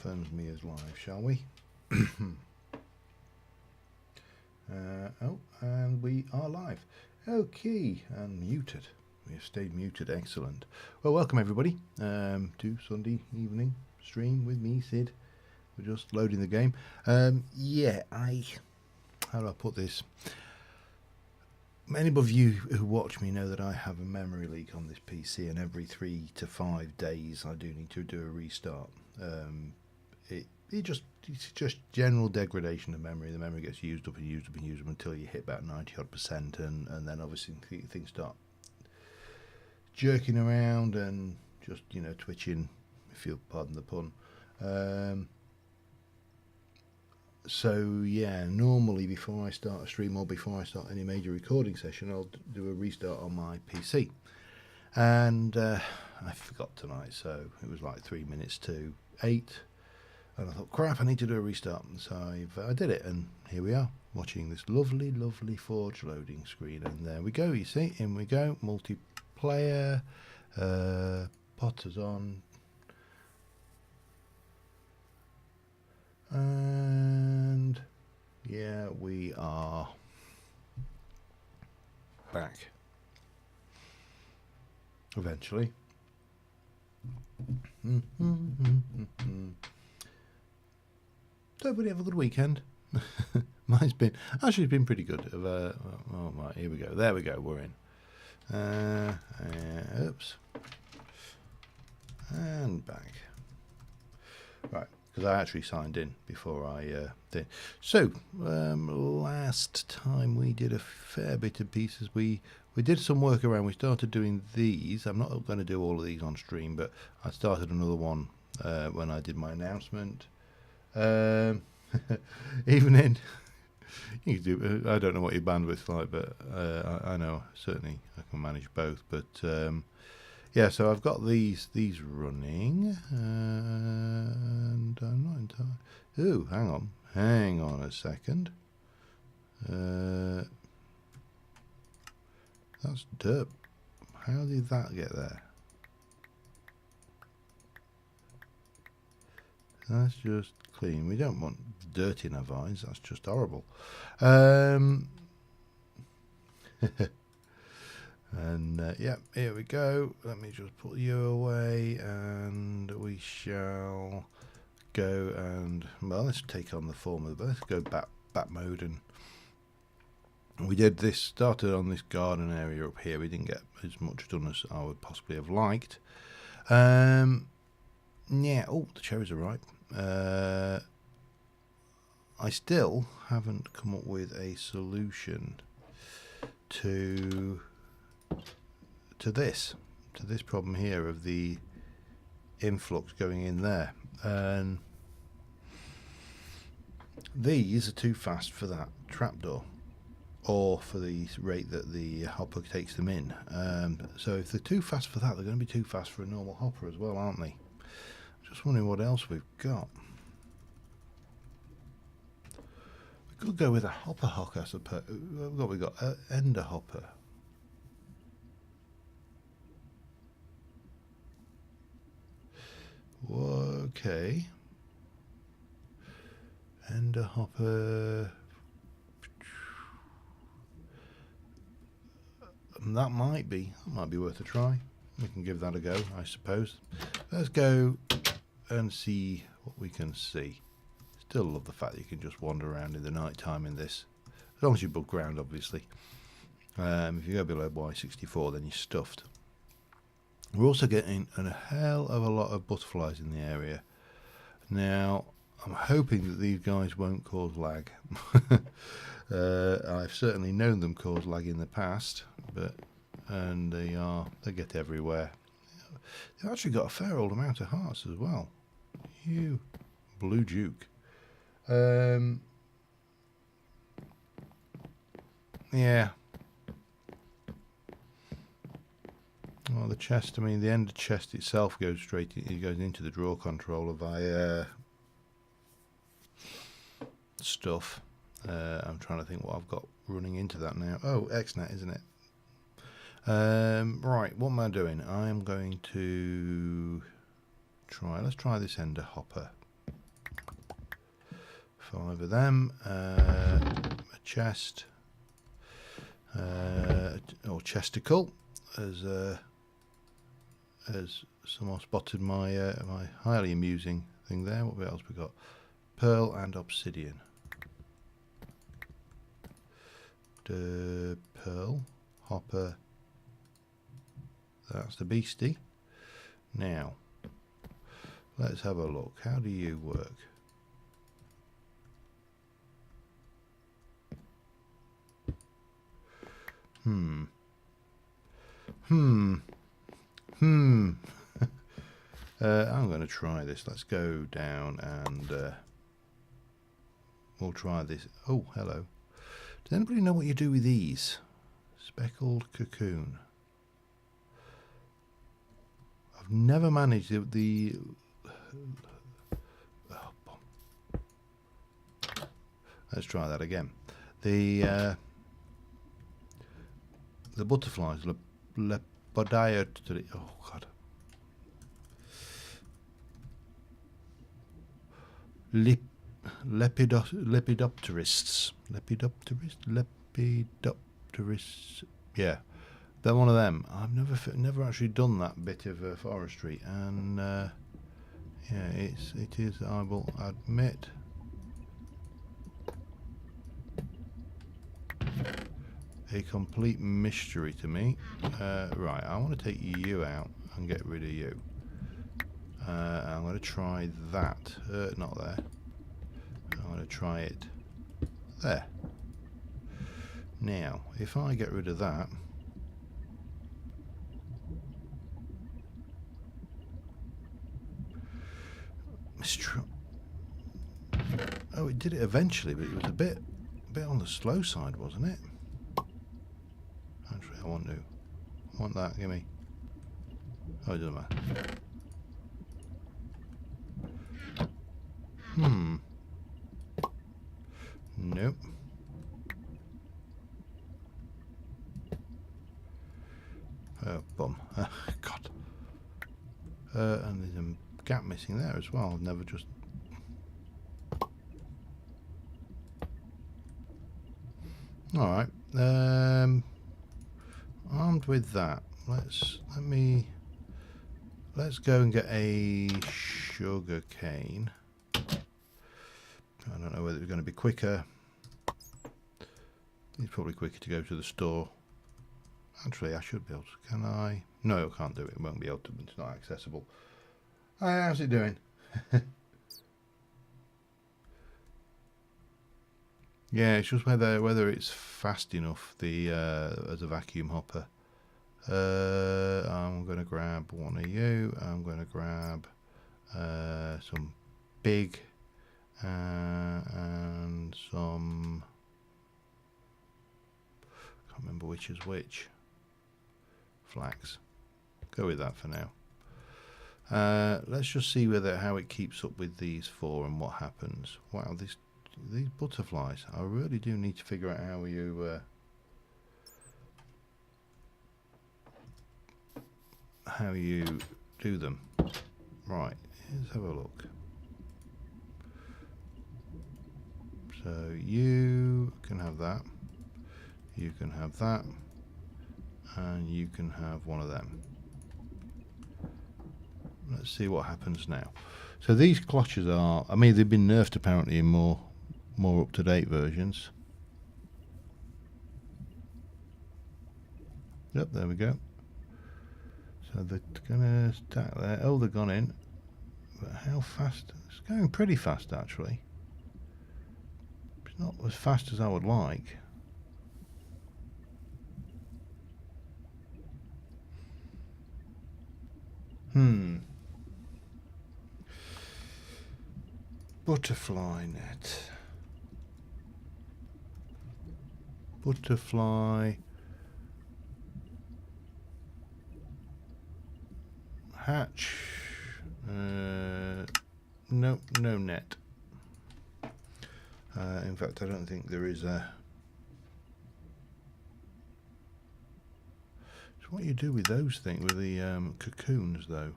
confirms me as live, shall we? Oh, and we are live. Okay, and muted. We have stayed muted. Excellent. Well, welcome everybody to Sunday evening stream with me, Sid. We're just loading the game. Yeah, how do I put this? Many of you who watch me know that I have a memory leak on this PC, and every 3 to 5 days I do need to do a restart. It's just general degradation of memory. The memory gets used up and used up and used up until you hit about 90-odd%, and then obviously things start jerking around and just, you know, twitching, if you'll pardon the pun. So yeah, normally before I start a stream or before I start any major recording session, I'll do a restart on my PC. And I forgot tonight, so it was like 3 minutes to 8. And I thought, crap, I need to do a restart. So I did it, and here we are, watching this lovely, lovely Forge loading screen. And there we go, you see, in we go, multiplayer, Potter's on. And yeah, we are back eventually. So everybody have a good weekend. Mine's been pretty good. Oh right, here we go. There we go. We're in. Oops. And back. Right. Because I actually signed in before I did. So, last time we did a fair bit of pieces. We did some work around. We started doing these. I'm not going to do all of these on stream, but I started another one when I did my announcement. Evening. You can do. I don't know what your bandwidth's like, but I know certainly I can manage both. But yeah, so I've got these running, and I'm not entirely. Ooh, hang on a second. That's dirt. How did that get there? That's just clean. We don't want dirt in our vines. That's just horrible. And yeah, here we go. Let me just put you away, and we shall go and, well, let's take on the form of the, let's go back mode. And we did this, started on this garden area up here. We didn't get as much done as I would possibly have liked. Yeah, oh, the cherries are ripe. I still haven't come up with a solution to this problem here of the influx going in there, and these are too fast for that trapdoor or for the rate that the hopper takes them in. So if they're too fast for that, they're going to be too fast for a normal hopper as well, aren't they? Just wondering what else we've got. We could go with a hopper hook, I suppose. What we got? Ender hopper. Okay. Ender hopper. That might be worth a try. We can give that a go, I suppose. Let's go and see what we can see. Still love the fact that you can just wander around in the night time in this, as long as you're above ground, obviously. If you go below Y64, then you're stuffed. We're also getting a hell of a lot of butterflies in the area. Now, I'm hoping that these guys won't cause lag. I've certainly known them cause lag in the past, and they get everywhere. They've actually got a fair old amount of hearts as well. You blue duke. Yeah. Well, the chest, I mean, the ender chest itself goes straight in, it goes into the draw controller via stuff. I'm trying to think what I've got running into that now. Oh, XNet, isn't it? Right, what am I doing? I'm going to let's try this ender hopper. 5 of them. A chest. Or chesticle, as someone spotted my my highly amusing thing there. What else we got? Pearl and obsidian. The pearl hopper. That's the beastie. Now, let's have a look. How do you work? I'm going to try this. Let's go down and we'll try this. Oh, hello. Does anybody know what you do with these? Speckled cocoon. I've never managed the let's try that again. The butterflies, Lepodiotri. Oh God. Lepidopterists. Lepidopterists. Yeah, they're one of them. I've never actually done that bit of forestry, and yeah, it is. I will admit. A complete mystery to me. Right, I want to take you out and get rid of you. I'm going to try that. Not there. I'm going to try it there. Now, if I get rid of that, oh, it did it eventually, but it was a bit on the slow side, wasn't it? Actually, I want that. Give me. Oh, it doesn't matter. Nope. Oh, bum. God. And there's a gap missing there as well. I've never just. All right. Armed with that, let's go and get a sugar cane. I don't know whether it's going to be quicker. It's probably quicker to go to the store. Actually, I should be able to. Can I? No, I can't do it. It won't be able to. It's not accessible. How's it doing? Yeah, it's just whether it's fast enough. As a vacuum hopper. I'm going to grab one of you. I'm going to grab some big and some. Can't remember which is which. Flax. Go with that for now. Let's just see how it keeps up with these 4 and what happens. Wow, these butterflies. I really do need to figure out how you do them. Right, let's have a look. So you can have that. You can have that. And you can have one of them. Let's see what happens now. So these cloches are, I mean, they've been nerfed apparently in more up-to-date versions. Yep, there we go. So they're gonna stack there. Oh, they've gone in. But how fast? It's going pretty fast actually. It's not as fast as I would like. Butterfly net. Butterfly. Hatch. Nope, no net. In fact, I don't think there is a. So what you do with those things, with the cocoons, though?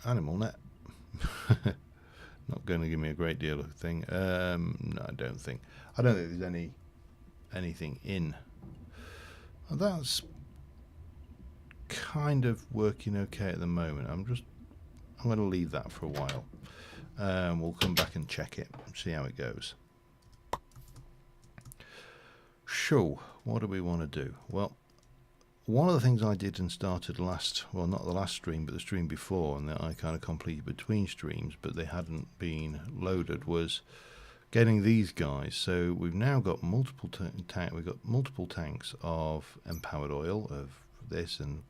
Animal net. Not going to give me a great deal of thing. No, I don't think there's anything in. Well, that's kind of working okay at the moment. I'm going to leave that for a while. We'll come back and check it and see how it goes. So, what do we want to do? Well, one of the things I did and started well, not the last stream, but the stream before, and that I kind of completed between streams, but they hadn't been loaded, was getting these guys. So we've now got multiple tanks of empowered oil, of this, and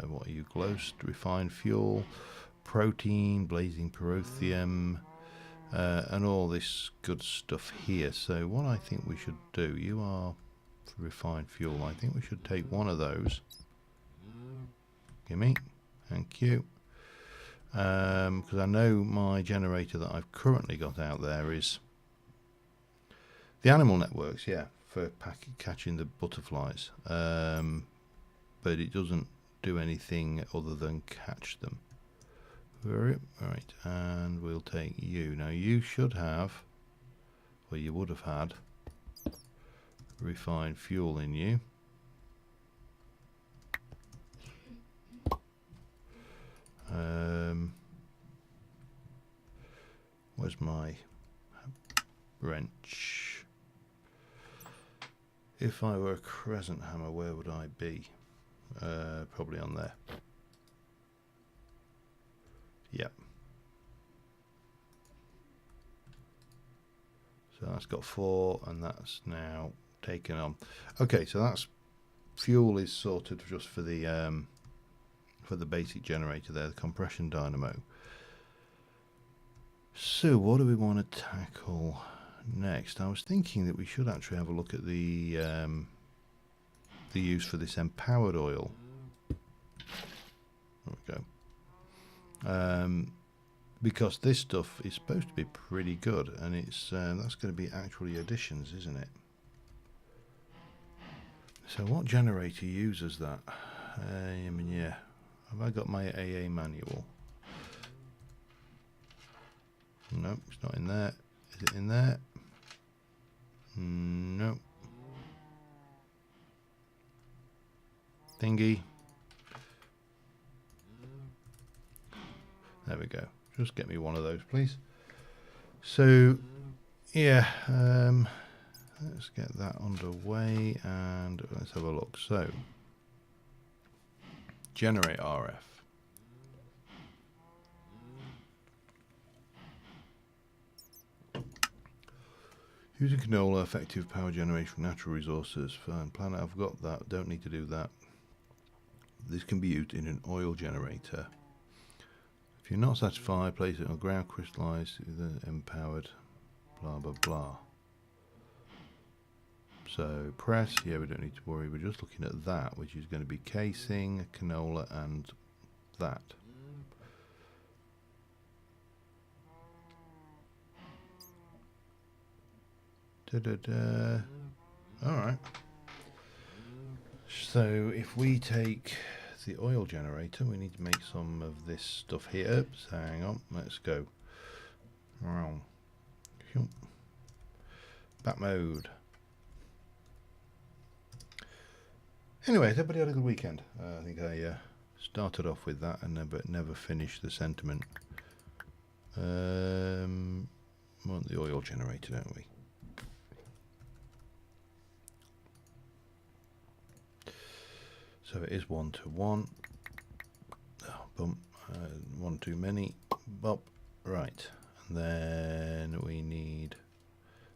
what are you, glowst, refined fuel, protein, blazing pyrotheum, and all this good stuff here. So what I think we should do, you are refined fuel, I think we should take one of those. Gimme, thank you. Because I know my generator that I've currently got out there is the animal networks, yeah, for catching the butterflies, but it doesn't do anything other than catch them. Right, and we'll take you. Now you should have, well, you would have had refined fuel in you. Where's my wrench? If I were a crescent hammer, where would I be? Probably on there. Yep. So that's got 4, and that's now taken on. Okay, so that's fuel is sorted just for the basic generator there, the compression dynamo. So what do we want to tackle next? I was thinking that we should actually have a look at the use for this empowered oil. There we go. Because this stuff is supposed to be pretty good, and it's that's going to be actually additions, isn't it? So what generator uses that? I mean, yeah. Have I got my AA manual? No, it's not in there. Is it in there? No. Thingy. There we go. Just get me one of those, please. So, yeah, let's get that underway and let's have a look. So, generate RF. Using canola, effective power generation from natural resources. Fine, planet, I've got that. Don't need to do that. This can be used in an oil generator. If you're not satisfied, place it on ground, crystallize the empowered, blah blah blah. So press, yeah, we don't need to worry. We're just looking at that, which is going to be casing, canola, and that. Alright. So if we take the oil generator, we need to make some of this stuff here. So hang on, let's go. Back mode. Anyway, everybody had a good weekend. I think I started off with that and never finished the sentiment. We want the oil generator, don't we? So it is 1 to 1. Oh, bump. One too many. Bop. Right. And then we need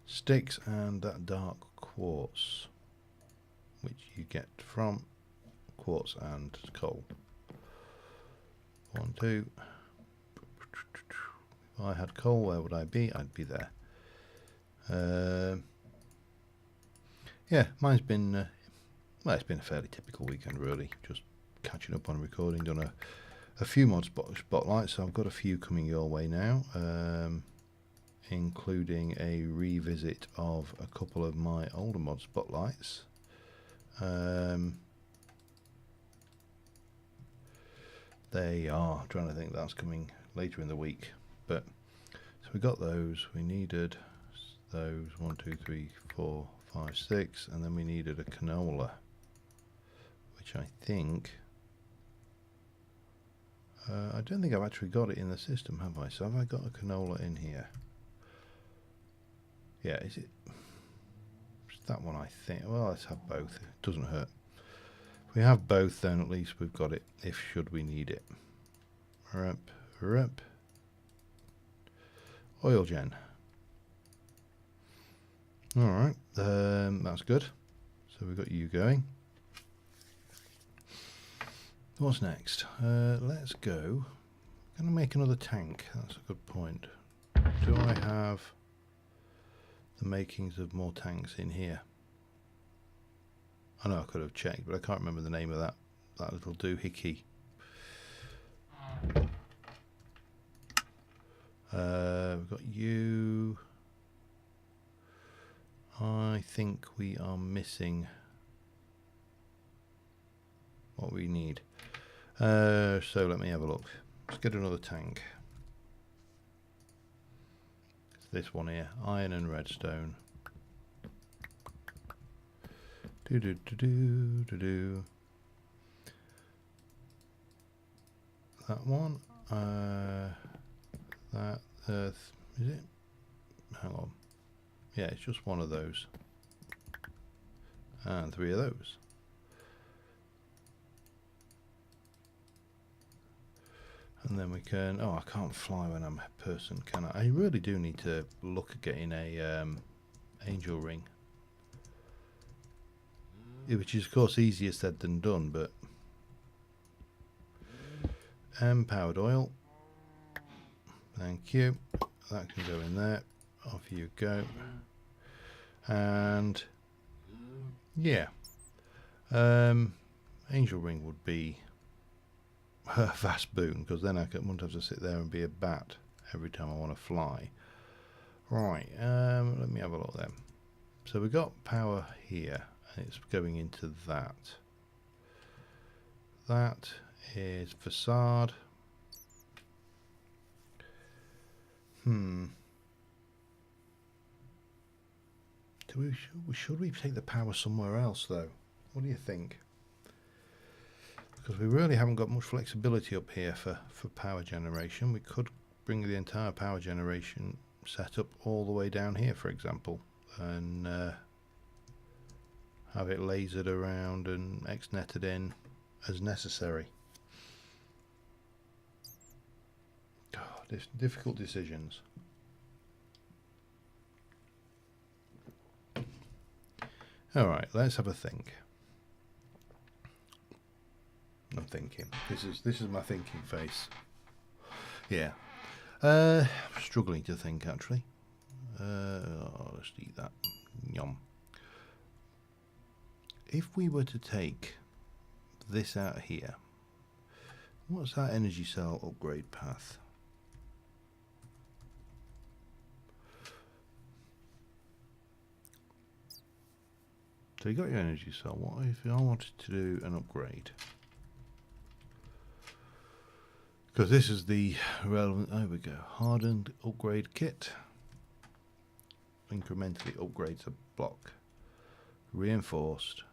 sticks and that dark quartz, which you get from quartz and coal. 1, 2. If I had coal, where would I be? I'd be there. Yeah, mine's been well, it's been a fairly typical weekend, really. Just catching up on recording. Done a few mod spotlights, so I've got a few coming your way now, including a revisit of a couple of my older mod spotlights. They are, I'm trying to think, that's coming later in the week. But so we got those. We needed those 1, 2, 3, 4, 5, 6, and then we needed a canola, which I think I don't think I've actually got it in the system, have I? So have I got a canola in here? Yeah, is it? It's that one, I think. Well, let's have both. It doesn't hurt. If we have both, then at least we've got it if should we need it. Rep. Oil gen. Alright, that's good. So we've got you going. What's next? Let's go. I'm going to make another tank. That's a good point. Do I have the makings of more tanks in here? I know I could have checked, but I can't remember the name of that little doohickey. We've got you. I think we are missing what we need. So let me have a look. Let's get another tank. It's this one here, iron and redstone. Do. That one. That earth, is it? Hang on. Yeah, it's just one of those. And 3 of those. And then we can, oh, I can't fly when I'm a person, can I? I really do need to look at getting a angel ring. Which is of course easier said than done, but powered oil. Thank you. That can go in there. Off you go. And yeah, angel ring would be a vast boon, because then I wouldn't have to sit there and be a bat every time I want to fly. Right, let me have a look then. So we've got power here, and it's going into that. That is facade. Should we take the power somewhere else though? What do you think? Because we really haven't got much flexibility up here for power generation. We could bring the entire power generation setup all the way down here, for example, and have it lasered around and X-netted in as necessary. God, difficult decisions. All right, let's have a think. I'm thinking. This is my thinking face. Yeah. Struggling to think actually. Let's eat that. Yum. If we were to take this out here, what's that energy cell upgrade path? So you got your energy cell. What if I wanted to do an upgrade? Because this is the relevant. There we go. Hardened upgrade kit. Incrementally upgrades a block. Reinforced.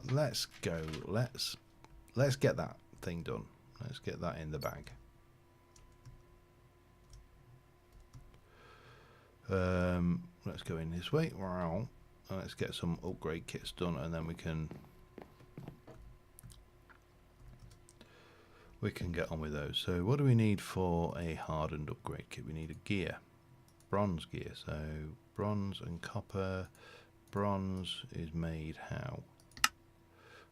Let's go. Let's get that thing done. Let's get that in the bag. Let's go in this way. Wow. Let's get some upgrade kits done, and then we can get on with those. So what do we need for a hardened upgrade kit? We need a gear, bronze gear. So bronze and copper. Bronze is made how?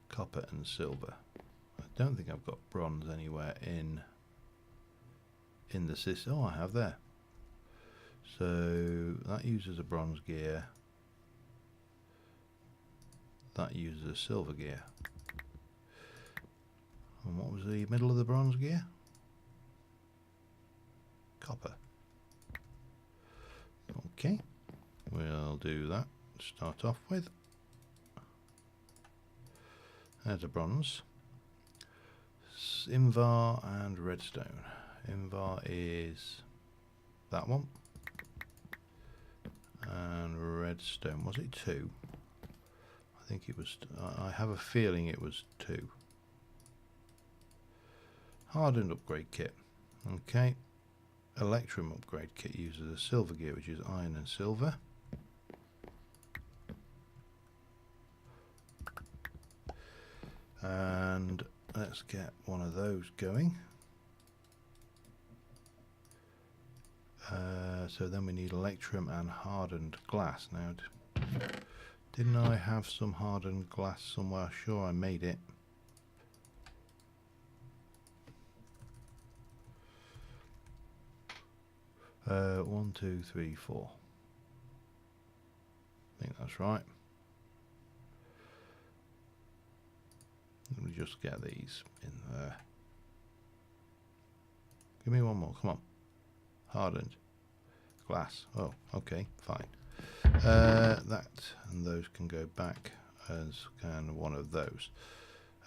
Copper and silver. I don't think I've got bronze anywhere in the system. Oh, I have there. So that uses a bronze gear. That uses a silver gear. And what was the middle of the bronze gear? Copper. Okay, we'll do that to start off with. There's a bronze. Invar and redstone. Invar is that one. And redstone, was it 2? I think it was, I have a feeling it was 2. Hardened upgrade kit. Okay. Electrum upgrade kit uses a silver gear, which is iron and silver. And let's get one of those going. So then we need electrum and hardened glass. Now, didn't I have some hardened glass somewhere? Sure, I made it. One, two, three, four. I think that's right. Let me just get these in there. Give me one more, come on. Hardened glass. Oh, okay, fine. That and those can go back as kind of one of those.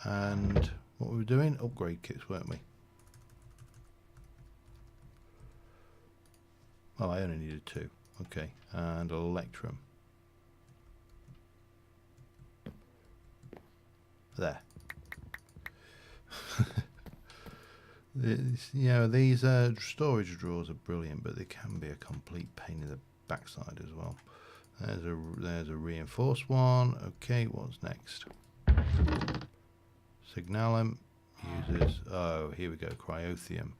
And what we were doing? Upgrade kits, weren't we? Oh, I only needed 2. Okay, and electrum. There. You know, these storage drawers are brilliant, but they can be a complete pain in the backside as well. There's a reinforced one. Okay, what's next? Signalum uses. Oh, here we go. Cryothium.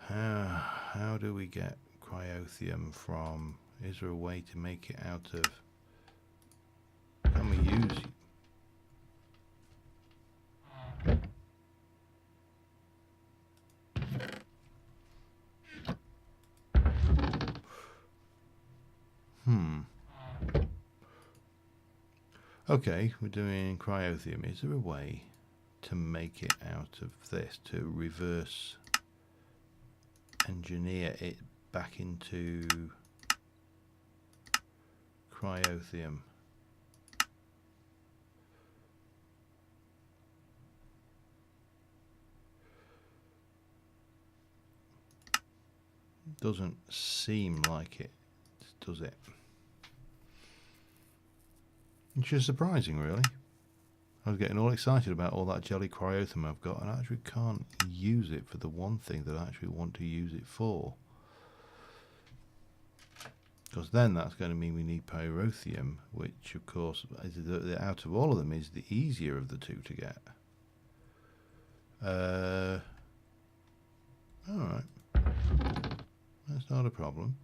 How do we get cryothium from? Is there a way to make it out of? Can we use? Okay, we're doing cryothium. Is there a way to make it out of this, to reverse engineer it back into cryothium? Doesn't seem like it, does it? Which is surprising, really. I was getting all excited about all that jelly cryothium I've got, and I actually can't use it for the one thing that I actually want to use it for. Because then that's going to mean we need pyrotheum, which of course, out of all of them, is the easier of the two to get. Alright. That's not a problem.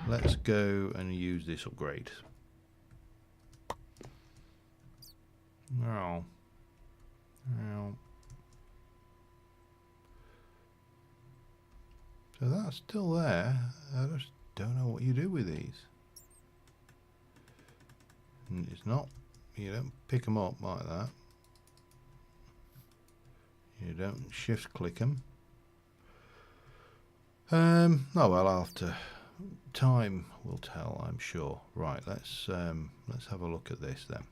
Let's go and use this upgrade. No. No. So that's still there. I just don't know what you do with these. And it's not, you don't pick them up like that. You don't shift click them. Oh well, I'll have to. Time will tell, I'm sure. Right, let's have a look at this then.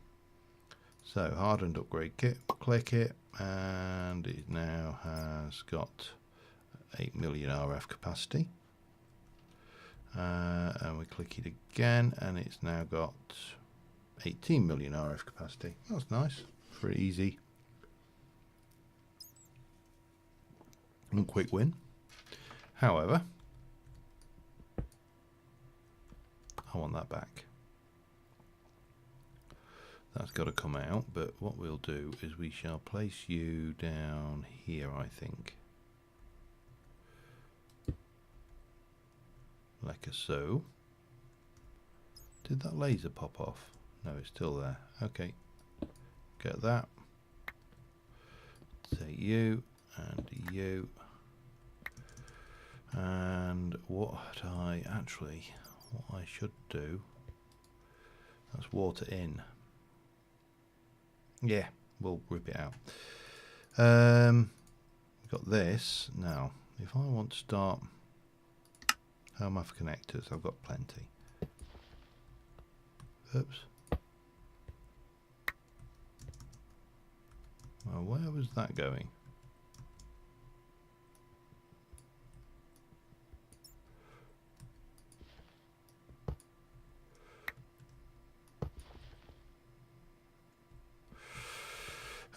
So hardened upgrade kit, click it, and it now has got 8 million RF capacity. And we click it again, and it's now got 18 million RF capacity. That's nice, pretty easy and quick win. However, I want that back. That's got to come out, but what we'll do is we shall place you down here, I think. Like so. Did that laser pop off? No, it's still there. Okay. Get that. Take you and you. And what I should do, that's water in. Yeah, we'll rip it out. We've got this. Now, if I want to start, how am I for connectors? I've got plenty. Oops. Well, where was that going?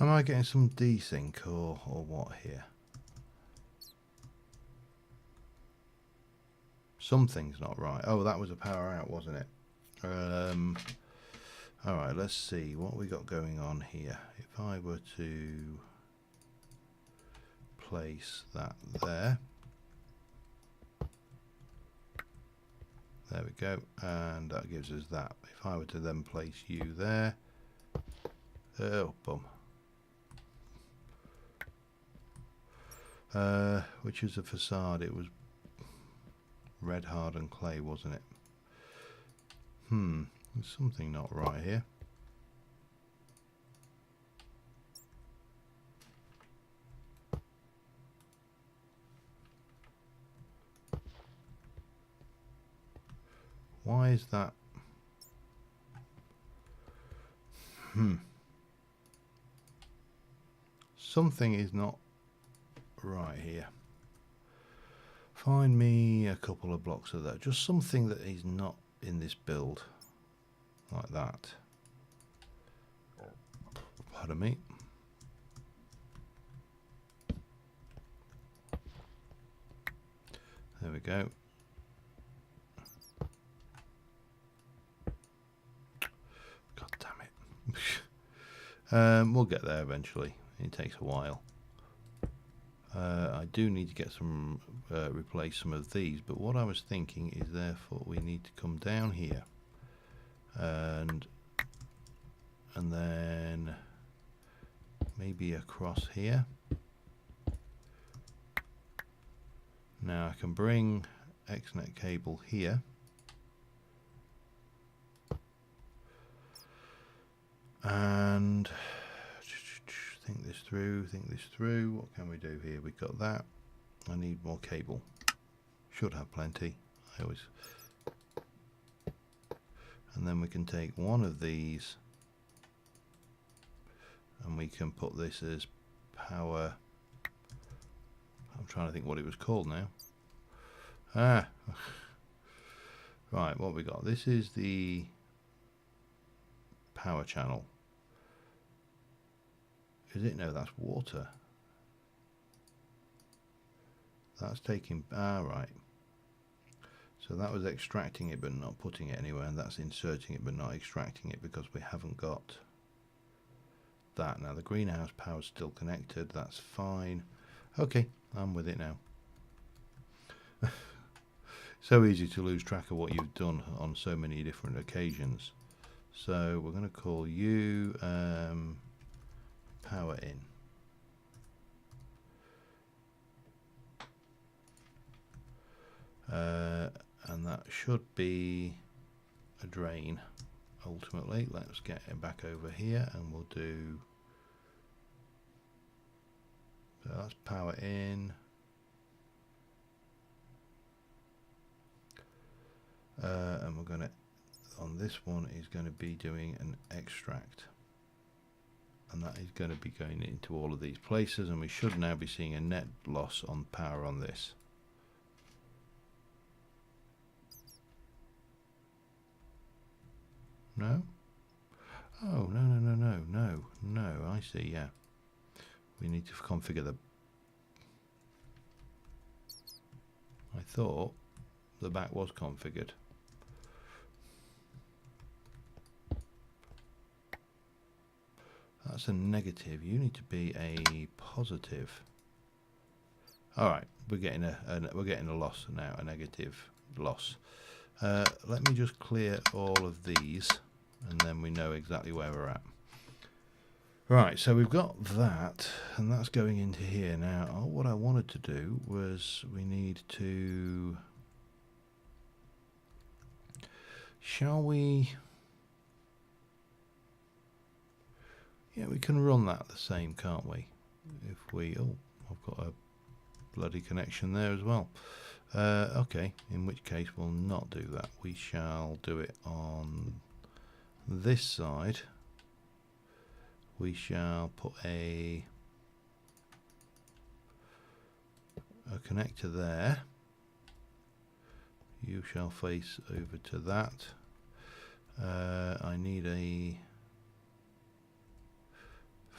Am I getting some desync or what here? Something's not right. Oh, that was a power out, wasn't it? All right, let's see what we got going on here. If I were to place that there. There we go, and that gives us that. If I were to then place you there, oh bum. Which is a facade? It was red hardened clay, wasn't it? There's something not right here. Why is that? Something is not right here. Find me a couple of blocks of that. Just something that is not in this build. Like that. Pardon me. There we go. God damn it. We'll get there eventually. It takes a while. I do need to get some replace some of these, but what I was thinking is therefore we need to come down here and then maybe across here. Now I can bring Xnet cable here. And think this through. What can we do here? We've got that. I need more cable. Should have plenty. And then we can take one of these and we can put this as power. I'm trying to think what it was called now. Right, what we got? This is the power channel. Is it? No, that's water. That's taking, right. So that was extracting it but not putting it anywhere, and that's inserting it but not extracting it because we haven't got that. Now the greenhouse power is still connected, that's fine. Okay, I'm with it now. So easy to lose track of what you've done on so many different occasions. So we're going to call you power in. And that should be a drain ultimately. Let's get it back over here and we'll do, so that's power in. And we're going to, on this one is going to be doing an extract, and that is going to be going into all of these places, and we should now be seeing a net loss on power on this. No? Oh, no, I see, yeah. We need to configure the... I thought the back was configured. That's a negative. You need to be a positive. All right, we're getting a loss now, a negative loss. Let me just clear all of these, and then we know exactly where we're at. Right, so we've got that, and that's going into here now. Oh, what I wanted to do was we need to. Shall we? Yeah, we can run that the same, can't we? If we, oh, I've got a bloody connection there as well. Okay, in which case we'll not do that. We shall do it on this side. We shall put a connector there. You shall face over to that. I need a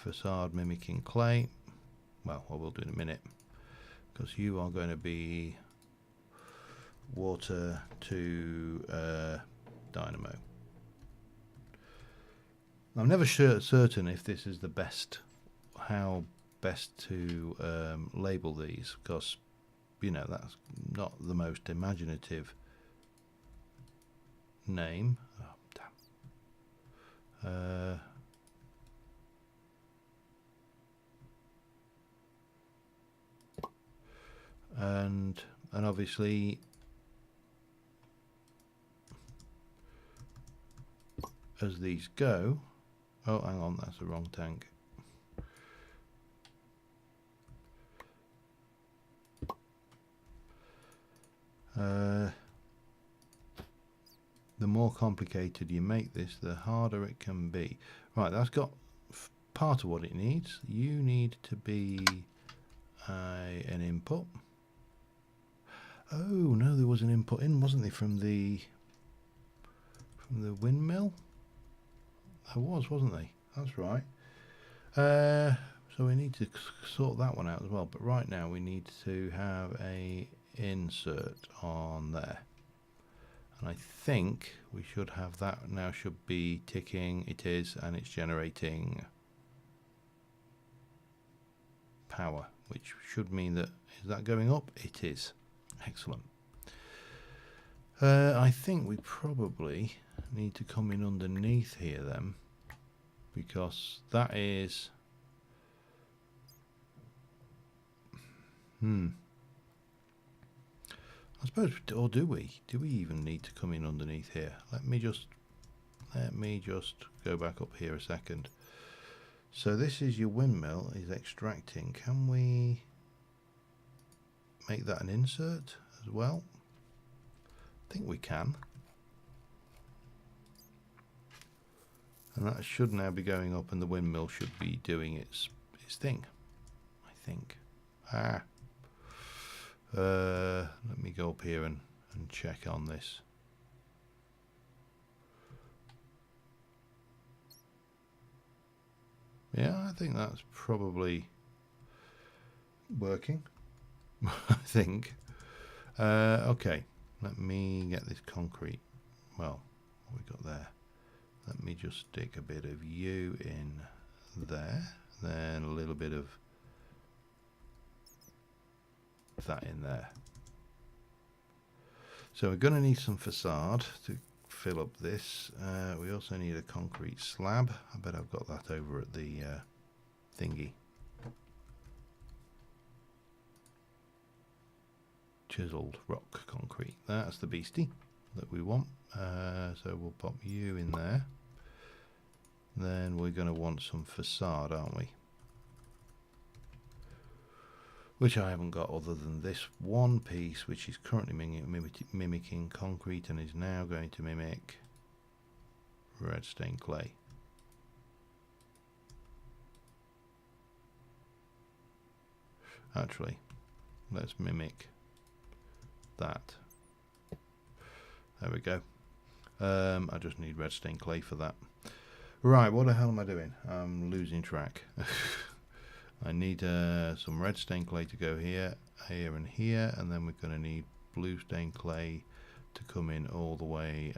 facade mimicking clay. Well, I will do in a minute, because you are going to be water to dynamo. I'm never certain if this is the best, how best to label these, because you know that's not the most imaginative name. Oh, damn. And obviously as these go, oh hang on, that's the wrong tank. The more complicated you make this, the harder it can be. Right, that's got part of what it needs. You need to be an input. Oh no, there was an input in, wasn't there, from the windmill? There was, wasn't there? That's right. So we need to sort that one out as well. But right now we need to have a insert on there. And I think we should have that now. Should be ticking. It is, and it's generating power, which should mean that, is that going up? It is. Excellent. I think we probably need to come in underneath here then, because that is I suppose, or do we even need to come in underneath here? Let me just go back up here a second. So this is your windmill is extracting. Can we make that an insert as well? I think we can. And that should now be going up, and the windmill should be doing its thing, I think. Let me go up here and check on this. Yeah, I think that's probably working. I think. Okay, let me get this concrete. Well, what we got there? Let me just stick a bit of you in there, then a little bit of that in there. So we're going to need some facade to fill up this. We also need a concrete slab. I bet I've got that over at the thingy. Chiseled rock concrete. That's the beastie that we want. So we'll pop you in there. Then we're going to want some facade, aren't we? Which I haven't got other than this one piece, which is currently mimicking concrete and is now going to mimic red stained clay. Actually, let's mimic that. There we go. I just need red stained clay for that. Right, what the hell am I doing? I'm losing track. I need some red stained clay to go here, here and here, and then we're going to need blue stained clay to come in all the way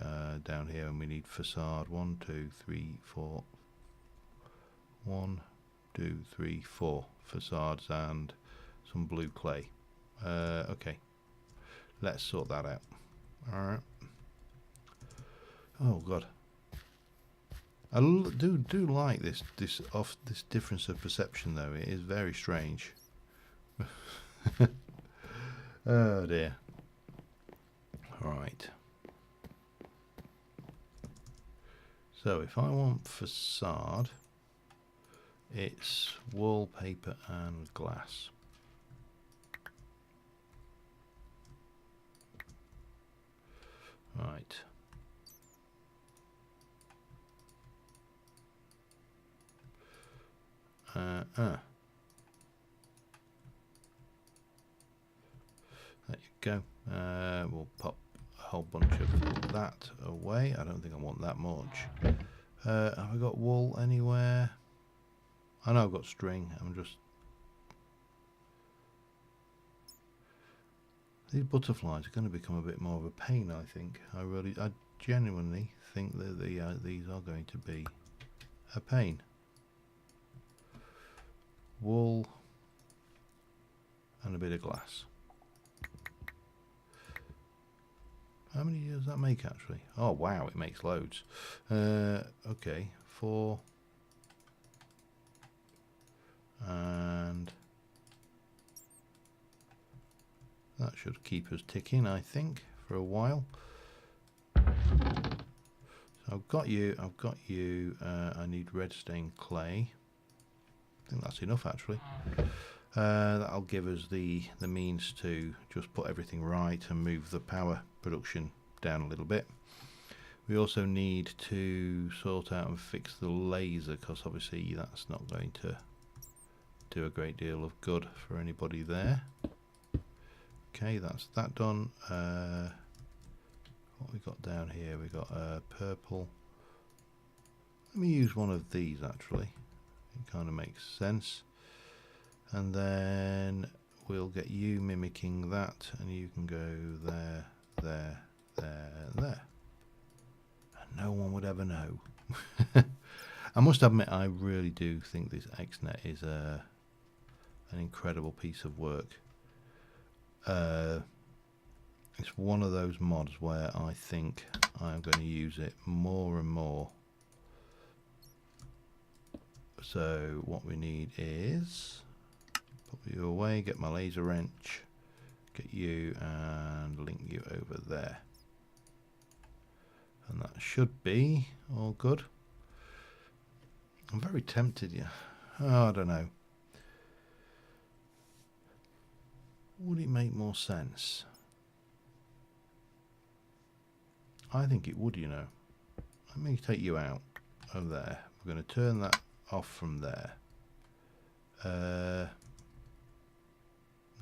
down here, and we need facade 1, 2, 3, 4. 1, 2, 3, 4 facades and some blue clay. Okay, let's sort that out. All right. Oh God, I do like this difference of perception though. It is very strange. Oh dear. All right. So if I want facade, it's wallpaper and glass. Right. There you go. We'll pop a whole bunch of that away. I don't think I want that much. Have I got wool anywhere? I know I've got string. I'm just... These butterflies are going to become a bit more of a pain, I think. I genuinely think that these are going to be a pain. Wool and a bit of glass. How many does that make actually? Oh wow, it makes loads. Okay, 4 and that should keep us ticking, I think, for a while. So I've got you. I need red stained clay. I think that's enough actually. That'll give us the means to just put everything right and move the power production down a little bit. We also need to sort out and fix the laser, because obviously that's not going to do a great deal of good for anybody there. Okay, that's that done. What we got down here? We got purple. Let me use one of these actually. It kind of makes sense. And then we'll get you mimicking that, and you can go there, there, there, there. And no one would ever know. I must admit, I really do think this XNet is an incredible piece of work. It's one of those mods where I think I'm going to use it more and more. So what we need is put you away, get my laser wrench, get you and link you over there. And that should be all good. I'm very tempted, yeah. Oh, I don't know. Would it make more sense? I think it would, you know. Let me take you out of there. We're going to turn that off from there.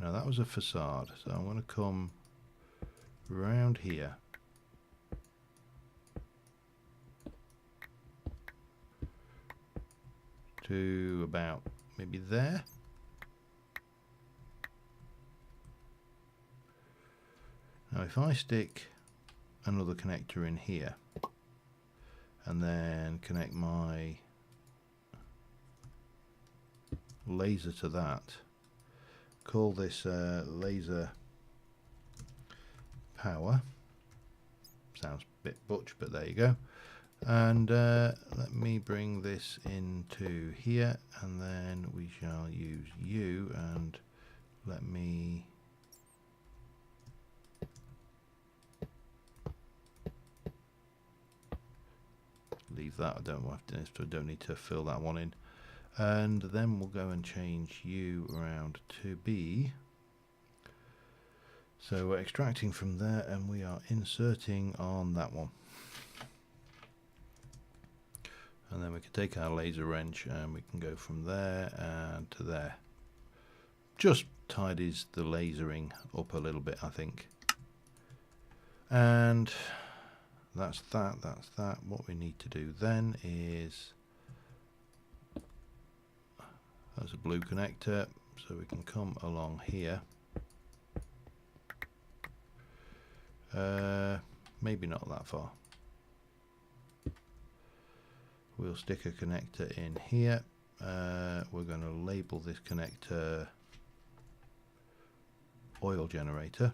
Now that was a facade, so I'm going to come round here. To about maybe there. Now if I stick another connector in here and then connect my laser to that, call this laser power. Sounds a bit butch, but there you go. And let me bring this into here, and then we shall use you, and let me leave that. I don't need to fill that one in. And then we'll go and change you around to be. So we're extracting from there and we are inserting on that one. And then we can take our laser wrench and we can go from there and to there. Just tidies the lasering up a little bit, I think. And that's that. What we need to do then is, there's a blue connector, so we can come along here. Maybe not that far. We'll stick a connector in here. We're going to label this connector oil generator.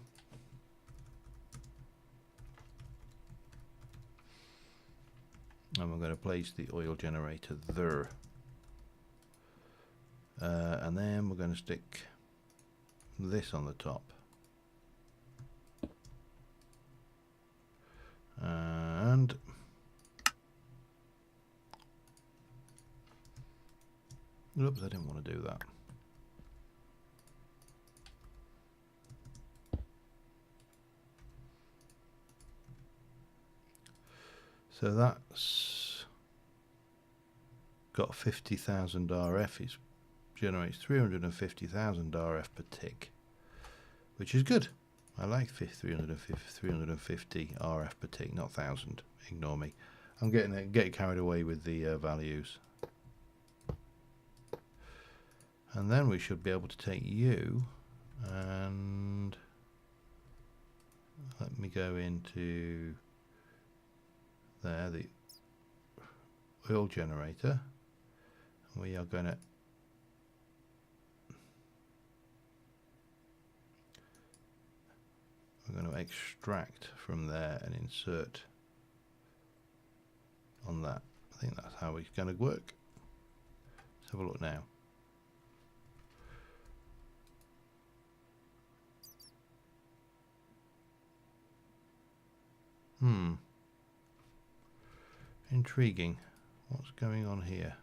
And we're going to place the oil generator there. And then we're going to stick this on the top. And oops, I didn't want to do that. So that's got 50,000 RF. It generates 350,000 RF per tick, which is good. I like 350 RF per tick, not 1,000. Ignore me. I'm getting carried away with the values. And then we should be able to take you and let me go into there, the oil generator. We are going to extract from there and insert on that. I think that's how it's going to work. Let's have a look now. Intriguing. What's going on here?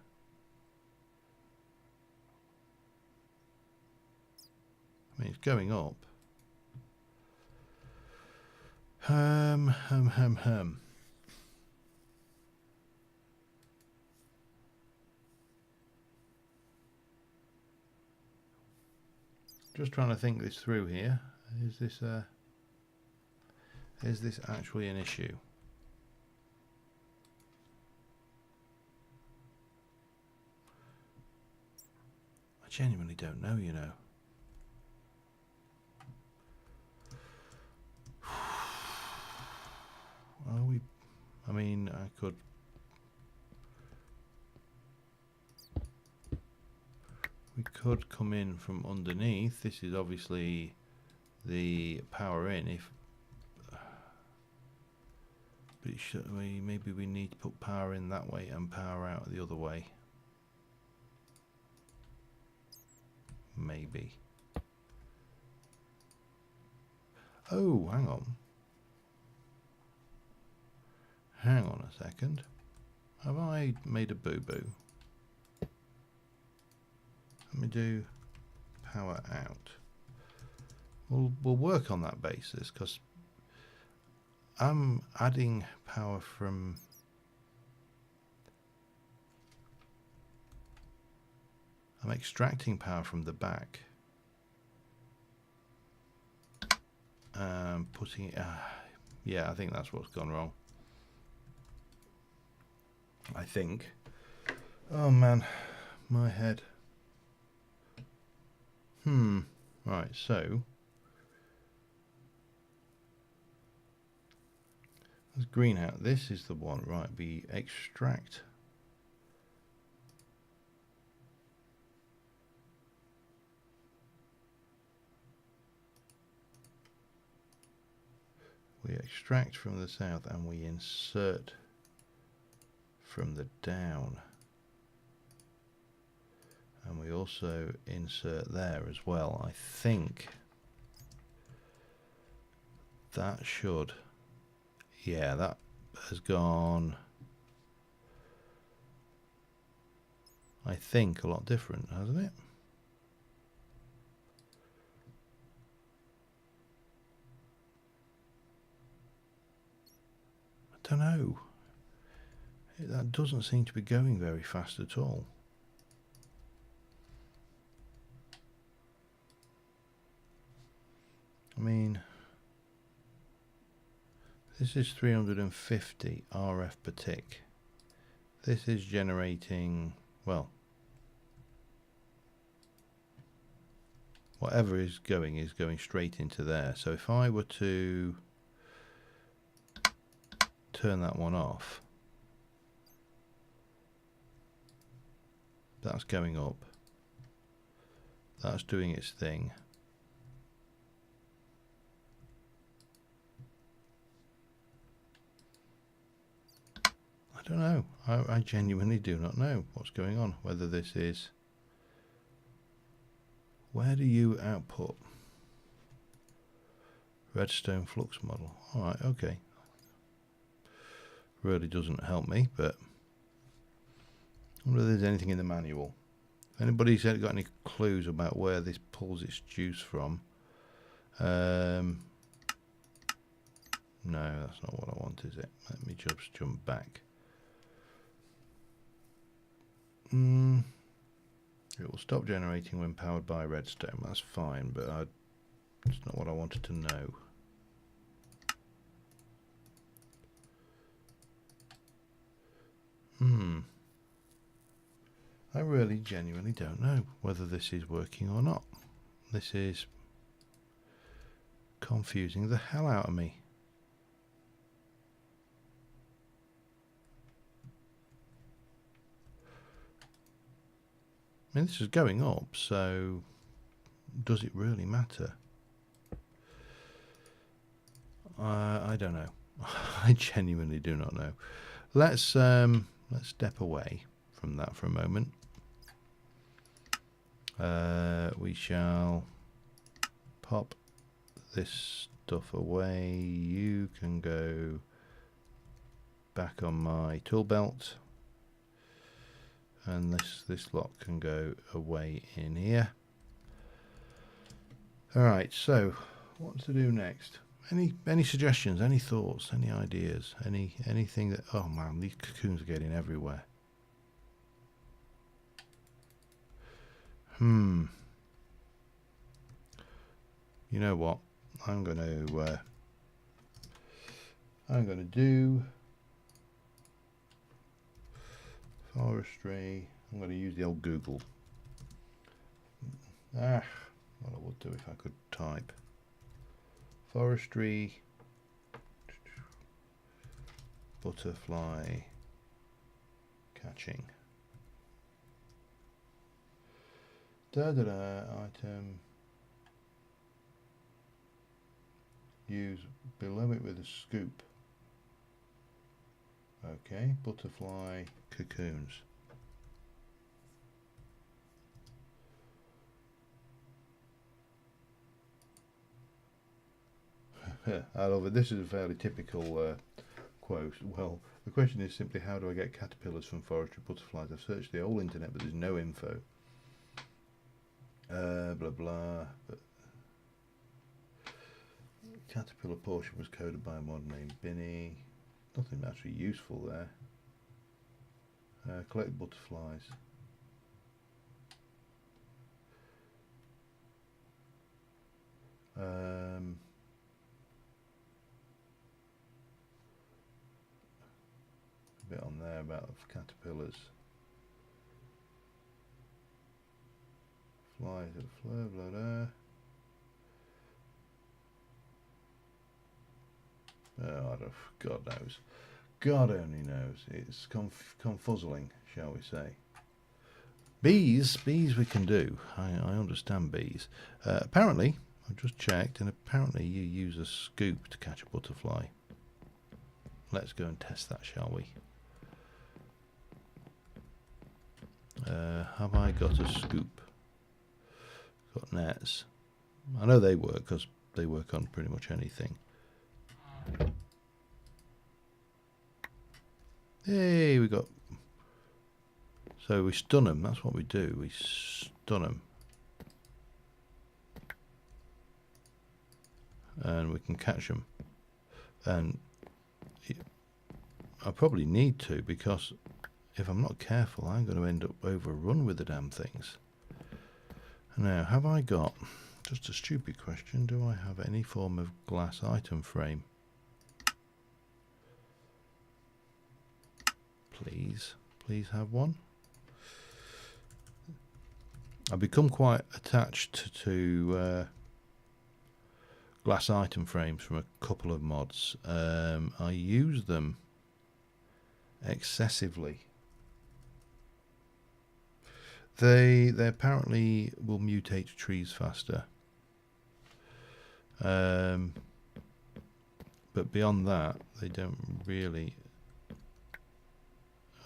I mean, it's going up. Just trying to think this through here. Is this actually an issue? I genuinely don't know, you know. Are we? I mean, we could come in from underneath. This is obviously the power in. But it should, maybe we need to put power in that way and power out the other way. Maybe. Oh, hang on. Hang on a second. Have I made a boo-boo? Let me do power out. We'll work on that basis, because I'm adding power from... I'm extracting power from the back. Putting it... yeah, I think that's what's gone wrong. I think. Oh man, my head. Right, so let's green out. This is the one, right? We extract. We extract from the south and we insert from the down, and we also insert there as well. I think that should, yeah, that has gone, I think, a lot different, hasn't it? I don't know. That doesn't seem to be going very fast at all. I mean, this is 350 RF per tick. This is generating, well, whatever is going straight into there. So if I were to turn that one off, that's going up, that's doing its thing. I don't know. I genuinely do not know what's going on, whether this is... Where do you output? Redstone flux model. Alright, okay. Really doesn't help me, but I wonder if there's anything in the manual. If anybody's got any clues about where this pulls its juice from. No, that's not what I want, is it? Let me just jump back. It will stop generating when powered by redstone. That's fine, but it's not what I wanted to know. I really genuinely don't know whether this is working or not. This is confusing the hell out of me. I mean, this is going up, so does it really matter? I don't know. I genuinely do not know. Let's step away from that for a moment. We shall pop this stuff away. You can go back on my tool belt, and this lot can go away in here. All right, so what to do next? Any suggestions, any thoughts, any ideas, anything that... Oh man, these cocoons are getting everywhere. You know what? I'm gonna do forestry. I'm gonna use the old Google. What I would do if I could type forestry butterfly catching. Item. Use below it with a scoop. Okay, butterfly cocoons. I love it. This is a fairly typical quote. Well, the question is simply, how do I get caterpillars from forestry butterflies? I've searched the whole internet, but there's no info. Blah blah. But caterpillar portion was coded by a mod named Binny. Nothing actually useful there. Collect butterflies. A bit on there about caterpillars. Flies at fleur, blah blah. Oh, I don't, God knows. God only knows. It's confuzzling, shall we say. Bees we can do. I understand bees. Apparently, I've just checked, and apparently you use a scoop to catch a butterfly. Let's go and test that, shall we? Have I got a scoop? Got nets. I know they work because they work on pretty much anything. Hey, we got... So we stun them. That's what we do. We stun them. And we can catch them. And I probably need to, because if I'm not careful, I'm going to end up overrun with the damn things. Now, have I got... Just a stupid question. Do I have any form of glass item frame? Please have one. I've become quite attached to glass item frames from a couple of mods. I use them excessively. They apparently will mutate trees faster. But beyond that, they don't really...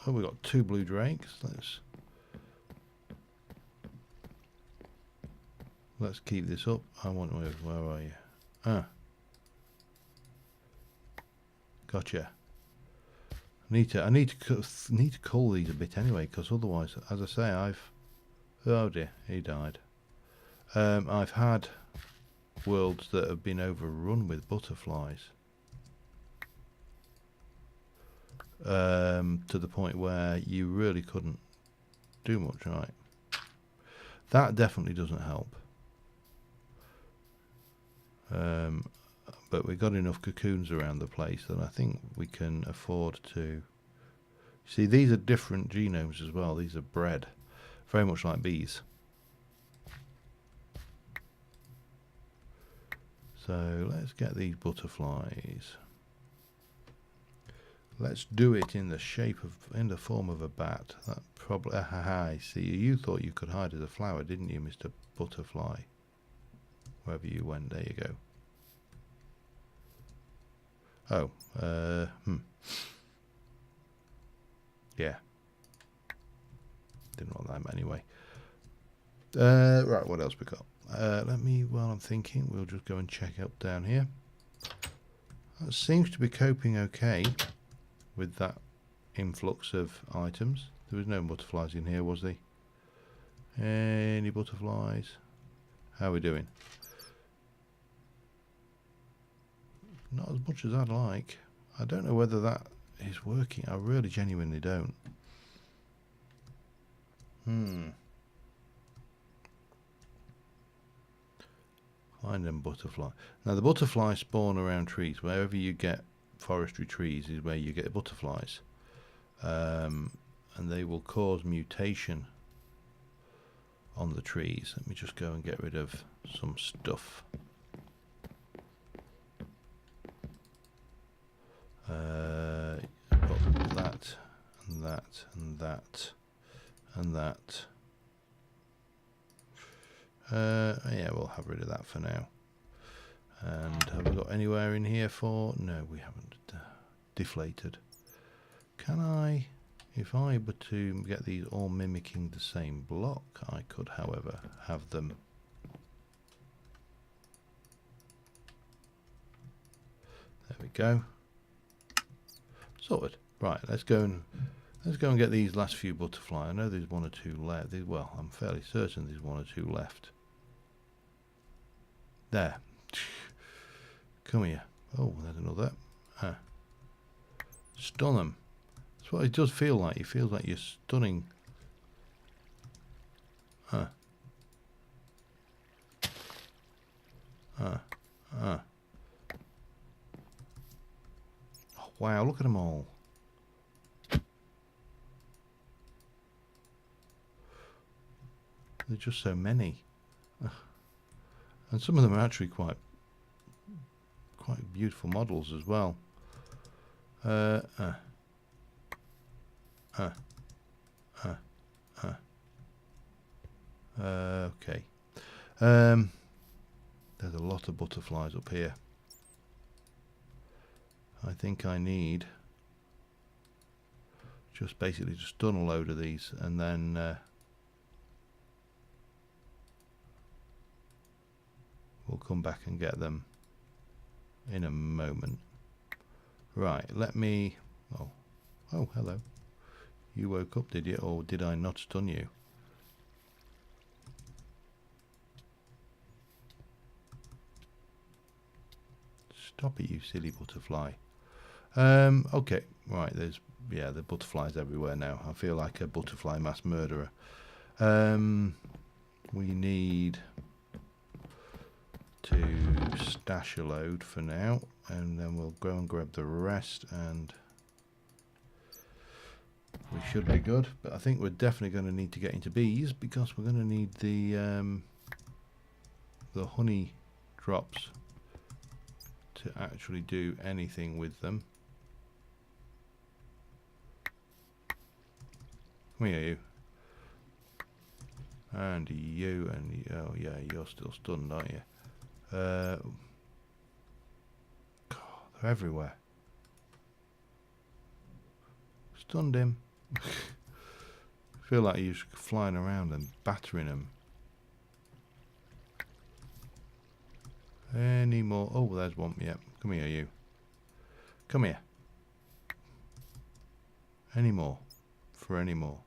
Oh, we've got 2 blue drakes. Let's keep this up. I want... Where are you? Ah. Gotcha. I need to cull these a bit anyway, because otherwise, as I say, oh dear, he died. I've had worlds that have been overrun with butterflies. To the point where you really couldn't do much, right? That definitely doesn't help. But we've got enough cocoons around the place that I think we can afford to... See, these are different genomes as well. These are bred. Very much like bees. So let's get these butterflies. Let's do it in the form of a bat. That probably. I see. You thought you could hide as a flower, didn't you, Mr. Butterfly? Wherever you went, there you go. Oh, yeah. Didn't want that anyway. Right, what else we got? While I'm thinking, we'll just go and check up down here. That seems to be coping okay with that influx of items. There was no butterflies in here, was there? Any butterflies? How are we doing? Not as much as I'd like. I don't know whether that is working. I really genuinely don't. Find them butterfly. Now the butterflies spawn around trees. Wherever you get forestry trees is where you get butterflies. And they will cause mutation on the trees. Let me just go and get rid of some stuff. Put that and that and that and that. Yeah, we'll have rid of that for now. And have we got anywhere in here for? No, we haven't. Deflated. Can I, if I were to get these all mimicking the same block, I could, however, have them. There we go. Sorted. Right, let's go and get these last few butterfly. I know there's one or two left. Well, I'm fairly certain there's one or two left. There. Come here. Oh, there's another. Stun them. That's what it does feel like. It feels like you're stunning. Oh, wow, look at them all. There's just so many. And some of them are actually quite beautiful models as well. Okay. There's a lot of butterflies up here. I think I need just basically to stun a load of these, and then we'll come back and get them in a moment. Right, let me... Oh, hello. You woke up, did you? Or did I not stun you? Stop it, you silly butterfly. Okay, right, there's... Yeah, the butterflies everywhere now. I feel like a butterfly mass murderer. We need to stash a load for now, and then we'll go and grab the rest, and we should be good. But I think we're definitely going to need to get into bees, because we're going to need the honey drops to actually do anything with them. Come here, you. And you, oh yeah, you're still stunned, aren't you? God, they're everywhere. Stunned him. Feel like you're just flying around and battering them. Any more? Oh, there's one. Yep. Come here, you. Come here. Any more? For any more?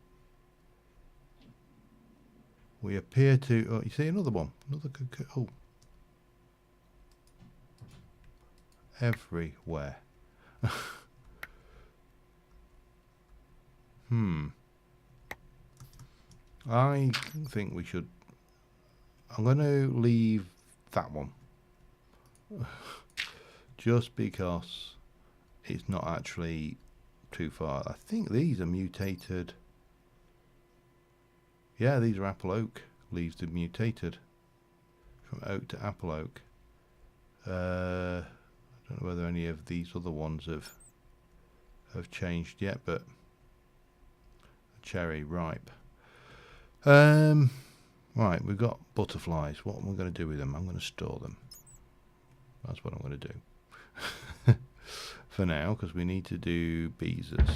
We appear to... Oh, you see another one? Another... Oh. Everywhere. I think we should... I'm going to leave that one. Just because it's not actually too far. I think these are mutated. Yeah, these are apple oak leaves that mutated from oak to apple oak. I don't know whether any of these other ones have changed yet, but cherry ripe. Right, we've got butterflies. What am I going to do with them? I'm going to store them. That's what I'm going to do for now, because we need to do beesers.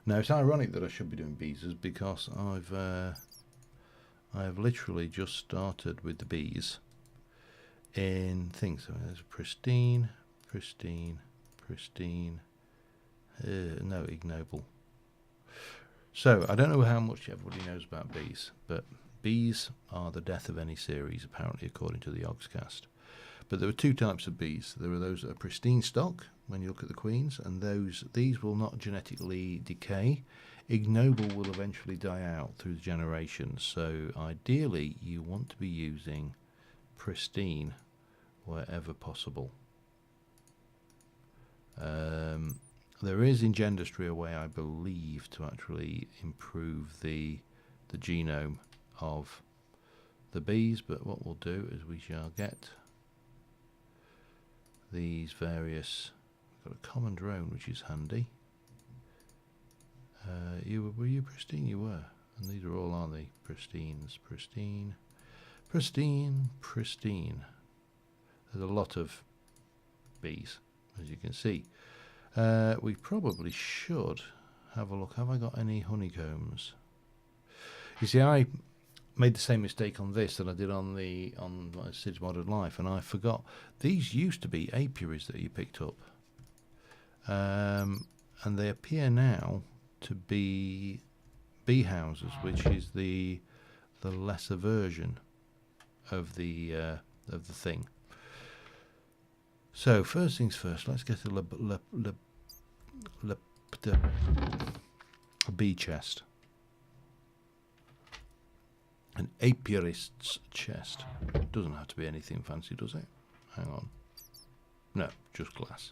Now it's ironic that I should be doing beesers because I've literally just started with the bees in things. So there's pristine, no, ignoble. So I don't know how much everybody knows about bees, but bees are the death of any series, apparently, according to the Oxcast. But there are two types of bees. There are those that are pristine stock, when you look at the queens, and these will not genetically decay. Ignoble will eventually die out through the generations. So ideally, you want to be using pristine wherever possible. There is in Gendustry a way, I believe, to actually improve the genome of the bees, but what we'll do is we shall get these various. We've got a common drone, which is handy. Were you pristine? You were, and these are all, aren't they? Pristines, pristine, pristine, pristine. There's a lot of bees, as you can see. We probably should have a look. Have I got any honeycombs? You see, I made the same mistake on this that I did on Sid's Modern Life, and I forgot these used to be apiaries that you picked up, and they appear now to be bee houses, which is the lesser version of the thing. So first things first, let's get a bee chest. An apiarist's chest. Doesn't have to be anything fancy, does it? Hang on. No, just glass.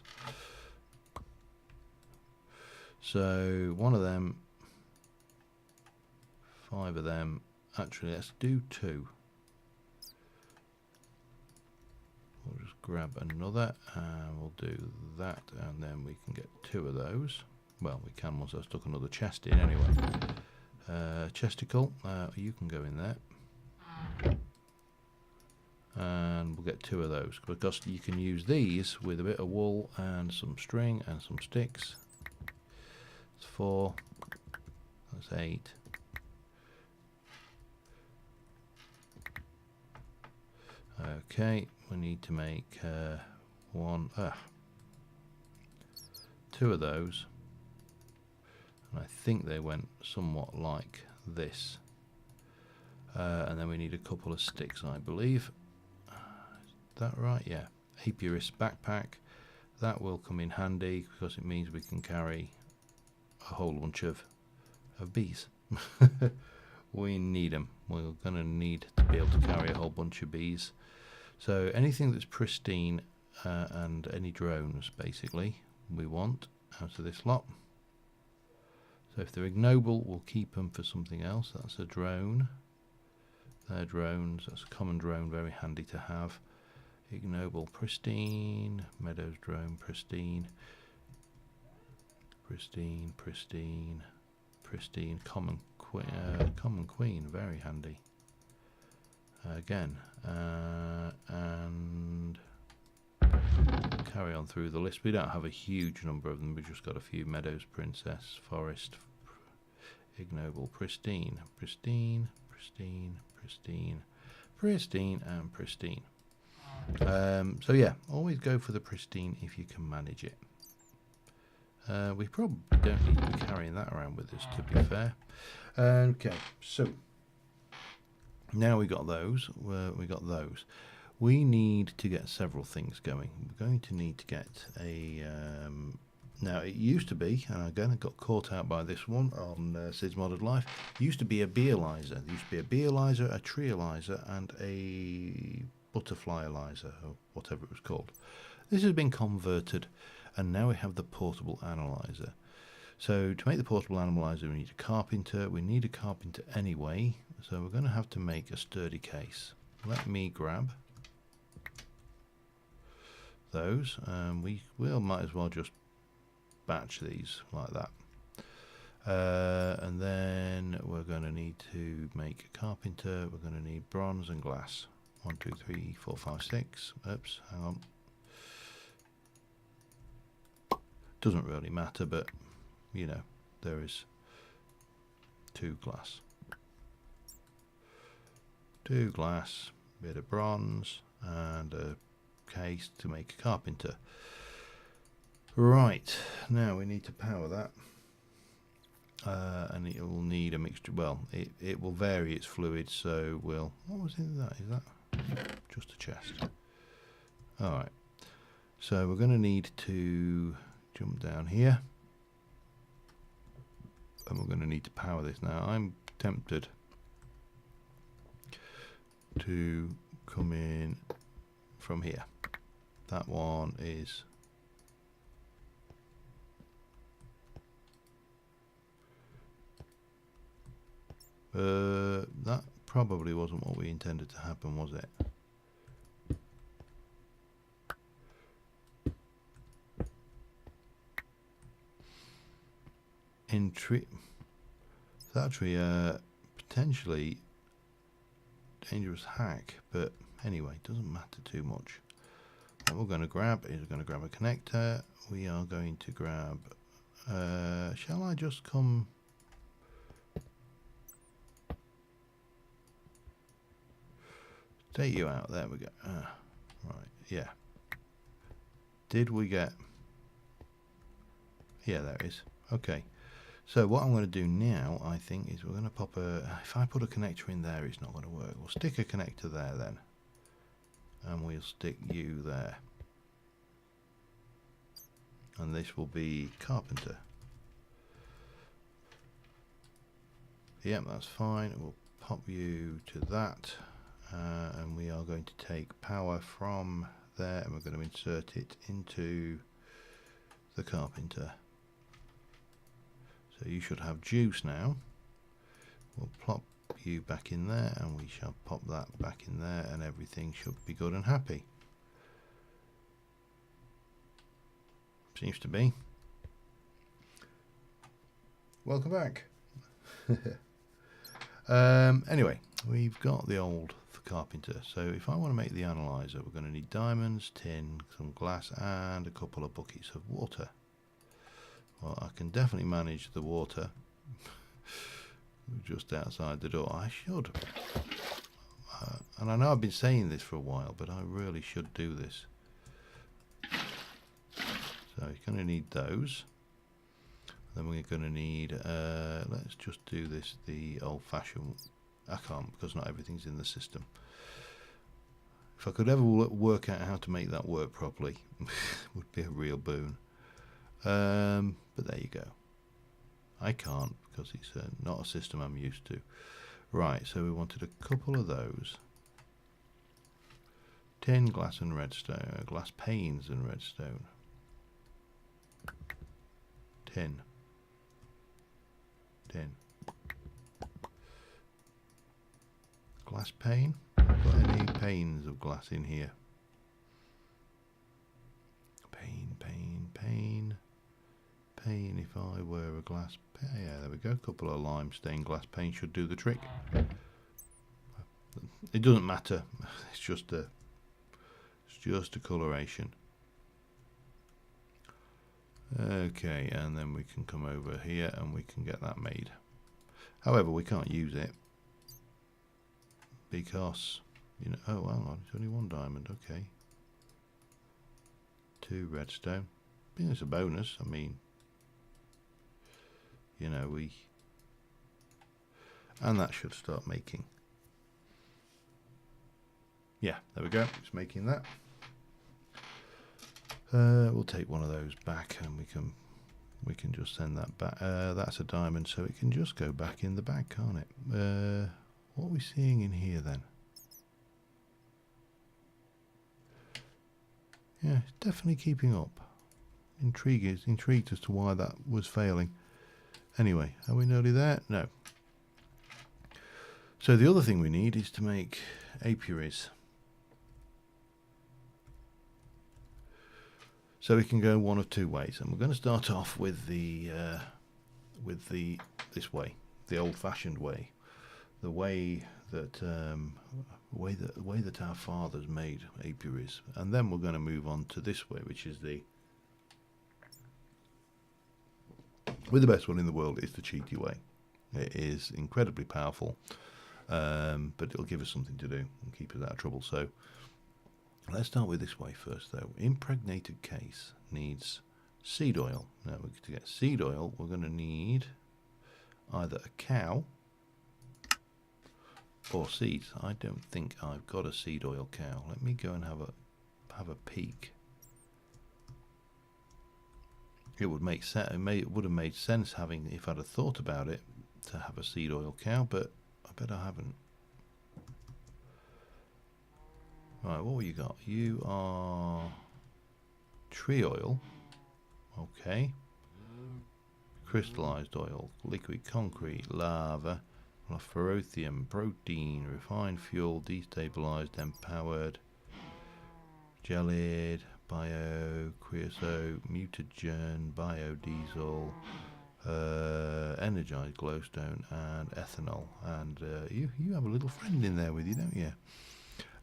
So one of them, 5 of them. Actually, let's do 2. We'll just grab another and we'll do that, and then we can get 2 of those. Well, we can once I've stuck another chest in anyway. Chesticle, you can go in there. And we'll get 2 of those, because you can use these with a bit of wool and some string and some sticks. It's 4, that's 8. Okay, we need to make 2 of those, and I think they went somewhat like this, and then we need a couple of sticks, I believe. Is that right? Yeah. Apiarist backpack, that will come in handy because it means we can carry a whole bunch of bees. We need them. We're going to need to be able to carry a whole bunch of bees. So anything that's pristine and any drones, basically, we want out of this lot. So if they're ignoble, we'll keep them for something else. That's a drone. They're drones. That's a common drone, very handy to have. Ignoble, pristine. Meadows drone, pristine. Pristine, pristine, pristine. Common queen, very handy. Again, and carry on through the list. We don't have a huge number of them. We've just got a few. Meadows, princess, forest, ignoble, pristine, pristine, pristine, pristine, pristine, and pristine. So yeah, always go for the pristine if you can manage it. We probably don't need to be carrying that around with us, to be fair. Okay, so now we got those. We need to get several things going. We're going to need to get a now it used to be, and again I got caught out by this one on Sid's Modded Life. It used to be a beealizer. There used to be a beealizer, a treealizer, and a butterflyalizer, or whatever it was called. This has been converted, and now we have the portable analyzer. So to make the portable animalizer, we need a carpenter. We need a carpenter anyway, so we're going to have to make a sturdy case. Let me grab those, and we will might as well just batch these like that. And then we're going to need to make a carpenter. We're going to need bronze and glass. 1, 2, 3, 4, 5, 6. Oops, hang on. Doesn't really matter, but you know, there is 2 glass. 2 glass, bit of bronze, and a case to make a carpenter. Right, now we need to power that. And it will need a mixture. Well, it will vary its fluid, so we'll. What was in that? Is that just a chest? Alright, so we're going to need to jump down here, and we're going to need to power this. Now I'm tempted to come in from here. That one is that probably wasn't what we intended to happen, was it? It's actually a potentially dangerous hack, but anyway, it doesn't matter too much. What we're going to grab is we're going to grab a connector. We are going to grab shall I just come take you out? There we go. Right, yeah. Did we get... Yeah, there it is. Okay. So what I'm going to do now, I think, is we're going to pop a... If I put a connector in there, it's not going to work. We'll stick a connector there then. And we'll stick you there. And this will be carpenter. Yep, that's fine. We'll pop you to that. And we are going to take power from there and we're going to insert it into the carpenter. So you should have juice now. We'll plop you back in there and we shall pop that back in there and everything should be good and happy. Seems to be. Welcome back. Anyway, we've got the old carpenter. So if I want to make the analyzer, we're going to need diamonds, tin, some glass and a couple of buckets of water. Well, I can definitely manage the water just outside the door. I should. And I know I've been saying this for a while, but I really should do this. So you're going to need those. Then we're going to need, let's just do this the old-fashioned. I can't because not everything's in the system. If I could ever work out how to make that work properly, it would be a real boon. But there you go. I can't because it's not a system I'm used to. Right, so we wanted a couple of those. Tin, glass and redstone. Glass panes and redstone. Tin. Glass pane? Got any panes of glass in here? Pane. If I were a glass pane, yeah, there we go. A couple of lime stained glass pane should do the trick. It doesn't matter. It's just a coloration. Okay, and then we can come over here and we can get that made. However, we can't use it because, you know, oh, hang on, it's only 1 diamond, okay. 2 redstone. I think it's a bonus. I mean, you know, and that should start making. Yeah, there we go. It's making that. We'll take one of those back and we can just send that back. That's a diamond, so it can just go back in the bag, can't it? What are we seeing in here then? Yeah, it's definitely keeping up. Intrigued as to why that was failing. Anyway, are we nearly there? No. So the other thing we need is to make apiaries. So we can go one of two ways, and we're going to start off with this way, the old-fashioned way, the way that our fathers made apiaries, and then we're going to move on to this way, which is the best one in the world. Is the cheaty way. It is incredibly powerful, but it'll give us something to do and keep us out of trouble. So let's start with this way first, though. Impregnated case needs seed oil. Now, to get seed oil, we're going to need either a cow or seeds. I don't think I've got a seed oil cow. Let me go and have a peek. It would make sense. It would have made sense if I'd have thought about it, to have a seed oil cow, but I bet I haven't. Right, what have you got? You are tree oil. Okay. Crystallized oil, liquid concrete, lava, ferrothium, protein, refined fuel, destabilized, empowered, gelid, bio, creosote, mutagen, biodiesel, energized glowstone, and ethanol. And you have a little friend in there with you, don't you?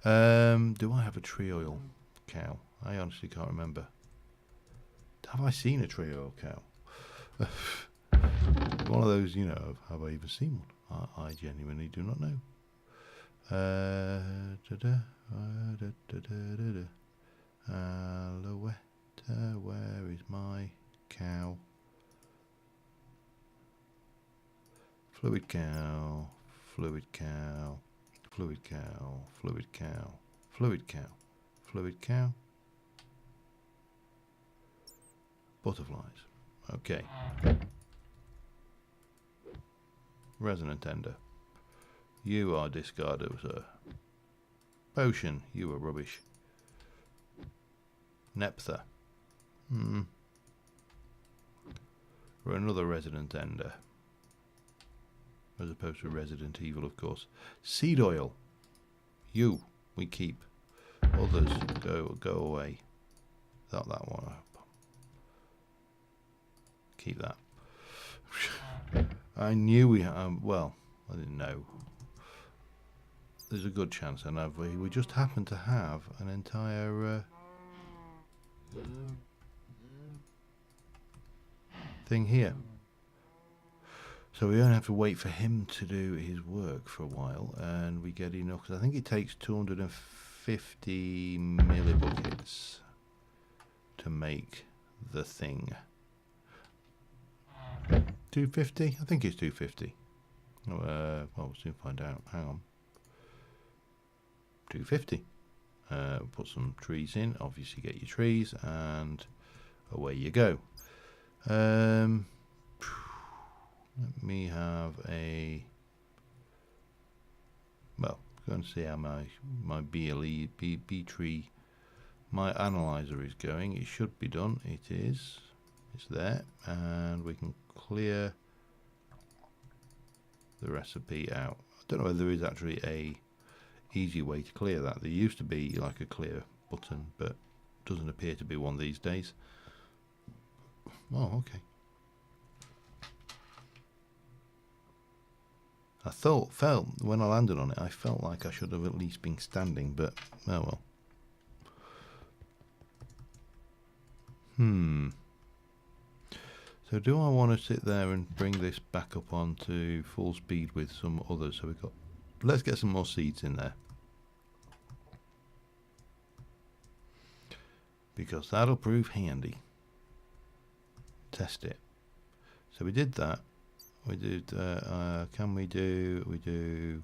Do I have a tree oil cow? I honestly can't remember. Have I seen a tree oil cow? One of those, you know, have I even seen one? I genuinely do not know. Alouette, where is my cow? Fluid cow, fluid cow, fluid cow, fluid cow, fluid cow, fluid cow. Butterflies. Okay. Resonant tender. You are discarded, sir. Potion. You are rubbish. Neptha. Or another resident ender. As opposed to Resident Evil, of course. Seed oil. You. We keep. Others go away. That one. Keep that. I knew we well, I didn't know. There's a good chance, and we just happen to have an entire thing here. So we only have to wait for him to do his work for a while, and we get enough. Cause I think it takes 250 millibuckets to make the thing. 250? I think it's 250. Well, we'll soon find out. Hang on. 250. Put some trees in. Obviously, get your trees, and away you go. Let me have a. Well, go and see how my BLE B tree, my analyzer is going. It should be done. It is. It's there, and we can clear the recipe out. I don't know whether there is actually a easy way to clear that. There used to be like a clear button, but doesn't appear to be one these days. Oh, okay. I felt when I landed on it, I felt like I should have at least been standing, but oh well. So do I want to sit there and bring this back up onto full speed with some others? So let's get some more seeds in there. Because that'll prove handy. Test it. So we did that. We did, we do,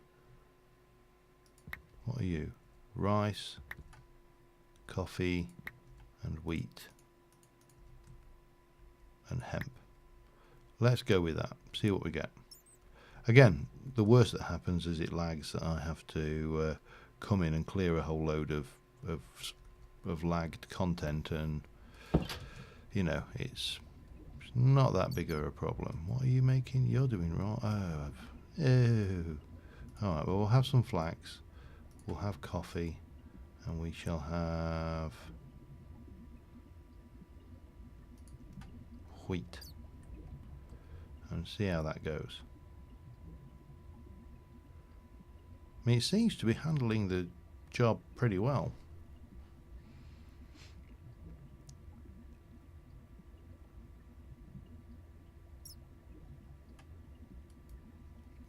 what are you? Rice, coffee, and wheat. And hemp. Let's go with that. See what we get. Again, the worst that happens is it lags. That I have to come in and clear a whole load of lagged content, and you know it's not that big of a problem. What are you making? You're doing wrong. Alright, well, we'll have some flax. We'll have coffee. And we shall have wheat. And see how that goes. I mean, it seems to be handling the job pretty well.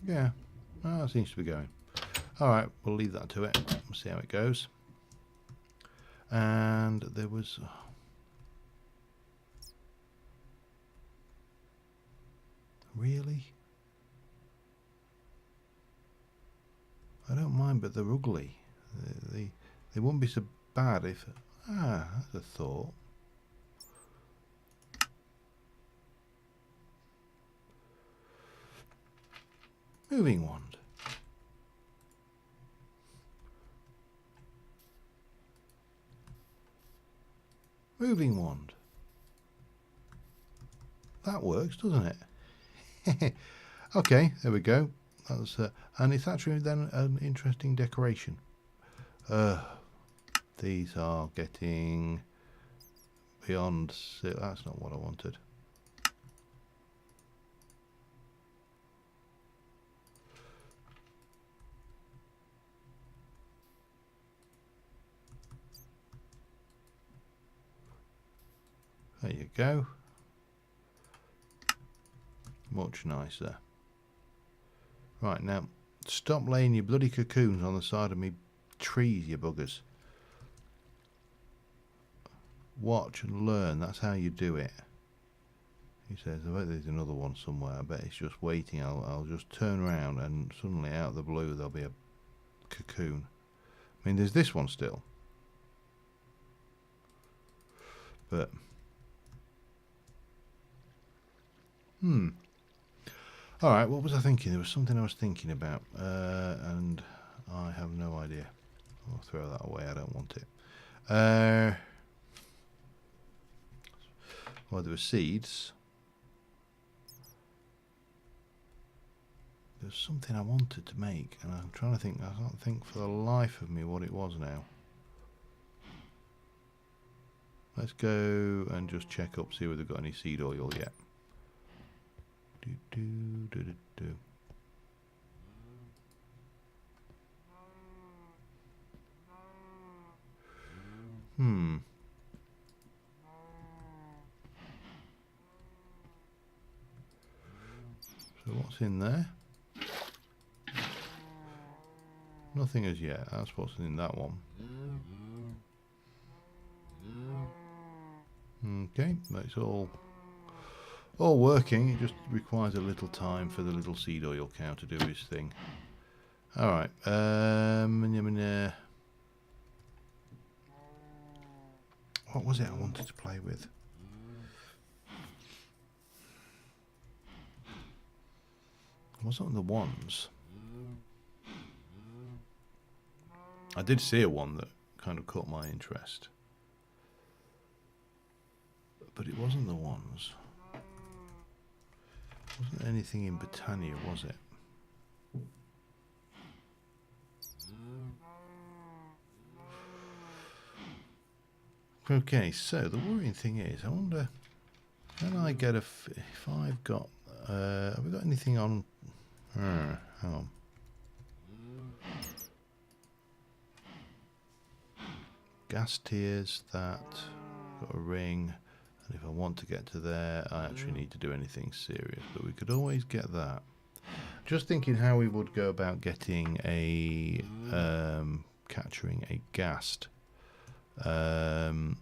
Yeah, it seems to be going. Alright, we'll leave that to it. We'll see how it goes. And there was... Really? I don't mind, but they're ugly. They wouldn't be so bad if... that's a thought. Moving wand. Moving wand. That works, doesn't it? Okay, there we go. That's and it's actually then an interesting decoration. These are getting beyond. That's not what I wanted. There you go. Much nicer. Right, now stop laying your bloody cocoons on the side of me trees, you buggers. Watch and learn, that's how you do it. He says, I bet there's another one somewhere. I bet it's just waiting. I'll just turn around and suddenly out of the blue there'll be a cocoon. I mean, there's this one still. But alright, what was I thinking? There was something I was thinking about, and I have no idea. I'll throw that away, I don't want it. Well, there were seeds. There's something I wanted to make, and I'm trying to think. I can't think for the life of me what it was now. Let's go and just check up, see whether they've got any seed oil yet. So what's in there? Nothing as yet. That's what's in that one. Okay, that's all working. It just requires a little time for the little seed oil cow to do his thing. Alright, what was it I wanted to play with? It wasn't the ones. I did see a one that kind of caught my interest, but it wasn't the ones. Wasn't anything in Britannia, was it? Okay, so the worrying thing is, I wonder, can I get if I've got, have we got anything on, hang on. Gas tiers, that, got a ring, and if I want to get to there, I actually need to do anything serious, but we could always get that. Just thinking how we would go about getting a, capturing a ghast on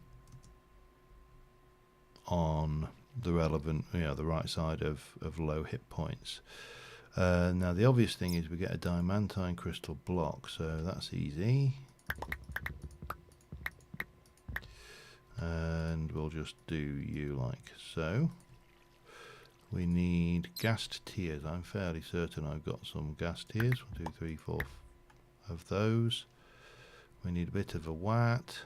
the relevant, the right side of low hit points. Now the obvious thing is we get a diamantine crystal block, so that's easy. And we'll just do you like so. We need ghast tiers. I'm fairly certain I've got some ghast tiers. 1, 2, 3, 4 of those. We need a bit of a wat.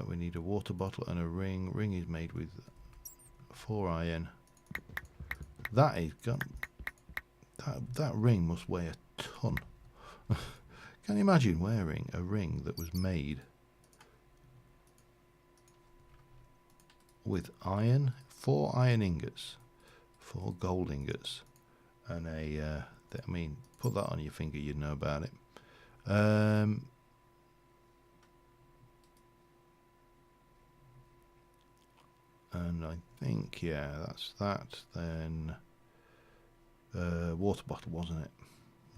We need a water bottle and a ring. Ring is made with 4 iron. That is got that ring must weigh a ton. Can you imagine wearing a ring that was made with iron, 4 iron ingots, 4 gold ingots, and I mean, put that on your finger, you'd know about it. And I think, yeah, that's that. Then water bottle, wasn't it?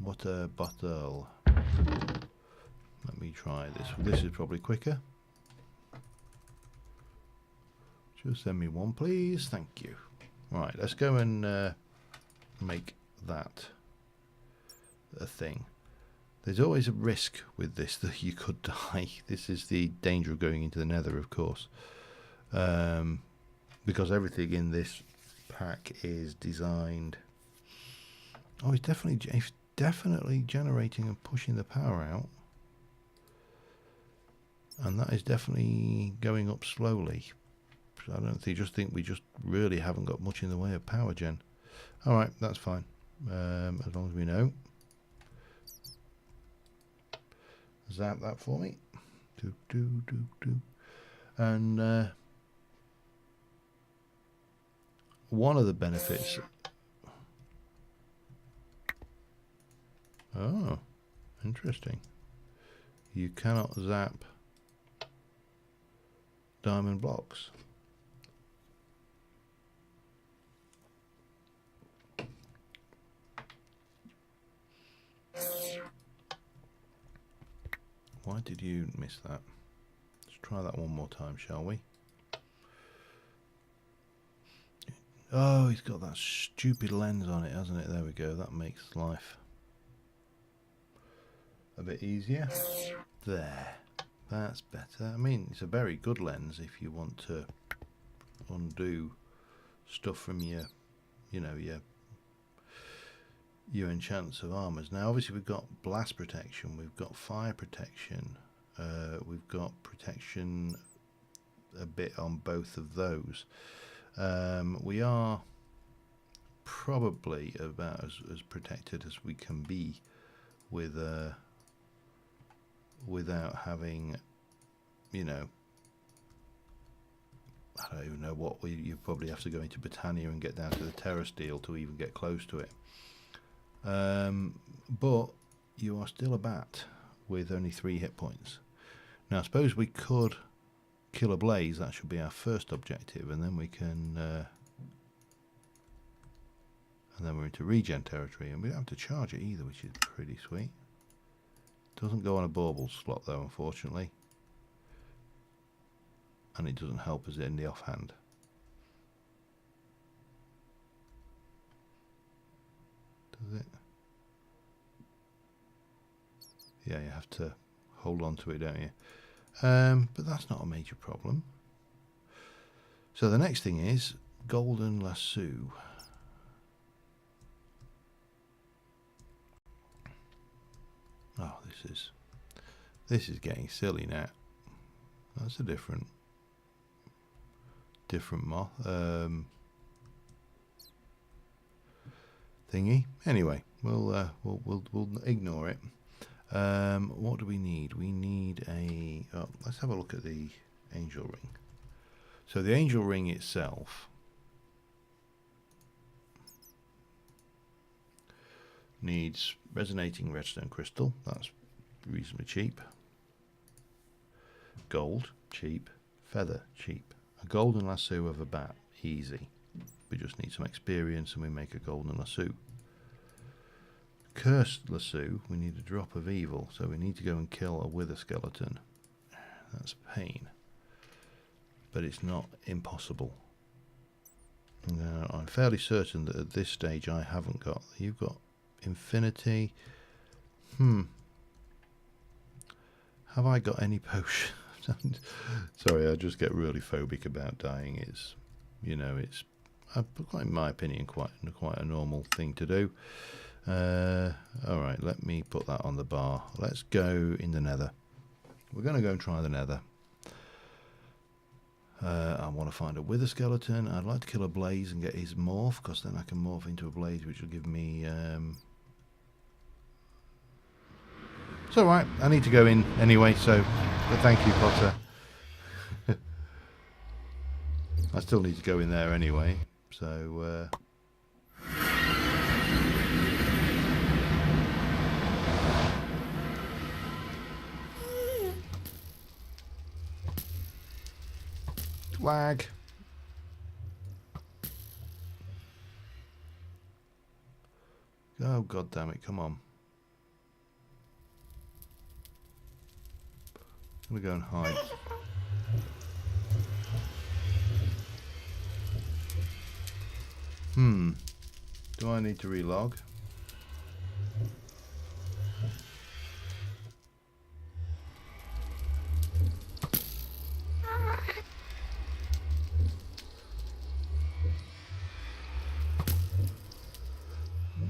Water bottle. Let me try this. This is probably quicker. Just send me one, please. Thank you. Right, let's go and make that a thing. There's always a risk with this that you could die. This is the danger of going into the nether, of course. Because everything in this pack is designed. Oh, it's definitely generating and pushing the power out. And that is definitely going up slowly. I don't think, we just really haven't got much in the way of power gen. Alright, that's fine. As long as we know. Zap that for me. And one of the benefits. Oh, interesting. You cannot zap diamond blocks. Why did you miss that? Let's try that one more time, shall we? Oh, he's got that stupid lens on it, hasn't it? There we go. That makes life a bit easier. There. That's better. I mean, it's a very good lens if you want to undo stuff from your, you know, your enchants of armors. Now, obviously, we've got blast protection, we've got fire protection, we've got protection a bit on both of those. We are probably about as protected as we can be with without having, you know, I don't even know what you probably have to go into Britannia and get down to the Terra Steel to even get close to it. But you are still a bat with only 3 hit points. Now, I suppose we could kill a blaze. That should be our first objective, and then we can and then we're into regen territory, and we don't have to charge it either, which is pretty sweet. Doesn't go on a bauble slot though, unfortunately, and it doesn't help us in the offhand. Does it? Yeah, you have to hold on to it, don't you? But that's not a major problem. So the next thing is golden lasso. Oh, this is getting silly now. That's a different moth thingy. Anyway, we'll ignore it. What do we need? We need a. Oh, let's have a look at the angel ring. So the angel ring itself needs resonating redstone crystal. That's reasonably cheap. Gold, cheap. Feather, cheap. A golden lasso of a bat, easy. We just need some experience and we make a golden lasso. Cursed lasso, we need a drop of evil, so we need to go and kill a wither skeleton. That's a pain, but it's not impossible. Now, I'm fairly certain that at this stage I haven't got. You've got infinity. Have I got any potion? Sorry, I just get really phobic about dying. It's, you know, it's, in my opinion, quite a normal thing to do. Alright, let me put that on the bar. Let's go in the nether. We're going to go and try the nether. I want to find a wither skeleton. I'd like to kill a blaze and get his morph, because then I can morph into a blaze, which will give me... It's alright, I need to go in anyway, so... But thank you, Potter. I still need to go in there anyway, so... Lag. Oh, god damn it, come on. I'm gonna go and hide. Do I need to relog?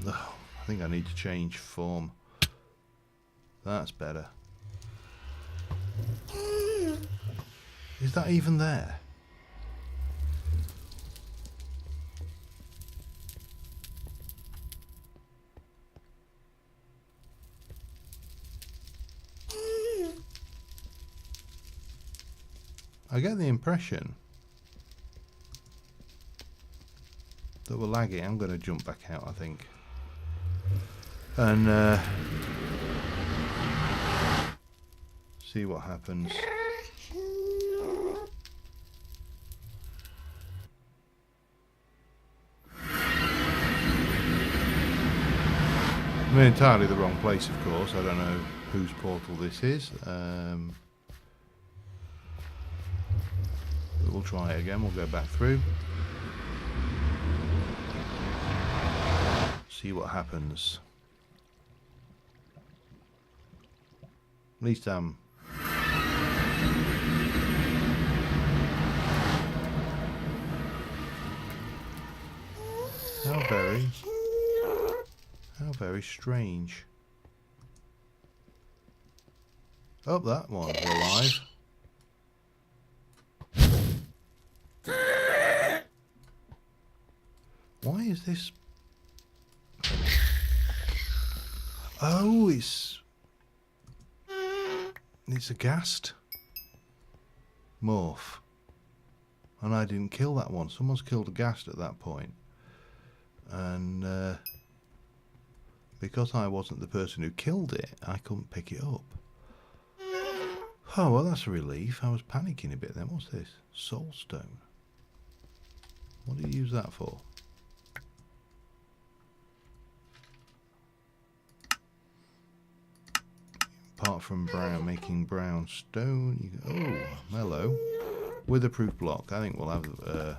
Oh, I think I need to change form. That's better. Is that even there? I get the impression that we're lagging. I'm going to jump back out, I think. And see what happens. I'm in entirely the wrong place, of course. I don't know whose portal this is. But we'll try it again. We'll go back through. See what happens. At least how very strange. Oh, that one's alive. Why is this? Oh, it's a ghast morph, and I didn't kill that one. Someone's killed a ghast at that point, and because I wasn't the person who killed it, I couldn't pick it up. Oh, well, that's a relief. I was panicking a bit then. What's this? Soulstone. What do you use that for? Apart from brown, making brown stone. You can, oh, hello. Witherproof block. I think we'll have... we're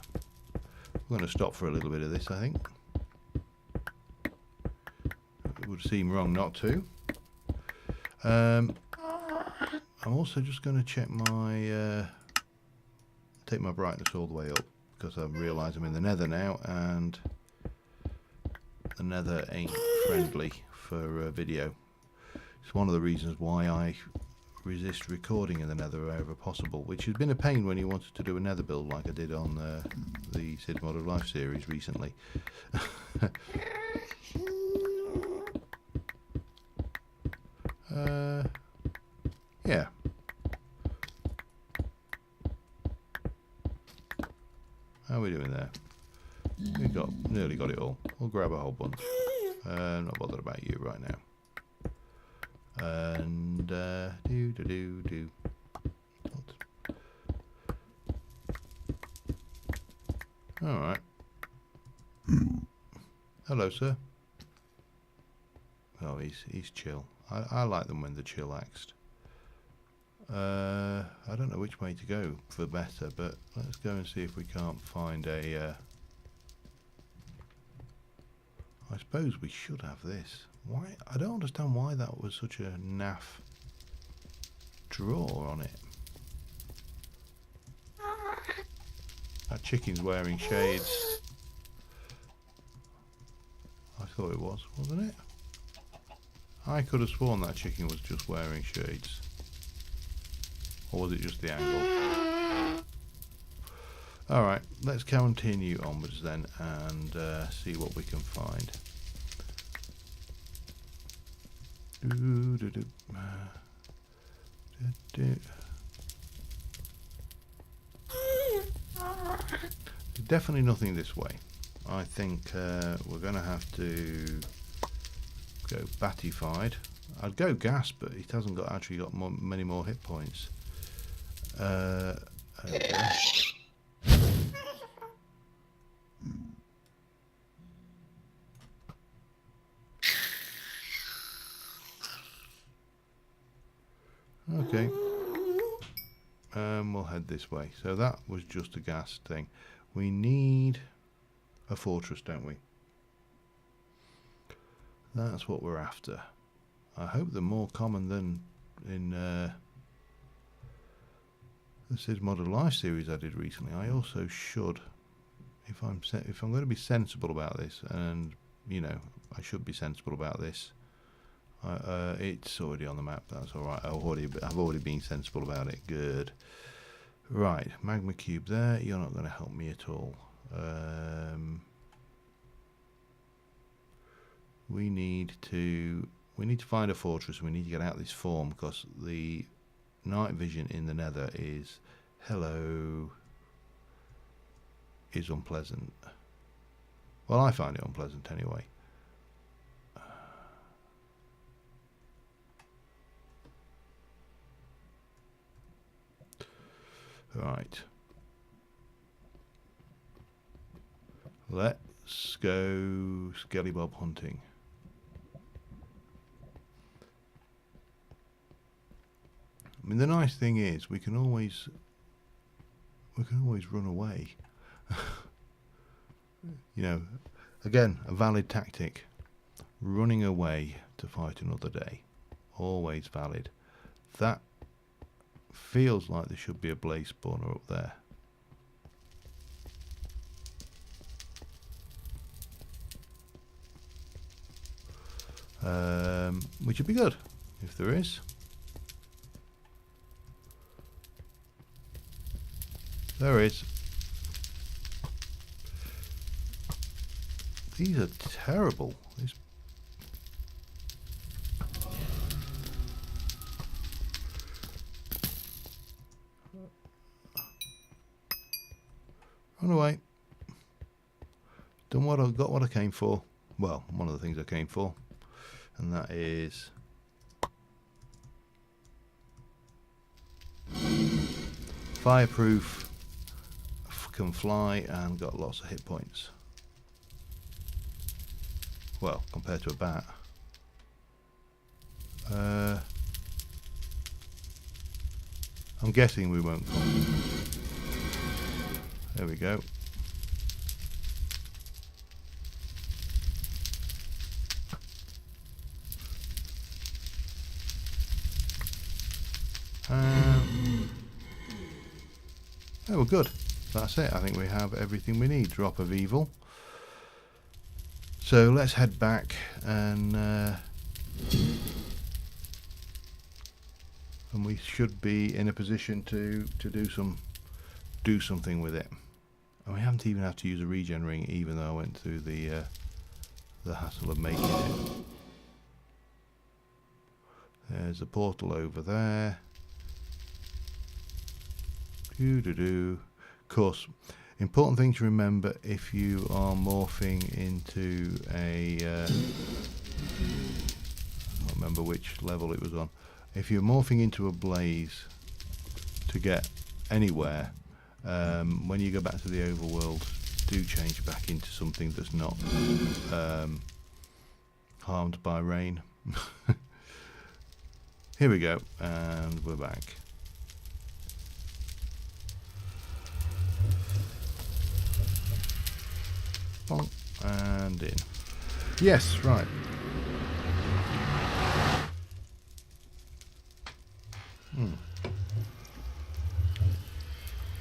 going to stop for a little bit of this, I think. It would seem wrong not to. I'm also just going to check my... take my brightness all the way up, because I realise I'm in the nether now, and the nether ain't friendly for video. It's one of the reasons why I resist recording in the nether wherever possible, which has been a pain when you wanted to do a nether build like I did on the Sid Mod of Life series recently. Yeah. How are we doing there? We nearly got it all. We'll grab a whole bunch. Not bothered about you right now. And do. All right. Hello, sir. Oh, he's chill. I like them when they're chillaxed. I don't know which way to go for better, but let's go and see if we can't find a... I suppose we should have this. Why? I don't understand why that was such a naff drawer on it. That chicken's wearing shades. I thought it was, wasn't it? I could have sworn that chicken was just wearing shades. Or was it just the angle? Alright, let's continue onwards then and see what we can find. Definitely nothing this way. I think we're going to have to go batified. I'd go gas, but it hasn't got actually got many more hit points. Okay. Okay. We'll head this way. So that was just a gas thing. We need a fortress, don't we? That's what we're after. I hope they're more common than in this is Modern Life series I did recently. I also should, if I'm going to be sensible about this, and you know I should be sensible about this. It's already on the map. That's all right. I've already been sensible about it. Good. Right, magma cube there. You're not going to help me at all. We need to find a fortress. We need to get out of this form because the night vision in the Nether is unpleasant. Well, I find it unpleasant anyway. Right. Let's go Skelly Bob hunting. I mean, the nice thing is we can always run away. You know, again, a valid tactic. Running away to fight another day. Always valid. That feels like there should be a blaze spawner up there. Which would be good if there is. There is. These are terrible. These run away. Done what I got. What I came for. Well, one of the things I came for, and that is fireproof. Can fly and got lots of hit points. Well, compared to a bat. I'm guessing we won't come. There we go. Oh, we're good. That's it. I think we have everything we need. Drop of evil. So let's head back and we should be in a position to do something with it. And we haven't even had to use a regen ring, even though I went through the hassle of making it. There's a portal over there. Of course, important thing to remember if you are morphing into a I can't remember which level it was on. If you're morphing into a blaze to get anywhere, when you go back to the overworld, do change back into something that's not harmed by rain. Here we go, and we're back. And in. Yes, right.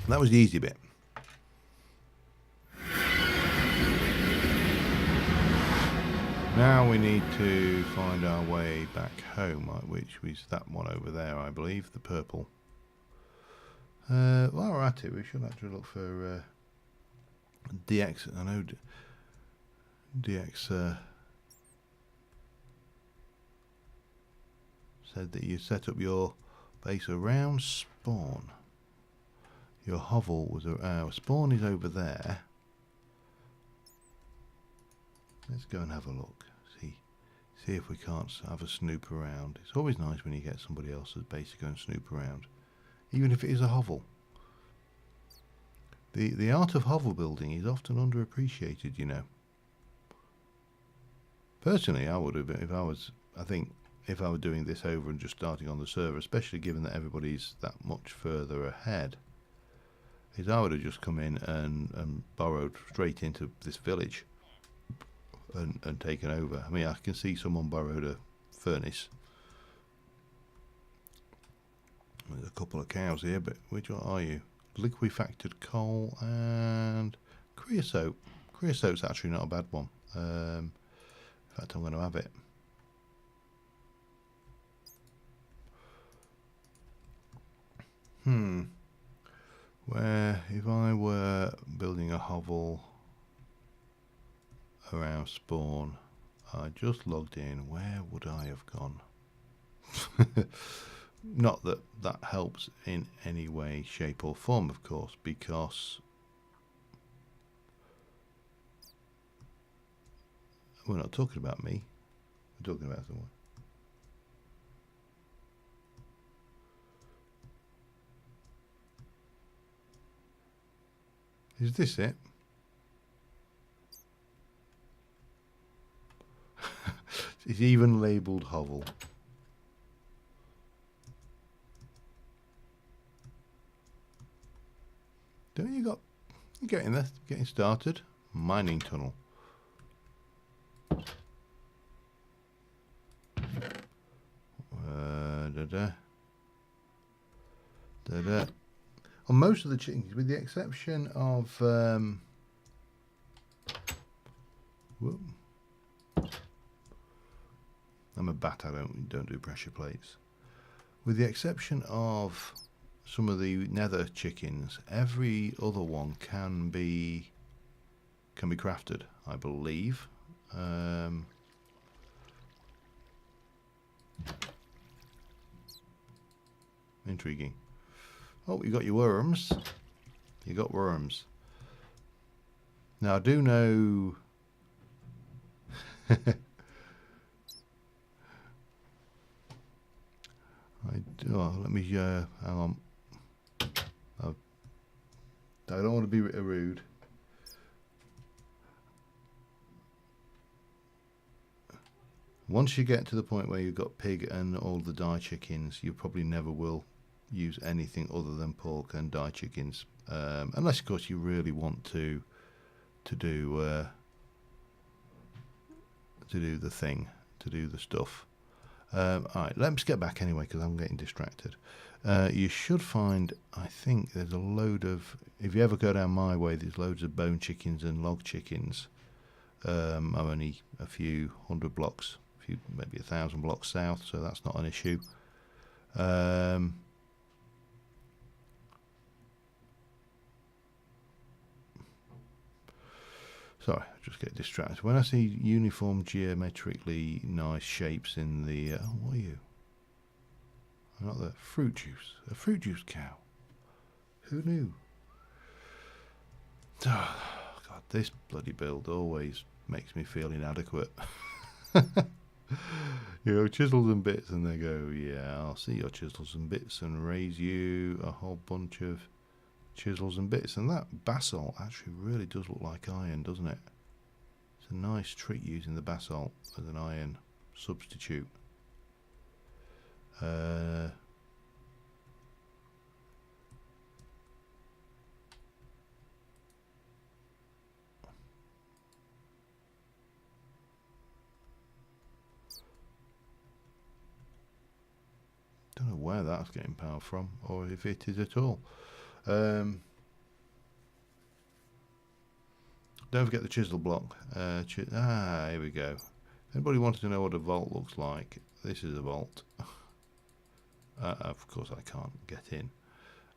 That was the easy bit. Now we need to find our way back home, which was that one over there, I believe, the purple. While we're at it, we should actually look for DX, I know DX said that you set up your base around spawn. Your hovel was spawn is over there. Let's go and have a look. See if we can't have a snoop around. It's always nice when you get somebody else's base to go and snoop around, even if it is a hovel. The art of hovel building is often underappreciated, you know. Personally, I would have, if I was, I think, if I were doing this over and just starting on the server, especially given that everybody's that much further ahead, is I would have just come in and burrowed straight into this village and taken over. I mean, I can see someone borrowed a furnace. There's a couple of cows here, but which one are you? Liquefacted coal and creosote. Creosote's actually not a bad one. In fact, I'm going to have it. Where, if I were building a hovel around spawn, I just logged in, where would I have gone? Not that that helps in any way, shape or form, of course, because we're not talking about me, we're talking about someone. Is this it? It's even labelled hovel. Don't you got? You're getting there, getting started. Mining tunnel. On most of the chickens, with the exception of whoop. I'm a bat. I don't do pressure plates. With the exception of some of the nether chickens, every other one can be crafted, I believe. Intriguing. Oh, you got your worms. You got worms. Now I do know. Let me hang on. I don't want to be rude. Once you get to the point where you've got pig and all the die chickens, you probably never will use anything other than pork and die chickens, unless of course you really want to do the thing, to do the stuff. Alright, let's get back anyway because I'm getting distracted. You should find, I think there's a load of, if you ever go down my way, there's loads of bone chickens and log chickens. I'm only a few hundred blocks, maybe 1,000 blocks south, so that's not an issue. Sorry, I just get distracted. When I see uniform geometrically nice shapes in the... what are you? Not the fruit juice. A fruit juice cow. Who knew? Oh, God, this bloody build always makes me feel inadequate. You know, chisels and bits, and they go, yeah, I'll see your chisels and bits and raise you a whole bunch of chisels and bits. And that basalt actually really does look like iron, doesn't it? It's a nice trick using the basalt as an iron substitute. Don't know where that's getting power from, or if it is at all. Don't forget the chisel block. Here we go. Anybody wanted to know what a vault looks like? This is a vault. Of course I can't get in.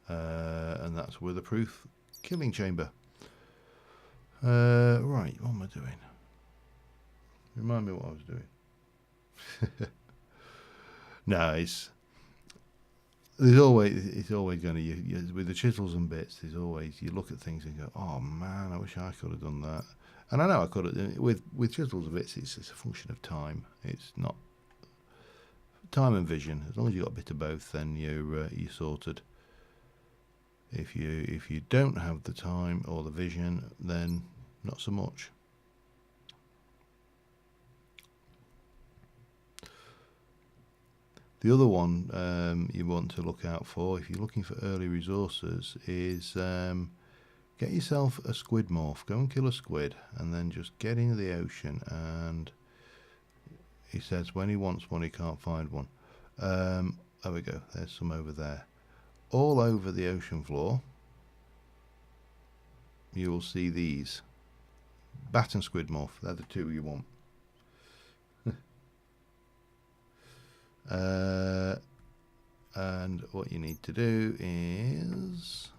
And that's weatherproof killing chamber. Right, what am I doing? Remind me what I was doing. No, it's always going to with the chisels and bits. There's always, you look at things and go, oh man, I wish I could have done that. And I know I could have. With chisels and bits, it's a function of time. It's not time and vision. As long as you've got a bit of both, then you're sorted. If you don't have the time or the vision, then not so much. The other one you want to look out for, if you're looking for early resources, is get yourself a squid morph. Go and kill a squid, and then just get into the ocean. And he says when he wants one, he can't find one. There we go. There's some over there. All over the ocean floor, you will see these. Bat and squid morph. They're the two you want. And what you need to do is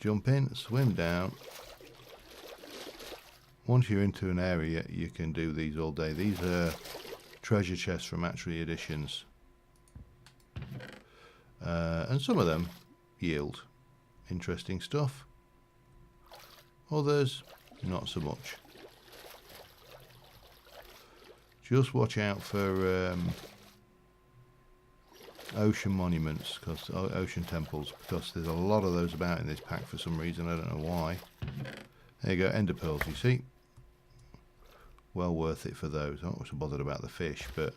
jump in, swim down. Once you're into an area, you can do these all day. These are treasure chests from Actually Editions. And some of them yield interesting stuff. Others, not so much. Just watch out for ocean monuments, ocean temples, because there's a lot of those about in this pack for some reason. I don't know why. There you go, ender pearls, you see. Well worth it for those. I'm not so bothered about the fish, but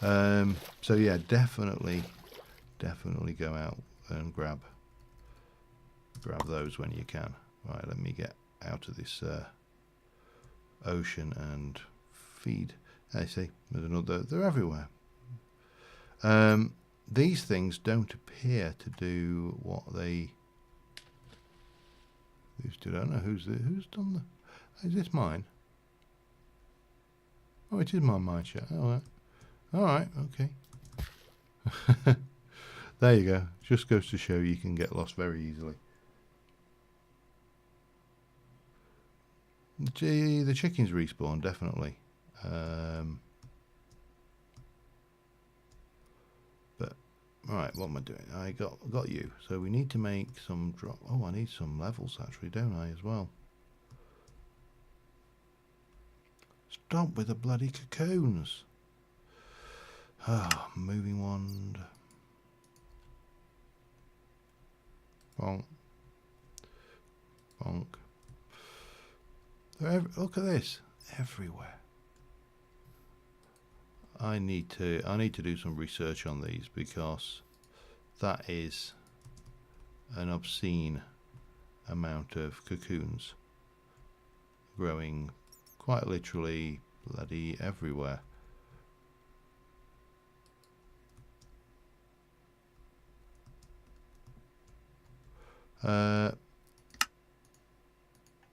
so yeah, definitely go out and grab those when you can. Right, let me get out of this ocean and feed. I see, there's another. They're everywhere. These things don't appear to do what they used to. I don't know who's done the. Is this mine? Oh, it is my mine chat. All right, okay. There you go. Just goes to show you can get lost very easily. The chickens respawn definitely. But right, what am I doing? I got you. So we need to make some drop. Oh, I need some levels actually, don't I, as well? Stop with the bloody cocoons. Ah, moving wand. Bonk. Bonk. Look at this. Everywhere. I need to do some research on these, because that is an obscene amount of cocoons growing quite literally bloody everywhere.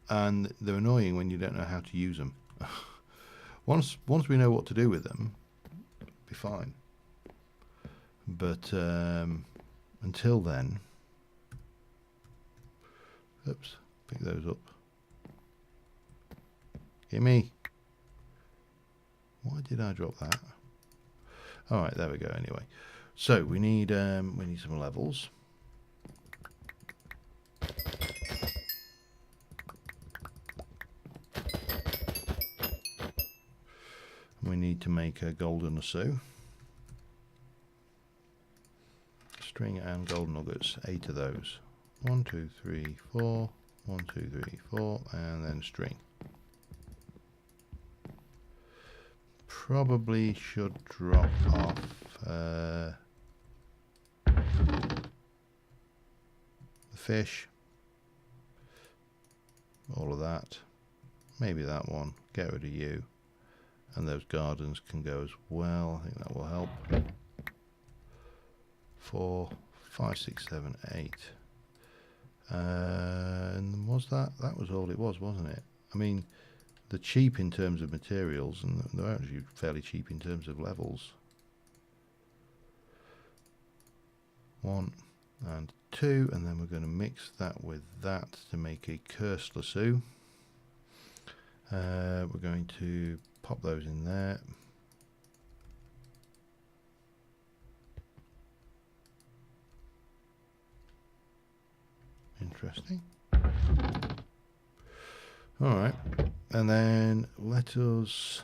And they're annoying when you don't know how to use them. Once we know what to do with them, it'll be fine. But until then, oops, pick those up. Gimme. Why did I drop that? All right, there we go. Anyway, so we need some levels. We need to make a golden lasso, string and gold nuggets, 8 of those. 1, 2, 3, 4. 1, 2, 3, 4, and then string. Probably should drop off the fish, all of that, maybe that one, get rid of you, and those gardens can go as well. I think that will help. 4, 5, 6, 7, 8. And was that was all it was, wasn't it? I mean, they're cheap in terms of materials, and they're actually fairly cheap in terms of levels. 1, and 2, and then we're going to mix that with that to make a cursed lasso. We're going to pop those in there. Interesting. Alright, and then let us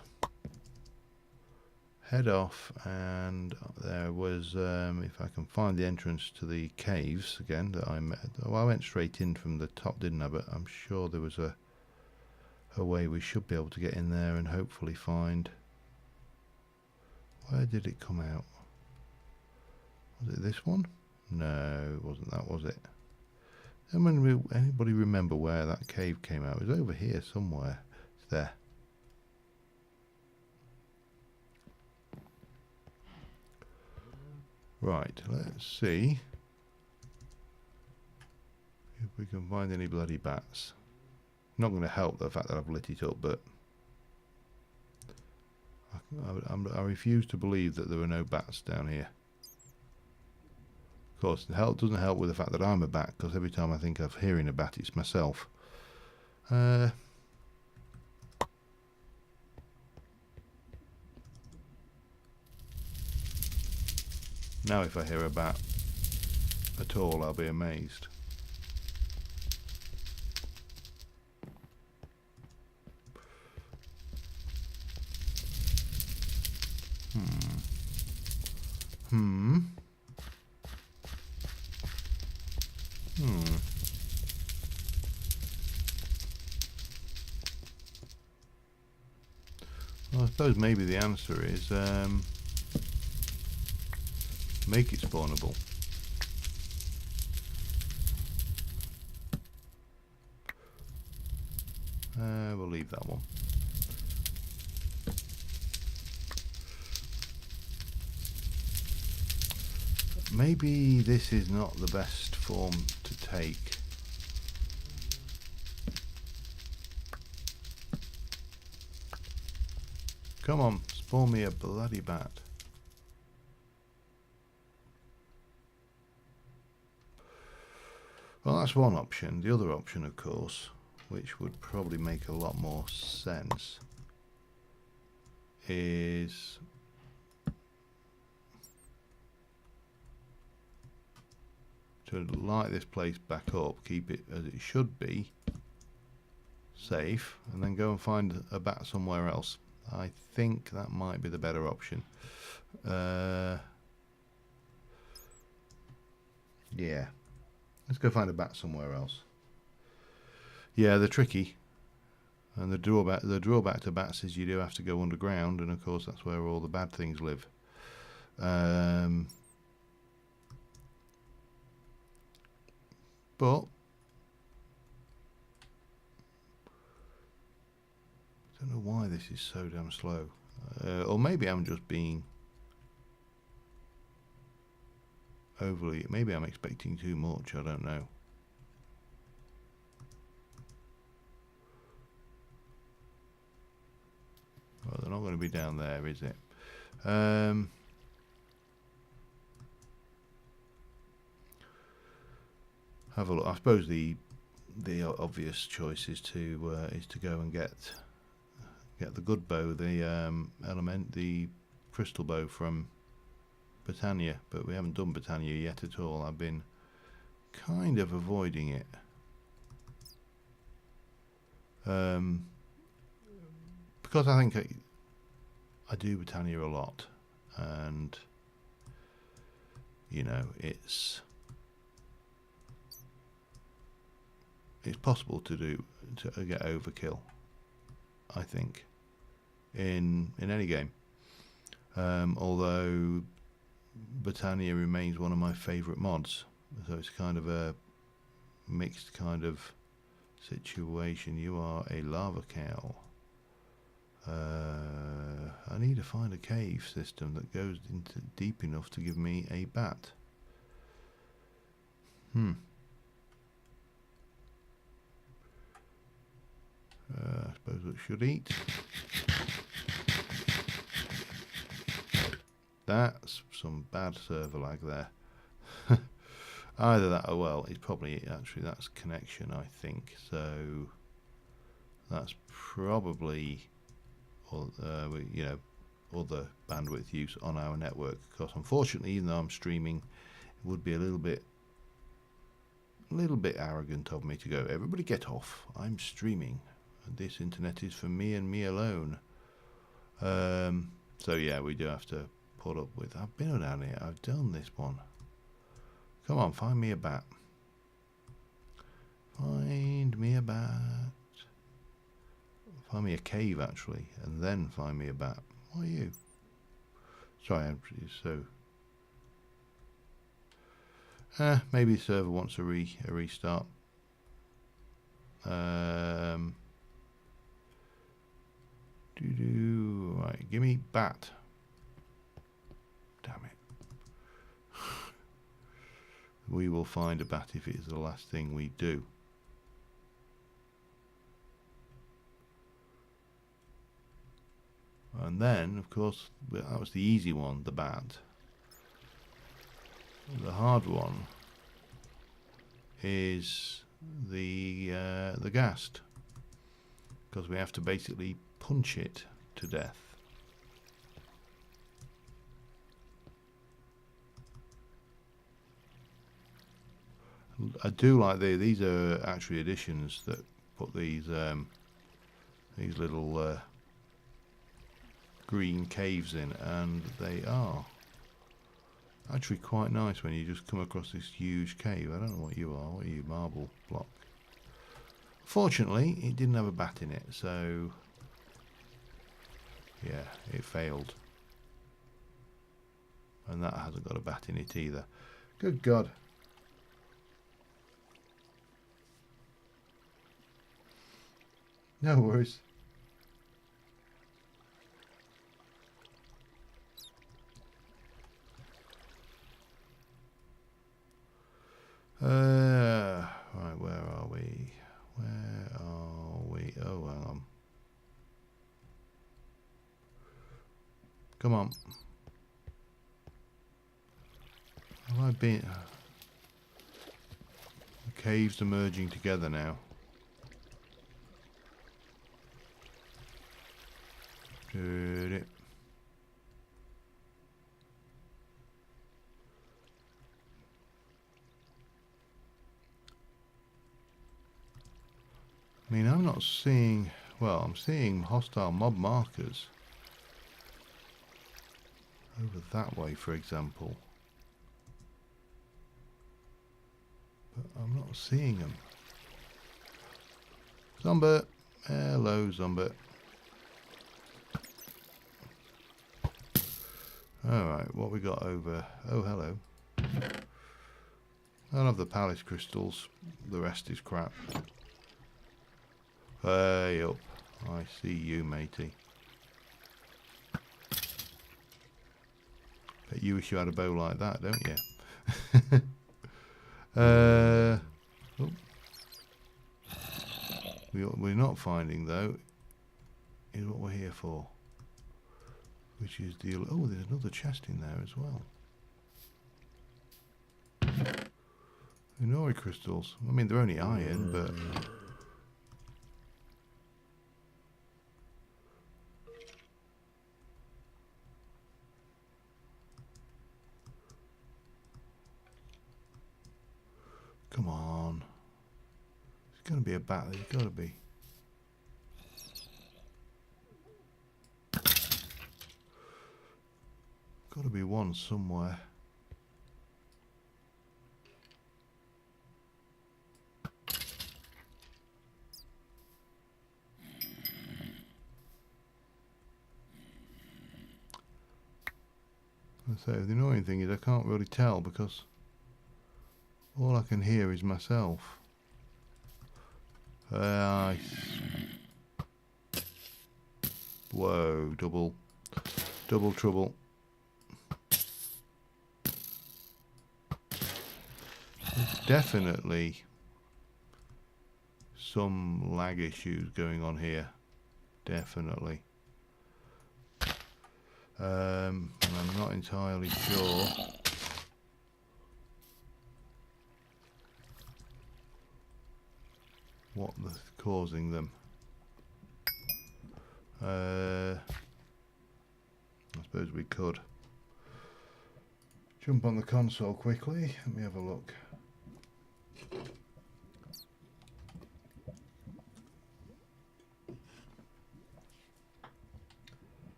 head off, and there was, if I can find the entrance to the caves again that I met. Well, I went straight in from the top, didn't I? But I'm sure there was a way we should be able to get in there and hopefully find... Where did it come out? Was it this one? No, it wasn't that, was it? Anybody remember where that cave came out? It was over here somewhere. It's there. Right, let's see if we can find any bloody bats. Not going to help the fact that I've lit it up, but I refuse to believe that there are no bats down here. Of course, it doesn't help with the fact that I'm a bat, because every time I think of hearing a bat, it's myself. Now if I hear a bat at all, I'll be amazed. Well, I suppose maybe the answer is make it spawnable. We'll leave that one. Maybe this is not the best form to take. Come on, spawn me a bloody bat. Well, that's one option. The other option, of course, which would probably make a lot more sense, is to light this place back up, keep it as it should be, safe, and then go and find a bat somewhere else. I think that might be the better option. Yeah, let's go find a bat somewhere else. Yeah, they're tricky, and the drawback to bats is you do have to go underground, and of course that's where all the bad things live. But I don't know why this is so damn slow. Or maybe I'm just being overly... Maybe I'm expecting too much, I don't know. Well, they're not going to be down there, is it? Have a look. I suppose the obvious choice is to go and get the good bow, the crystal bow from Britannia, but we haven't done Britannia yet at all. I've been kind of avoiding it. Because I think I do Britannia a lot, and you know, it's possible to get overkill, I think, in any game. Although Britannia remains one of my favourite mods, so it's kind of a mixed kind of situation. You are a lava cow. I need to find a cave system that goes into deep enough to give me a bat. I suppose it should eat. That's some bad server lag there. Either that or, well, it's probably actually that's connection, I think. So that's probably all, you know, other bandwidth use on our network. Because unfortunately, even though I'm streaming, it would be a little bit arrogant of me to go, everybody get off, I'm streaming, and this internet is for me and me alone. So yeah, we do have to put up with. I've been down here, I've done this one. Come on, find me a bat. Find me a bat. Find me a cave, actually, and then find me a bat. What are you? Sorry, I'm so... maybe the server wants a restart. Right, give me bat. Damn it. We will find a bat if it is the last thing we do. And then, of course, that was the easy one, the bat. The hard one is the ghast, because we have to basically punch it to death. I do like these are actually additions that put these little green caves in, and they are actually quite nice when you just come across this huge cave. I don't know what you are. What are you? Marble block. Fortunately, it didn't have a bat in it, so yeah, it failed. And that hasn't got a bat in it either. Good God. No worries. Right, where are we? Where are we? Oh, hang on. Come on. Have I been... The caves are merging together now. Did it? I mean, I'm not seeing... Well, I'm seeing hostile mob markers over that way, for example. But I'm not seeing them. Zombie! Hello, Zombie. Alright, what we got over... Oh, hello. I'll have the palace crystals. The rest is crap. Hey up. I see you, matey. Bet you wish you had a bow like that, don't you? Oh. What we're not finding, though, is what we're here for. Which is the... Oh, there's another chest in there as well. Inori crystals. I mean, they're only iron, but... Come on. There's going to be a bat. There's got to be. Got to be one somewhere. So the annoying thing is I can't really tell because all I can hear is myself. Whoa, double trouble. There's definitely some lag issues going on here. Definitely. And I'm not entirely sure what's causing them. I suppose we could jump on the console quickly. Let me have a look.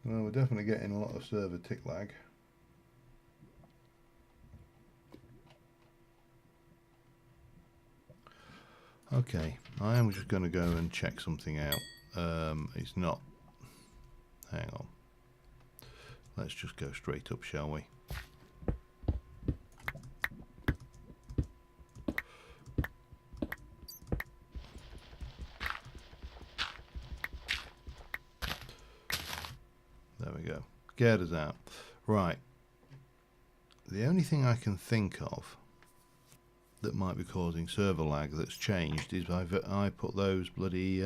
Well, we're definitely getting a lot of server tick lag. Okay, I am just going to go and check something out. It's not. Hang on. Let's just go straight up, shall we? There we go. Scared us out. Right. The only thing I can think of that might be causing server lag that's changed is I put those bloody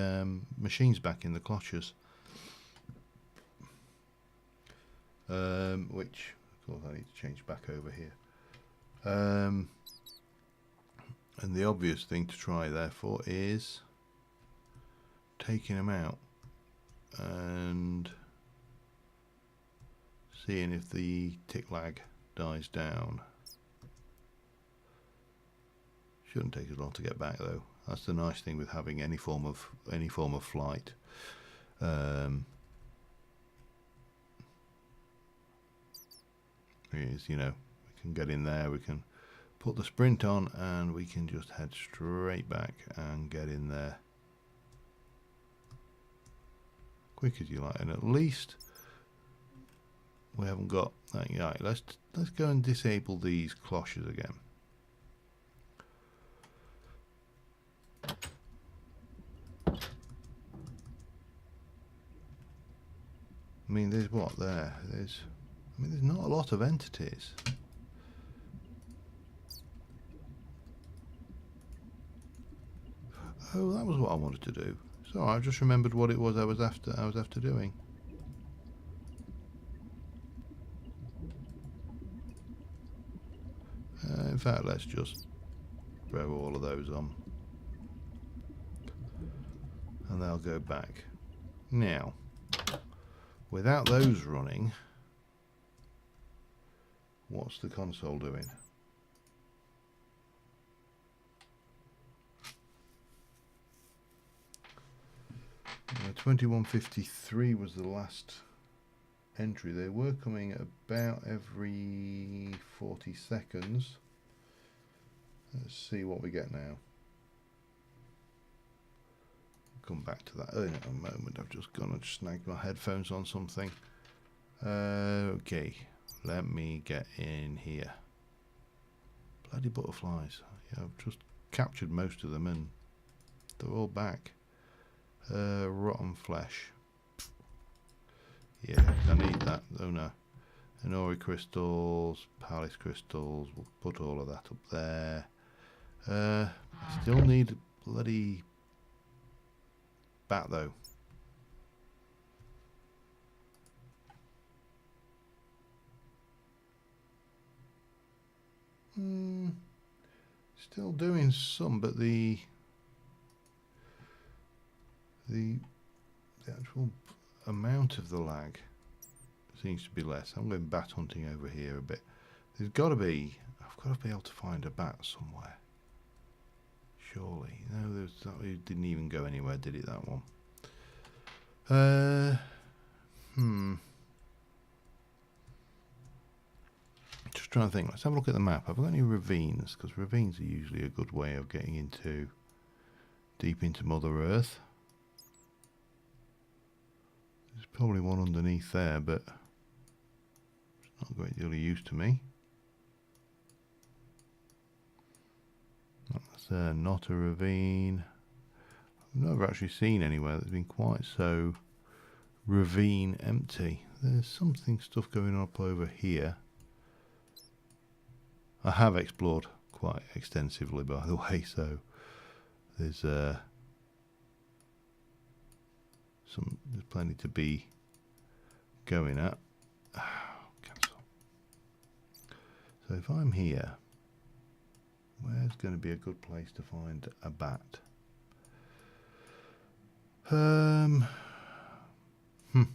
machines back in the cloches. Which, of course, I need to change back over here. And the obvious thing to try, therefore, is taking them out and seeing if the tick lag dies down. Shouldn't take as long to get back, though. That's the nice thing with having any form of flight. Is, you know, we can get in there, we can put the sprint on, and we can just head straight back and get in there quick as you like. And at least we haven't got that. Right, let's go and disable these cloches again. I mean, there's what there? There's not a lot of entities. Oh, that was what I wanted to do. So I just remembered what it was I was after doing. In fact, let's just throw all of those on, and they'll go back. Now, without those running, what's the console doing? 2153 was the last entry. They were coming about every 40 seconds. Let's see what we get now. Come back to that in a moment. I've just gone and snagged my headphones on something. Okay, let me get in here. Bloody butterflies. Yeah, I've just captured most of them and they're all back. Rotten flesh. Yeah, I need that. Oh no. Inori crystals, palace crystals. We'll put all of that up there. I still need a bloody bat though. Still doing some, but the actual amount of the lag seems to be less. I'm going bat hunting over here a bit. There's got to be. I've got to be able to find a bat somewhere. Surely. No, it didn't even go anywhere, did it, that one? Just trying to think. Let's have a look at the map. Have I got any ravines? Because ravines are usually a good way of getting into deep into Mother Earth. There's probably one underneath there, but it's not a great deal of use to me. That's not a ravine. I've never actually seen anywhere that's been quite so ravine empty. There's stuff going up over here. I have explored quite extensively, by the way, so there's plenty to be going at. Cancel. So if I'm here, where's going to be a good place to find a bat? Hmm. I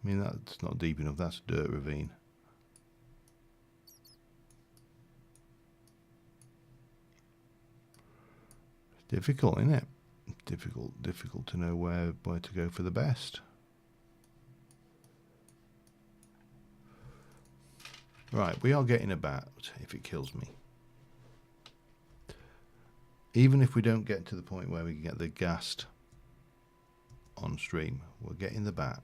mean, that's not deep enough. That's a dirt ravine. It's difficult, isn't it? Difficult to know where to go for the best. Right, we are getting about if it kills me. Even if we don't get to the point where we can get the ghast on stream, we're getting the bat.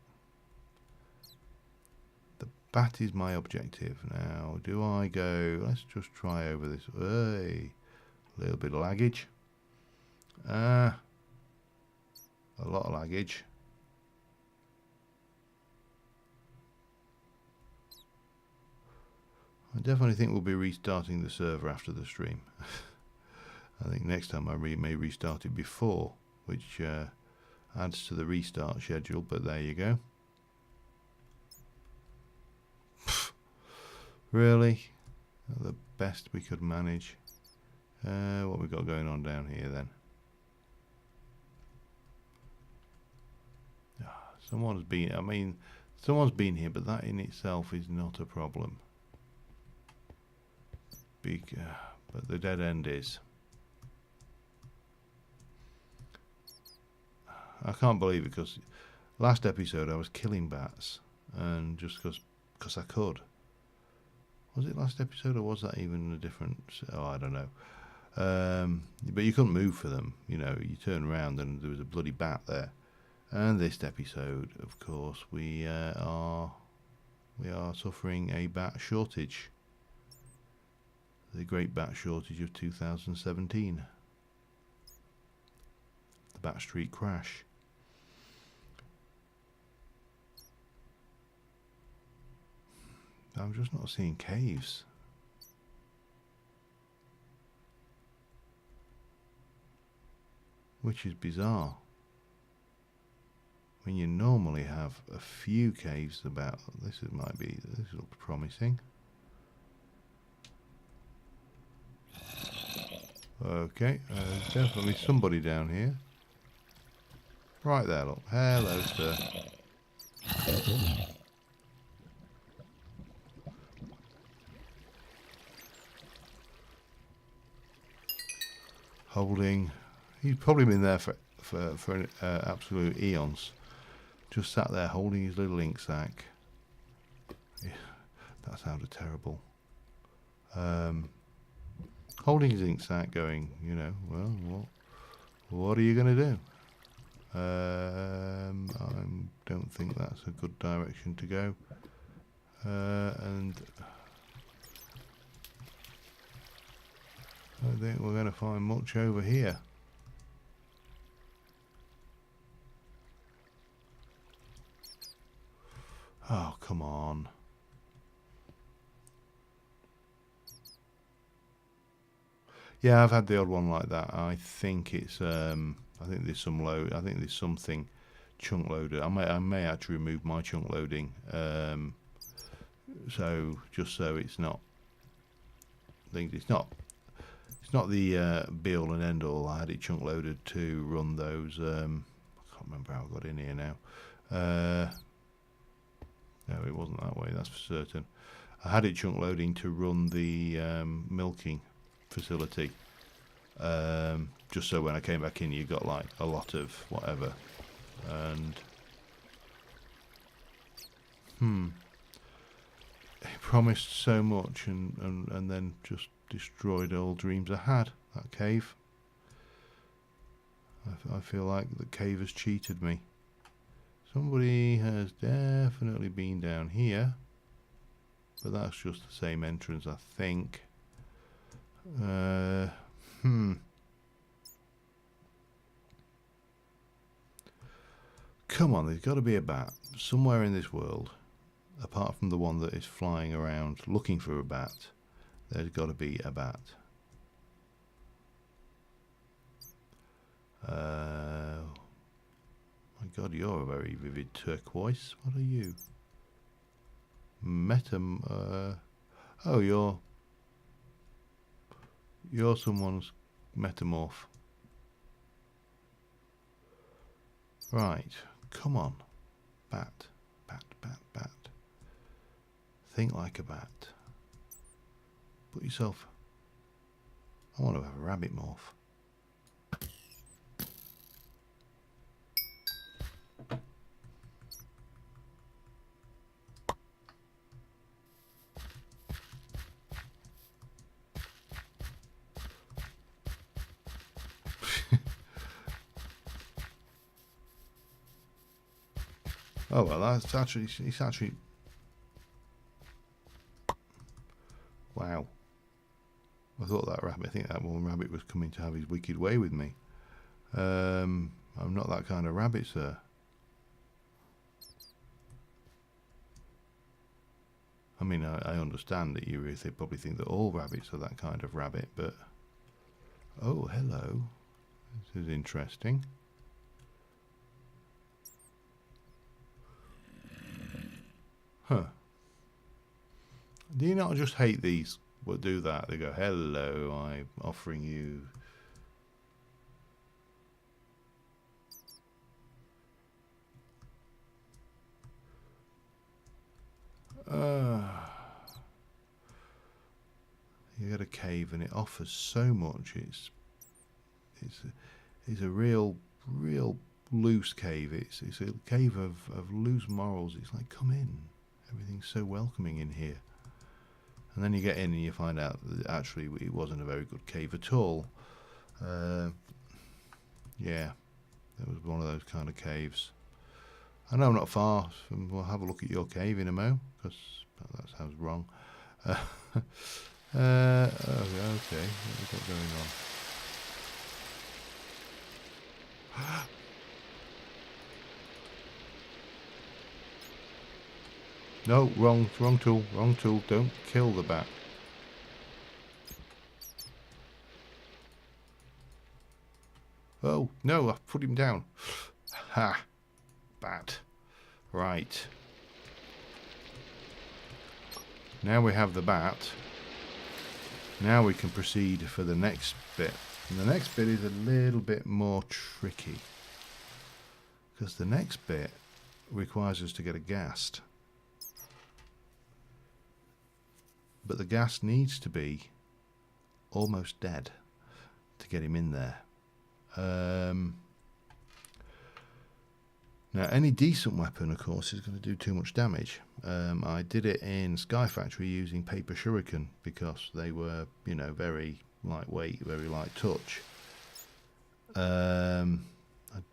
The bat is my objective. Now, do I go... Let's just try over this. Hey, a little bit of laggage. A lot of laggage. I definitely think we'll be restarting the server after the stream. I think next time I may restart it before, which adds to the restart schedule, but there you go. Really? The best we could manage. What we got going on down here then? Someone's been here, but that in itself is not a problem. But the dead end is. I can't believe it, because last episode I was killing bats, and just because I could. Was it last episode, or was that even a different... Oh, I don't know. But you couldn't move for them. You know, you turn around and there was a bloody bat there. And this episode, of course, we are suffering a bat shortage. The great bat shortage of 2017. The Bat Street crash. I'm just not seeing caves. Which is bizarre. When you normally have a few caves about. This looks promising. Okay, there's definitely somebody down here. Right there, look. Hello, sir. Holding. He's probably been there for absolute eons. Just sat there holding his little ink sac. Yeah, that sounded terrible. Holding his ink sac, going, you know, well, what are you going to do? I don't think that's a good direction to go. And I don't think we're going to find much over here. Oh, come on. Yeah, I've had the odd one like that. I think it's I think there's some load. I think there's something chunk loaded. I may actually remove my chunk loading. So just so it's not. I think it's not the be all and end all. I had it chunk loaded to run those. I can't remember how I got in here now. No, it wasn't that way. That's for certain. I had it chunk loading to run the milking facility. Just so when I came back in, you got like a lot of whatever. And it promised so much, and then just destroyed all dreams I had. That cave. I feel like the cave has cheated me. Somebody has definitely been down here, but that's just the same entrance, I think. Come on, there's got to be a bat somewhere in this world, apart from the one that is flying around looking for a bat. There's got to be a bat. My God, you're a very vivid turquoise. What are you? Oh, you're someone's metamorph. Right, come on. Bat, bat, bat, bat. Think like a bat. Put yourself... I want to have a rabbit morph. Oh well, that's actually, it's actually, wow. I thought that rabbit, I think that one rabbit was coming to have his wicked way with me. I'm not that kind of rabbit, sir. I mean, I understand that you probably think that all rabbits are that kind of rabbit, but... Oh, hello. This is interesting. Huh. Do you not just hate these? Well, do that. They go, hello, I'm offering you... you get a cave and it offers so much. It's a real loose cave. It's a cave of loose morals. It's like, come in. Everything's so welcoming in here. And then you get in and you find out that actually it wasn't a very good cave at all. Yeah, it was one of those kind of caves. I know I'm not far from... We'll have a look at your cave in a mo, because that sounds wrong. Okay, what have we got going on? No, wrong tool, wrong tool. Don't kill the bat. Oh, no, I've put him down. Ha! Bat. Right. Now we have the bat. Now we can proceed for the next bit. And the next bit is a little bit more tricky. Because the next bit requires us to get a ghast. But the ghast needs to be almost dead to get him in there. Now, any decent weapon, of course, is going to do too much damage. I did it in Sky Factory using paper shuriken because they were, you know, very lightweight, very light touch. I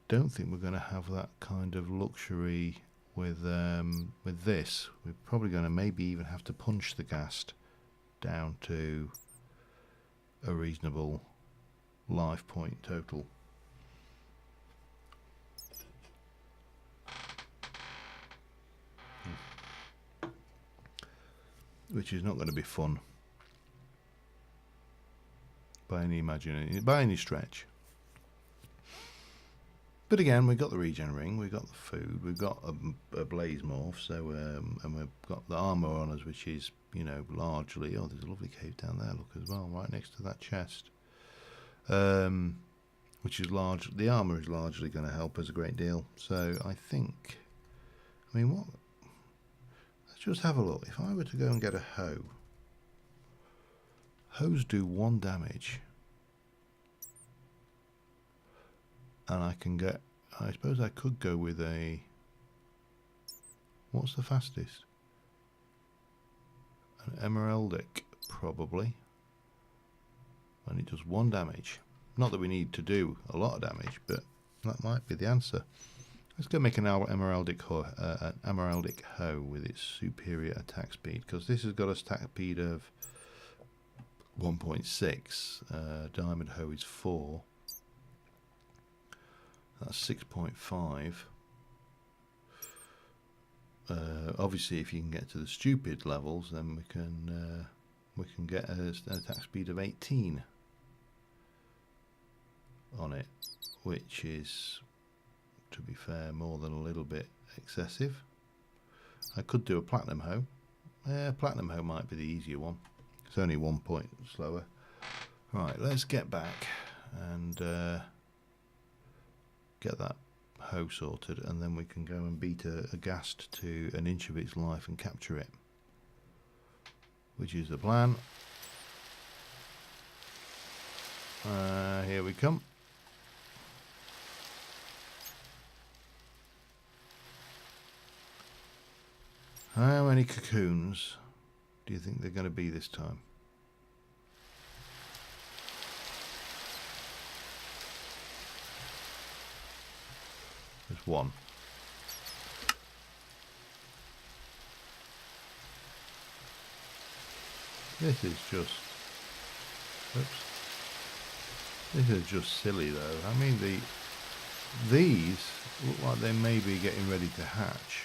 don't think we're going to have that kind of luxury with this. We're probably going to maybe even have to punch the ghast down to a reasonable life point total. Which is not going to be fun by any stretch. But again, we've got the regen ring, we've got the food, we've got a blaze morph, so and we've got the armor on us, which is, you know, largely... Oh, there's a lovely cave down there, look, as well, right next to that chest. Which is large. The armor is largely going to help us a great deal. So I think... I mean, what... Let's just have a look. If I were to go and get a hoe... Hoes do 1 damage. And I can get... I suppose I could go with a... What's the fastest? An emeraldic, probably. And it does 1 damage. Not that we need to do a lot of damage, but that might be the answer. Let's go make an emeraldic hoe with its superior attack speed, because this has got a attack speed of 1.6. Diamond hoe is 4. That's 6.5. Obviously, if you can get to the stupid levels, then we can get an attack speed of 18 on it, which is, to be fair, more than a little bit excessive. I could do a platinum hoe. Platinum hoe might be the easier one. It's only 1 point slower. Right, let's get back and get that hoe sorted, and then we can go and beat a ghast to an inch of its life and capture it, which is the plan. Here we come. How many cocoons do you think they're going to be this time? There's one. This is just... Oops. This is just silly though. I mean, these look like they may be getting ready to hatch.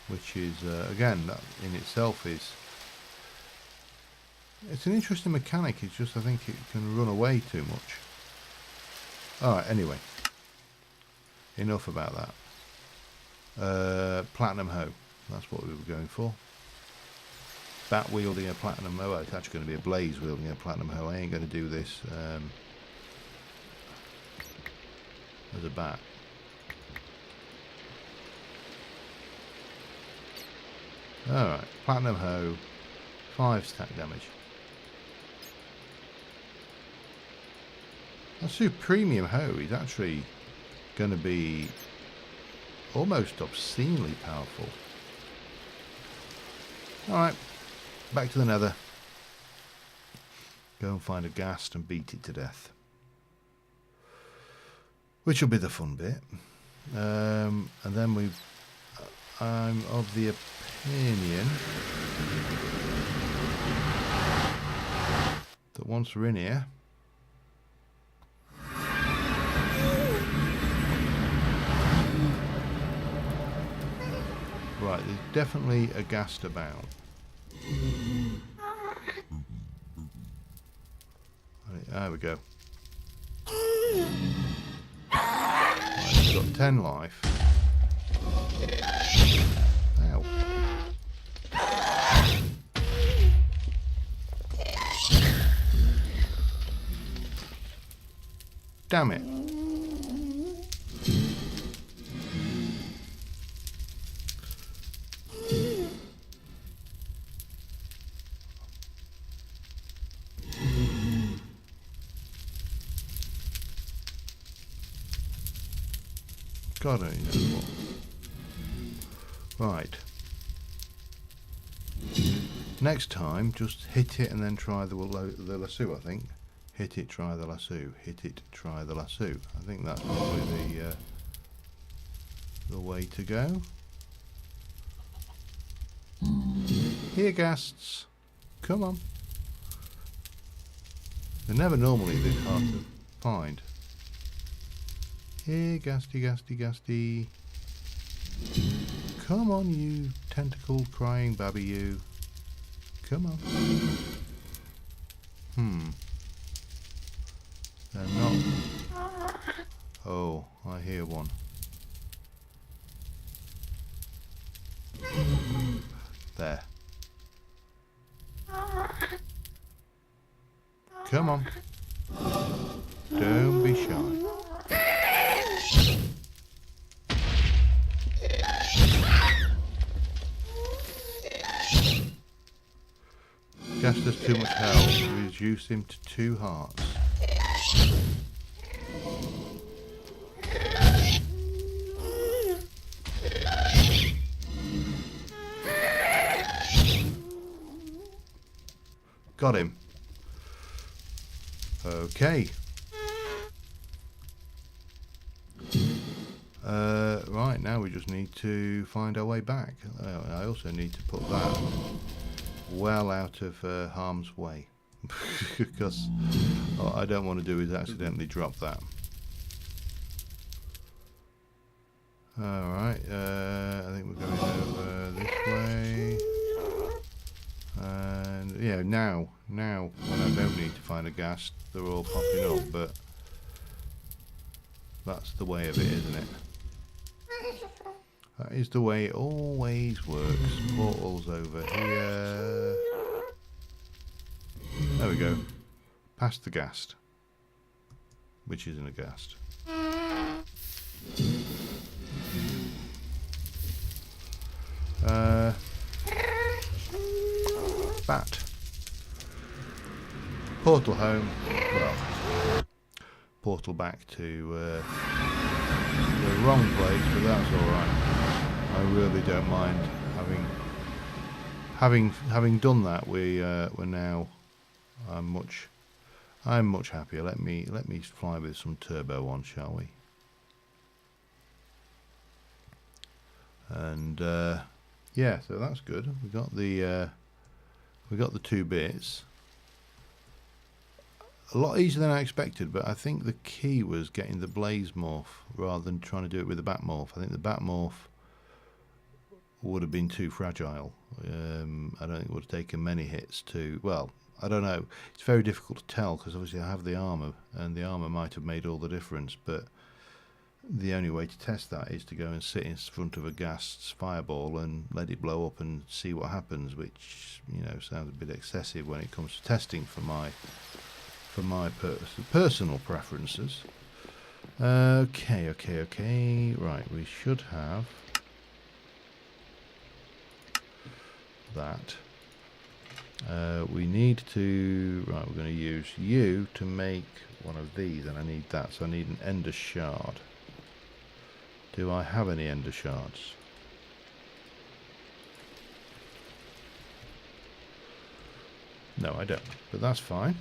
Which is, again, that in itself is... It's an interesting mechanic, it's just I think it can run away too much. Alright, anyway. Enough about that. Platinum hoe. That's what we were going for. Bat wielding a platinum hoe. Well, it's actually going to be a blaze wielding a platinum hoe. I ain't going to do this as a bat. Alright, platinum hoe. 5 stack damage. That super premium hoe is actually going to be almost obscenely powerful. Alright, back to the nether. Go and find a ghast and beat it to death. Which will be the fun bit. And then I'm of the opinion that once we're in here, right, there's definitely a ghast about. Right, there we go. Right, it's got 10 life. Ow. Damn it. God only knows what. Right. Next time, just hit it and then try the lasso, I think. Hit it, try the lasso. Hit it, try the lasso. I think that's probably the way to go. Here, ghasts. Come on. They're never normally this hard to find. Here, ghasty, ghasty, ghasty. Come on, you tentacled crying babby, you. Come on. They're not. Oh, I hear one. There. Come on. Don't be shy. Ghast has too much health. Reduce him to 2 hearts. Got him. Okay. Right, now we just need to find our way back. I also need to put that well out of harm's way. Because what I don't want to do is accidentally drop that. Alright, I think we're going over this way. And yeah, now when I don't need to find a ghast, they're all popping up, but that's the way of it, isn't it? That is the way it always works. Portals over here. There we go. Past the ghast. which isn't a ghast. Bat. Portal home. Well, portal back to the wrong place, but that's all right. I really don't mind having done that. We're now. I'm much happier. Let me fly with some turbo on, shall we? And yeah, so that's good. We got the 2 bits. A lot easier than I expected, but I think the key was getting the blaze morph rather than trying to do it with the bat morph. I think the bat morph would have been too fragile. I don't think it would have taken many hits to. Well, I don't know. It's very difficult to tell because obviously I have the armor, and the armor might have made all the difference. But the only way to test that is to go and sit in front of a ghast's fireball and let it blow up and see what happens, which, you know, sounds a bit excessive when it comes to testing for my personal preferences. Okay. Right, we should have that. We need to. Right, we're going to use you to make one of these, and I need that. So I need an ender shard. Do I have any ender shards? No, I don't. But that's fine.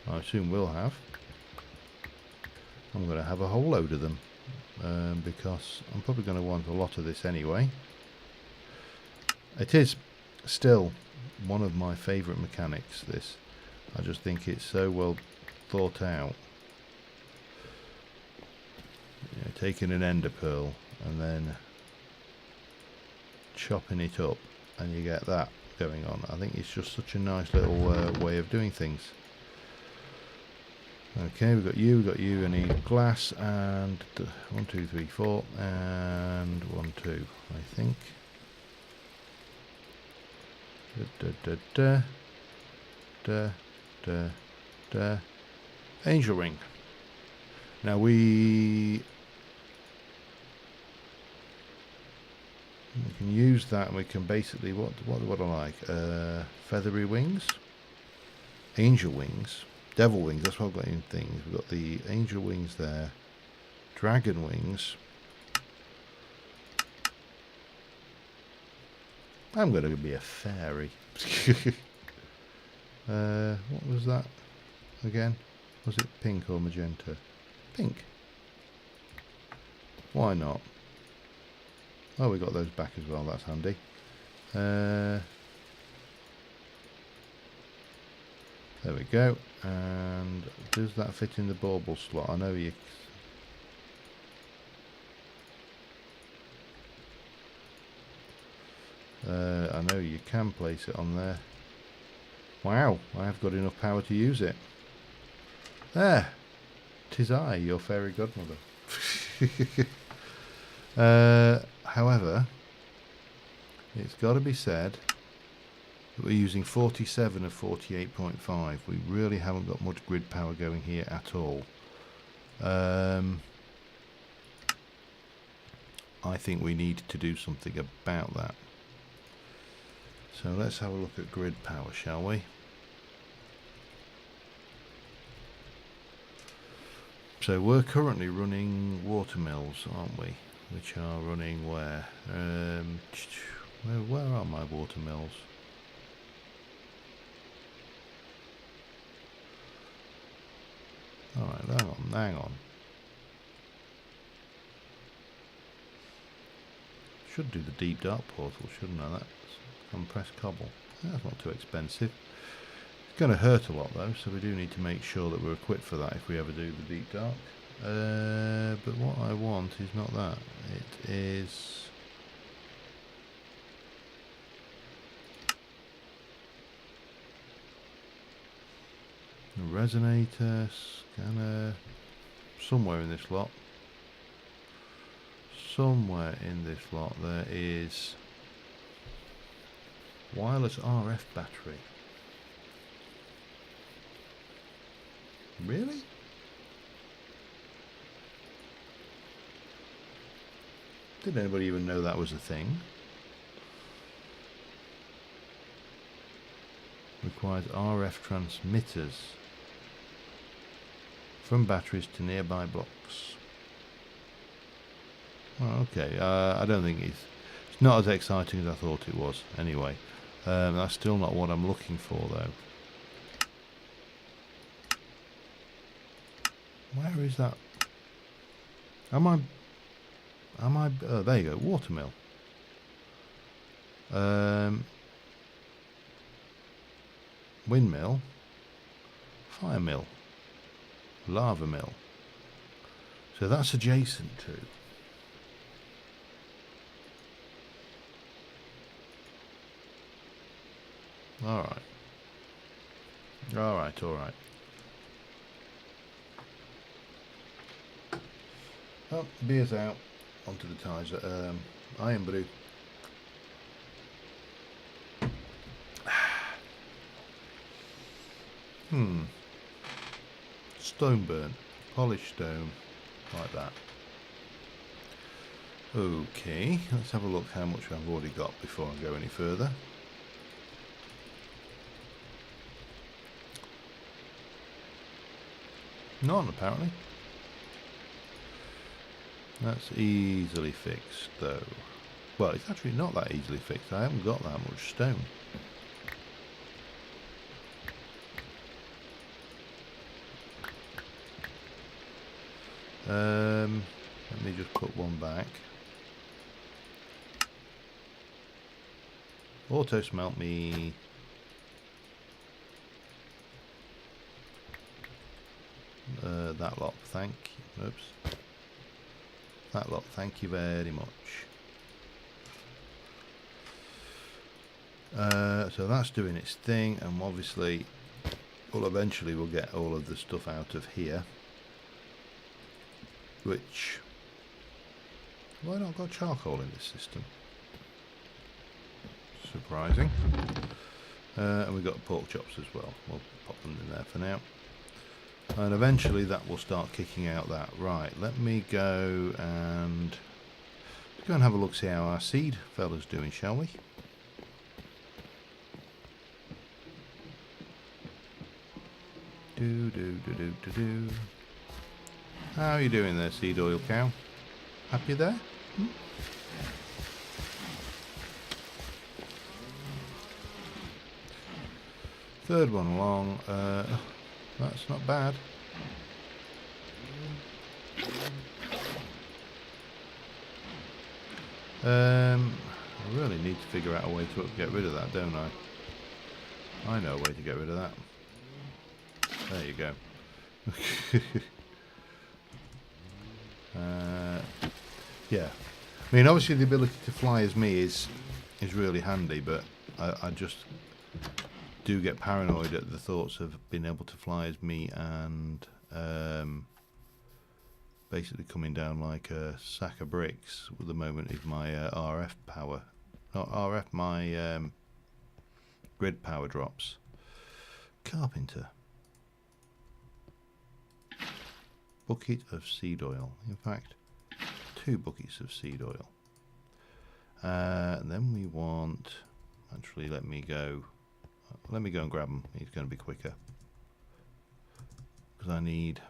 I assume we'll have. I'm going to have a whole load of them because I'm probably going to want a lot of this anyway. It is still one of my favourite mechanics, this. I just think it's so well thought out. You know, taking an ender pearl and then chopping it up and you get that going on. I think it's just such a nice little way of doing things. Okay, we've got you. I need glass and 1, 2, 3, 4 and 1, 2, I think. Angel ring. Now we can use that, and we can basically what I like, feathery wings, angel wings, devil wings. That's what I've got in things. We've got the angel wings there, dragon wings. I'm going to be a fairy. What was that again? Was it pink or magenta? Pink. Why not? Oh, we got those back as well. That's handy. There we go. And does that fit in the bauble slot? I know you. I know you can place it on there. Wow, I have got enough power to use it. There. 'Tis I, your fairy godmother. However, it's got to be said that we're using 47 of 48.5. We really haven't got much grid power going here at all. I think we need to do something about that. So let's have a look at grid power, shall we? So we're currently running watermills, aren't we? Which are running where? Where are my watermills? Alright, hang on. Should do the deep dark portal, shouldn't I? That's compressed cobble. That's not too expensive. It's going to hurt a lot though, so we do need to make sure that we're equipped for that if we ever do the deep dark. But what I want is not that. It is... a resonator, scanner, somewhere in this lot. Somewhere in this lot there is wireless RF battery. Really? Did anybody even know that was a thing? Requires RF transmitters from batteries to nearby blocks. Oh, okay, I don't think it's not as exciting as I thought it was. Anyway, that's still not what I'm looking for, though. Where is that? Am I? Oh, there you go. Watermill. Windmill. Fire mill. Lava mill. So that's adjacent to. Alright. Alright, alright. Oh, beer's out. Onto the ties. Iron brew. Stone burn. Polished stone. Like that. Okay, let's have a look how much I've already got before I go any further. None, apparently. That's easily fixed, though. Well, it's actually not that easily fixed. I haven't got that much stone. Let me just put one back. Auto smelt me. That lot, thank you. Oops. That lot, thank you very much. So that's doing its thing, and obviously, well, eventually we'll get all of the stuff out of here. Which, why not got charcoal in this system? Surprising. And we've got pork chops as well. We'll pop them in there for now. And eventually that will start kicking out that. Right, let me go and have a look, see how our seed fella's doing, shall we? Do. How are you doing there, seed oil cow? Happy there? Third one along. That's not bad. I really need to figure out a way to get rid of that, don't I? I know a way to get rid of that. There you go. Yeah. I mean, obviously the ability to fly as me is really handy, but I just do get paranoid at the thoughts of being able to fly as me and basically coming down like a sack of bricks at the moment is my RF power. Not RF, my grid power drops. Carpenter. Bucket of seed oil. In fact, 2 buckets of seed oil. And then we want, actually let me go and grab them. He's going to be quicker. Because I need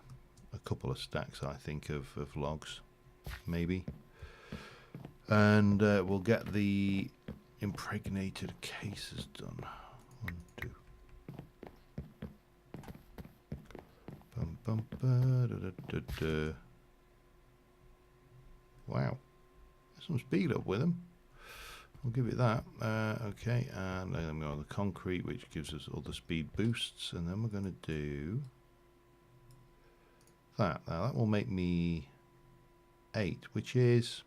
a couple of stacks, I think, of logs, maybe. And we'll get the impregnated cases done. 1, 2. Wow, there's some speed up with them. We'll give it that. Okay, and then we go on the concrete, which gives us all the speed boosts, and then we're going to do that. Now that will make me 8, which is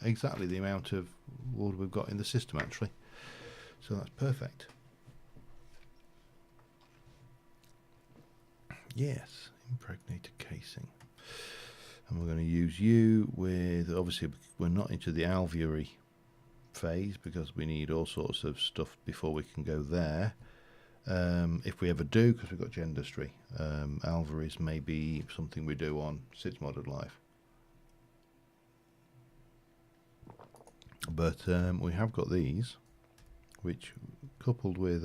exactly the amount of water we've got in the system, actually. So that's perfect. Yes, impregnated casing. And we're going to use you with, obviously we're not into the alveoly phase because we need all sorts of stuff before we can go there. If we ever do, because we've got gendustry, alveories may be something we do on Sid's Modded Life. But we have got these, which coupled with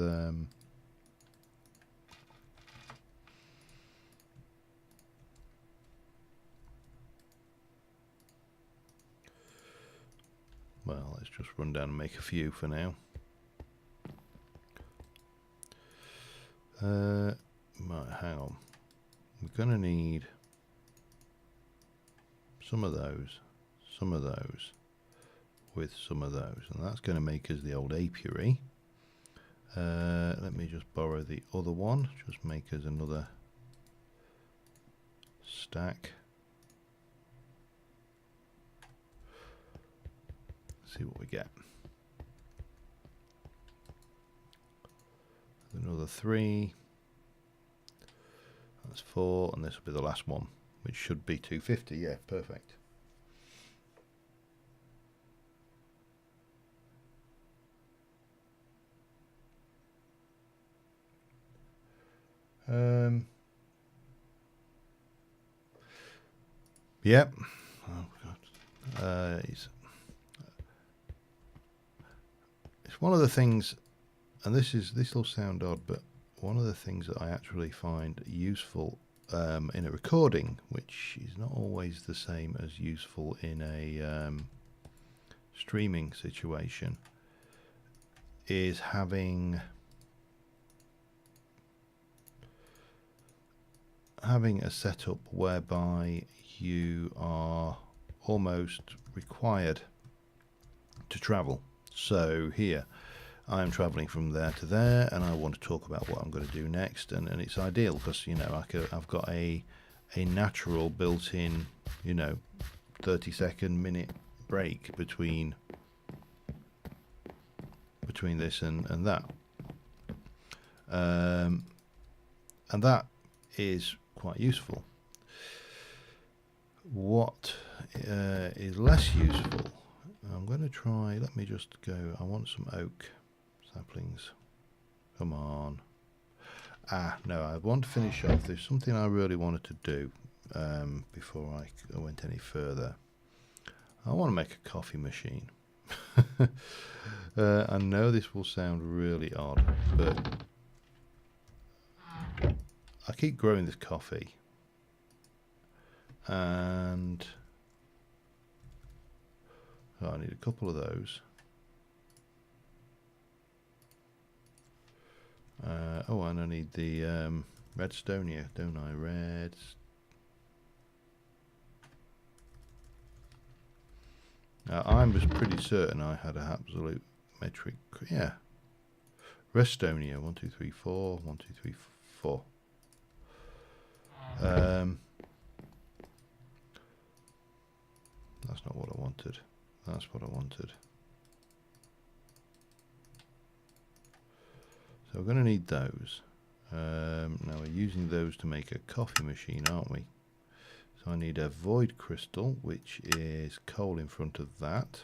well, let's just run down and make a few for now. Right, hang on. We're going to need some of those, with some of those, and that's going to make us the old apiary. Let me just borrow the other one, just make us another stack. See what we get. Another 3. That's 4, and this will be the last one, which should be 250. Yeah, perfect. Yep. Oh God. It's one of the things, and this will sound odd, but one of the things that I actually find useful in a recording, which is not always the same as useful in a streaming situation, is having a setup whereby you are almost required to travel. So here I am traveling from there to there, and I want to talk about what I'm going to do next, and it's ideal because, you know, I've got a natural built-in, you know, 30-second minute break between this and that, and that is quite useful. What is less useful, I'm going to try, let me just go, I want some oak saplings, come on. No, I want to finish off, there's something I really wanted to do before I went any further. I want to make a coffee machine. I know this will sound really odd, but I keep growing this coffee, and I need a couple of those. Oh, and I need the redstonia, don't I? I was pretty certain I had an absolute metric. Yeah, redstonia. 1, 2, 3, 4. 1, 2, 3, 4. That's not what I wanted. That's what I wanted. So we're going to need those. Now we're using those to make a coffee machine, aren't we? So I need a void crystal, which is coal in front of that.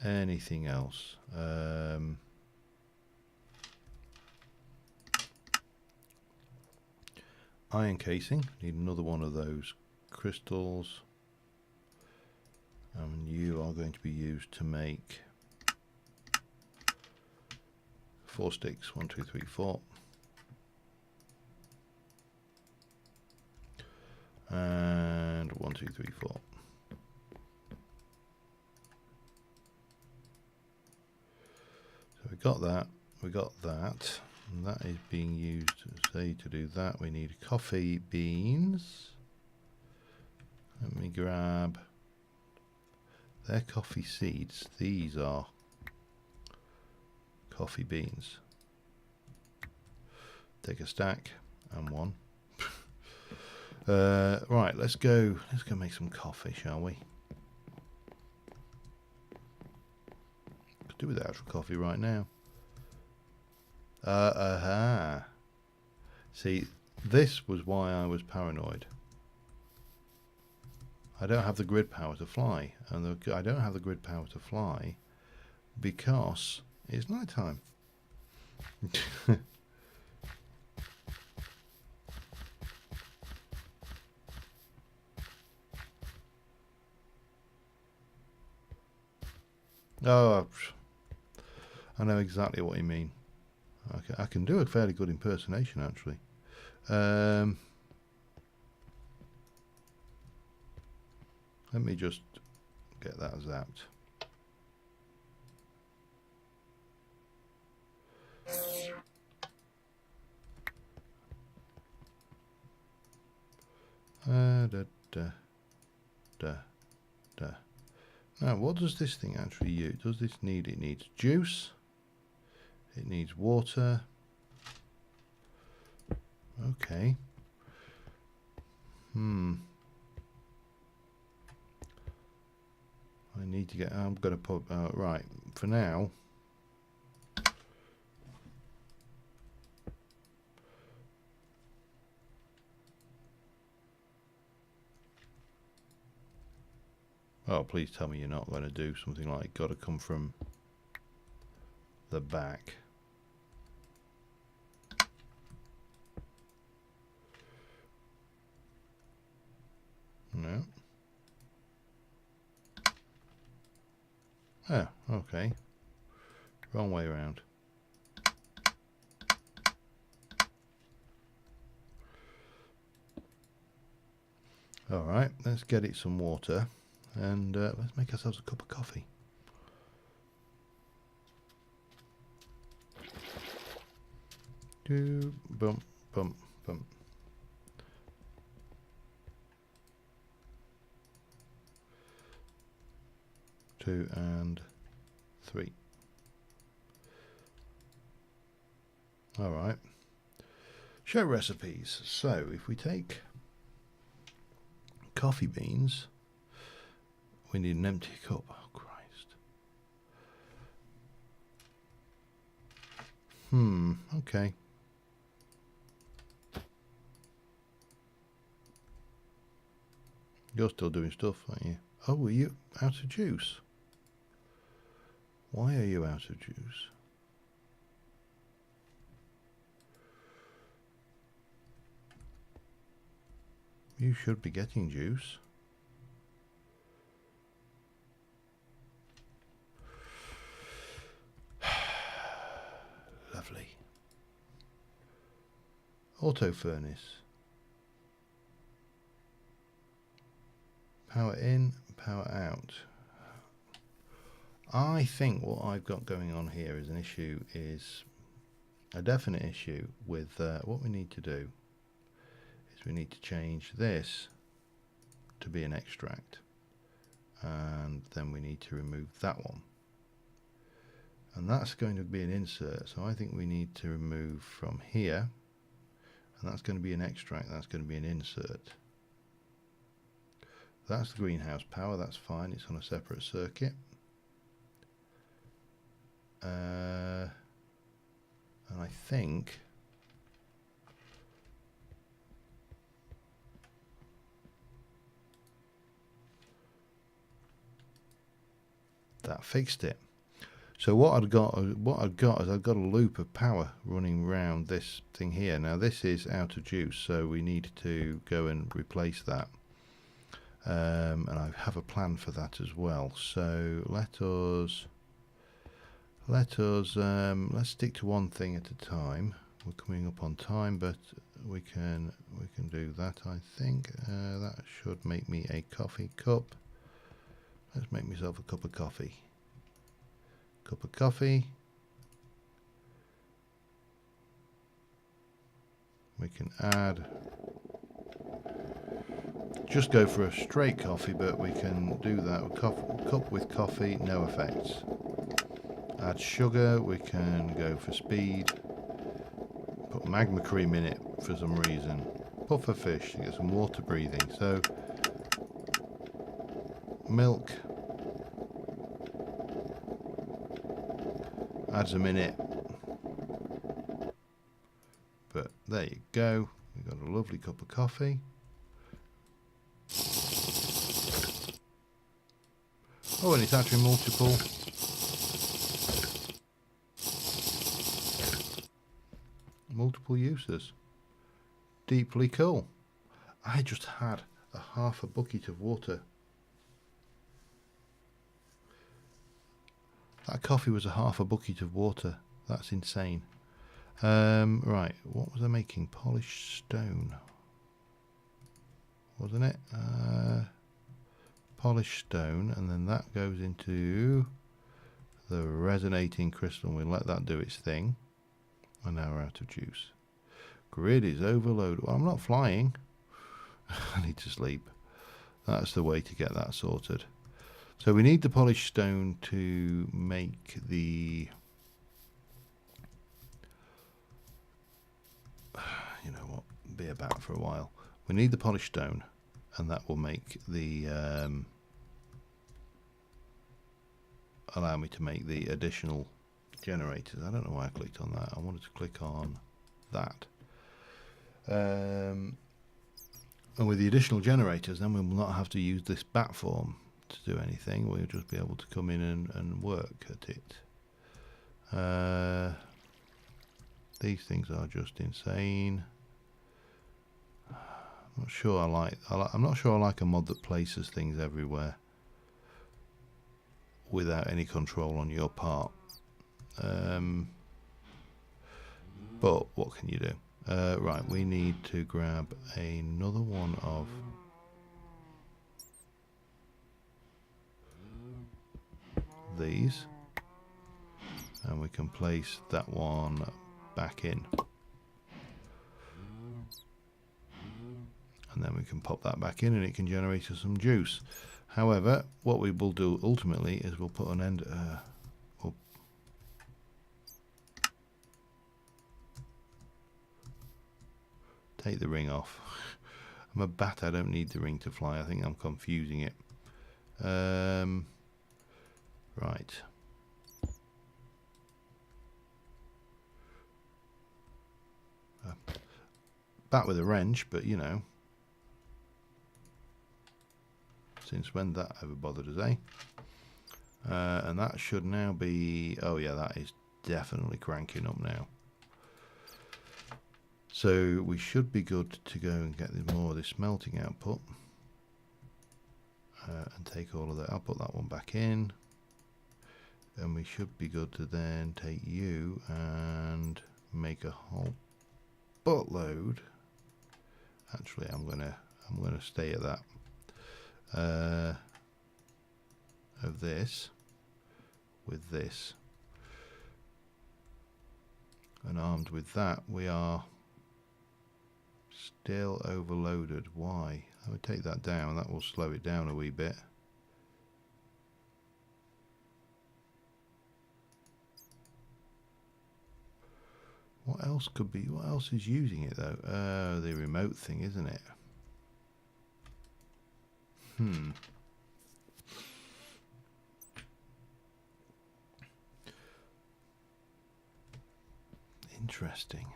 Anything else? Iron casing, need another one of those crystals. And you are going to be used to make 4 sticks. 1, 2, 3, 4. And 1, 2, 3, 4. So we got that, and that is being used, say, to do that. We need coffee beans. Let me grab, they're coffee seeds, these are coffee beans. Take a stack and one. Right, let's go make some coffee, shall we? Could do with the actual coffee right now. See, this was why I was paranoid. I don't have the grid power to fly, and I don't have the grid power to fly because it's night time. Oh, I know exactly what you mean. I can do a fairly good impersonation, actually. Let me just get that zapped. Da, da, da, da. Now, what does this thing actually use? Does this need? It needs juice. It needs water. Okay. I need to get. I'm going to put. Right. For now. Oh, please tell me you're not going to do something like got to come from the back. No. Oh, okay. Wrong way around. Alright, let's get it some water and let's make ourselves a cup of coffee. Do bump, bump, bump. Two and three. Alright. Show recipes. So if we take coffee beans, we need an empty cup. Oh Christ. Okay. You're still doing stuff, aren't you? Oh, are you out of juice? Why are you out of juice? You should be getting juice. Lovely. Auto furnace. Power in, power out. I think what I've got going on here is an issue, is a definite issue with what we need to do is we need to change this to be an extract, and then we need to remove that one, and that's going to be an insert. So I think we need to remove from here, and that's going to be an extract, that's going to be an insert. That's the greenhouse power, that's fine, it's on a separate circuit. And I think that fixed it. So what I've got is I've got a loop of power running around this thing here. Now this is out of juice, so we need to go and replace that. And I have a plan for that as well. So let's stick to one thing at a time. We're coming up on time, but we can do that. I think that should make me a coffee cup. Let's make myself a cup of coffee. Cup of coffee. We can add. Just go for a straight coffee, but we can do that with cup with coffee, no effects. Add sugar, we can go for speed. Put magma cream in it for some reason. Puffer fish to get some water breathing. So milk. Adds a minute. But there you go. We've got a lovely cup of coffee. Oh, and it's actually multiple. Multiple uses. Deeply cool. I just had a half a bucket of water. That coffee was a half a bucket of water. That's insane. Right, what was I making? Polished stone, wasn't it? Polished stone, and then that goes into the resonating crystal, and we'll let that do its thing. And now we're out of juice. Grid is overloaded. Well, I'm not flying. I need to sleep. That's the way to get that sorted. So we need the polished stone to make the... You know what? Be a bat for a while. We need the polished stone, and that will make the... allow me to make the additional generators. I don't know why I clicked on that. I wanted to click on that. And with the additional generators, then we will not have to use this bat form to do anything. We'll just be able to come in and work at it. These things are just insane. I'm not sure I'm not sure I like a mod that places things everywhere without any control on your part. But what can you do? Right, we need to grab another one of these, and we can place that one back in, and then we can pop that back in and it can generate us some juice. However, what we will do ultimately is we'll put an end... we'll take the ring off. I'm a bat, I don't need the ring to fly. I think I'm confusing it. Right. Bat with a wrench, but you know. Since when that ever bothered us, eh? And that should now be... Oh yeah, that is definitely cranking up now. So we should be good to go and get more of this smelting output. And take all of that. I'll put that one back in. And we should be good to then take you and make a whole buttload. Actually, I'm gonna stay at that. Of this with this, and armed with that we are still overloaded. Why? I would take that down, that will slow it down a wee bit. What else could be, what else is using it though? The remote thing, isn't it? Interesting.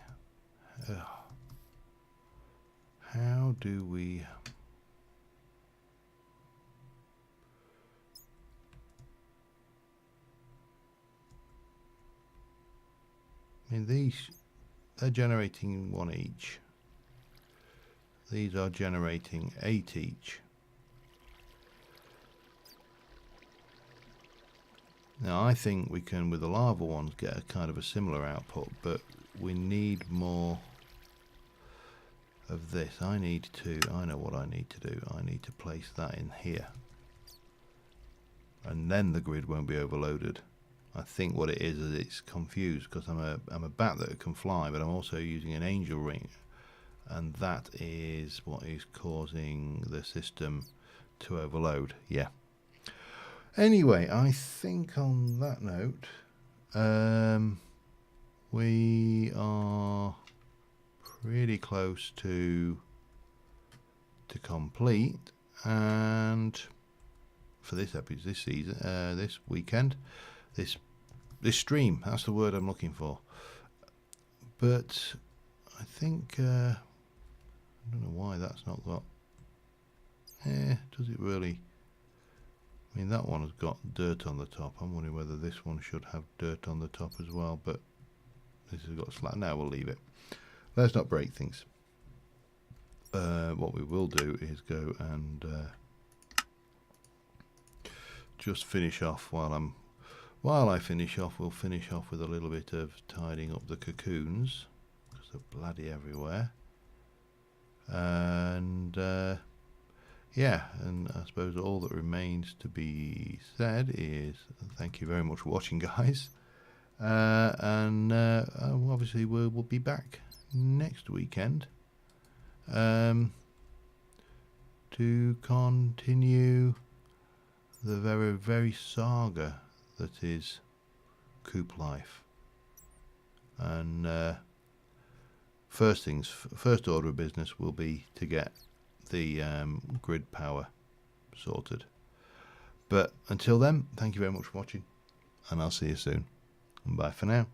How do we... I mean, these, they're generating 1 each. These are generating 8 each. Now I think we can, with the lava ones, get a kind of a similar output, but we need more of this. I know what I need to do. I need to place that in here. And then the grid won't be overloaded. I think what it is it's confused because I'm a bat that can fly, but I'm also using an angel ring. And that is what is causing the system to overload. Yeah. Anyway, I think on that note, we are pretty close to complete, and for this episode, this season, this weekend, this stream, that's the word I'm looking for. But I think I don't know why that's not got. Does it really? I mean, that one has got dirt on the top. I'm wondering whether this one should have dirt on the top as well, but this has got slack. Now we'll leave it. Let's not break things. What we will do is go and just finish off while while I finish off, we'll finish off with a little bit of tidying up the cocoons, because they're bloody everywhere. And yeah, and I suppose all that remains to be said is thank you very much for watching, guys. And obviously we'll be back next weekend to continue the very saga that is Coop life. And first order of business will be to get the grid power sorted. But until then, thank you very much for watching, and I'll see you soon. Bye for now.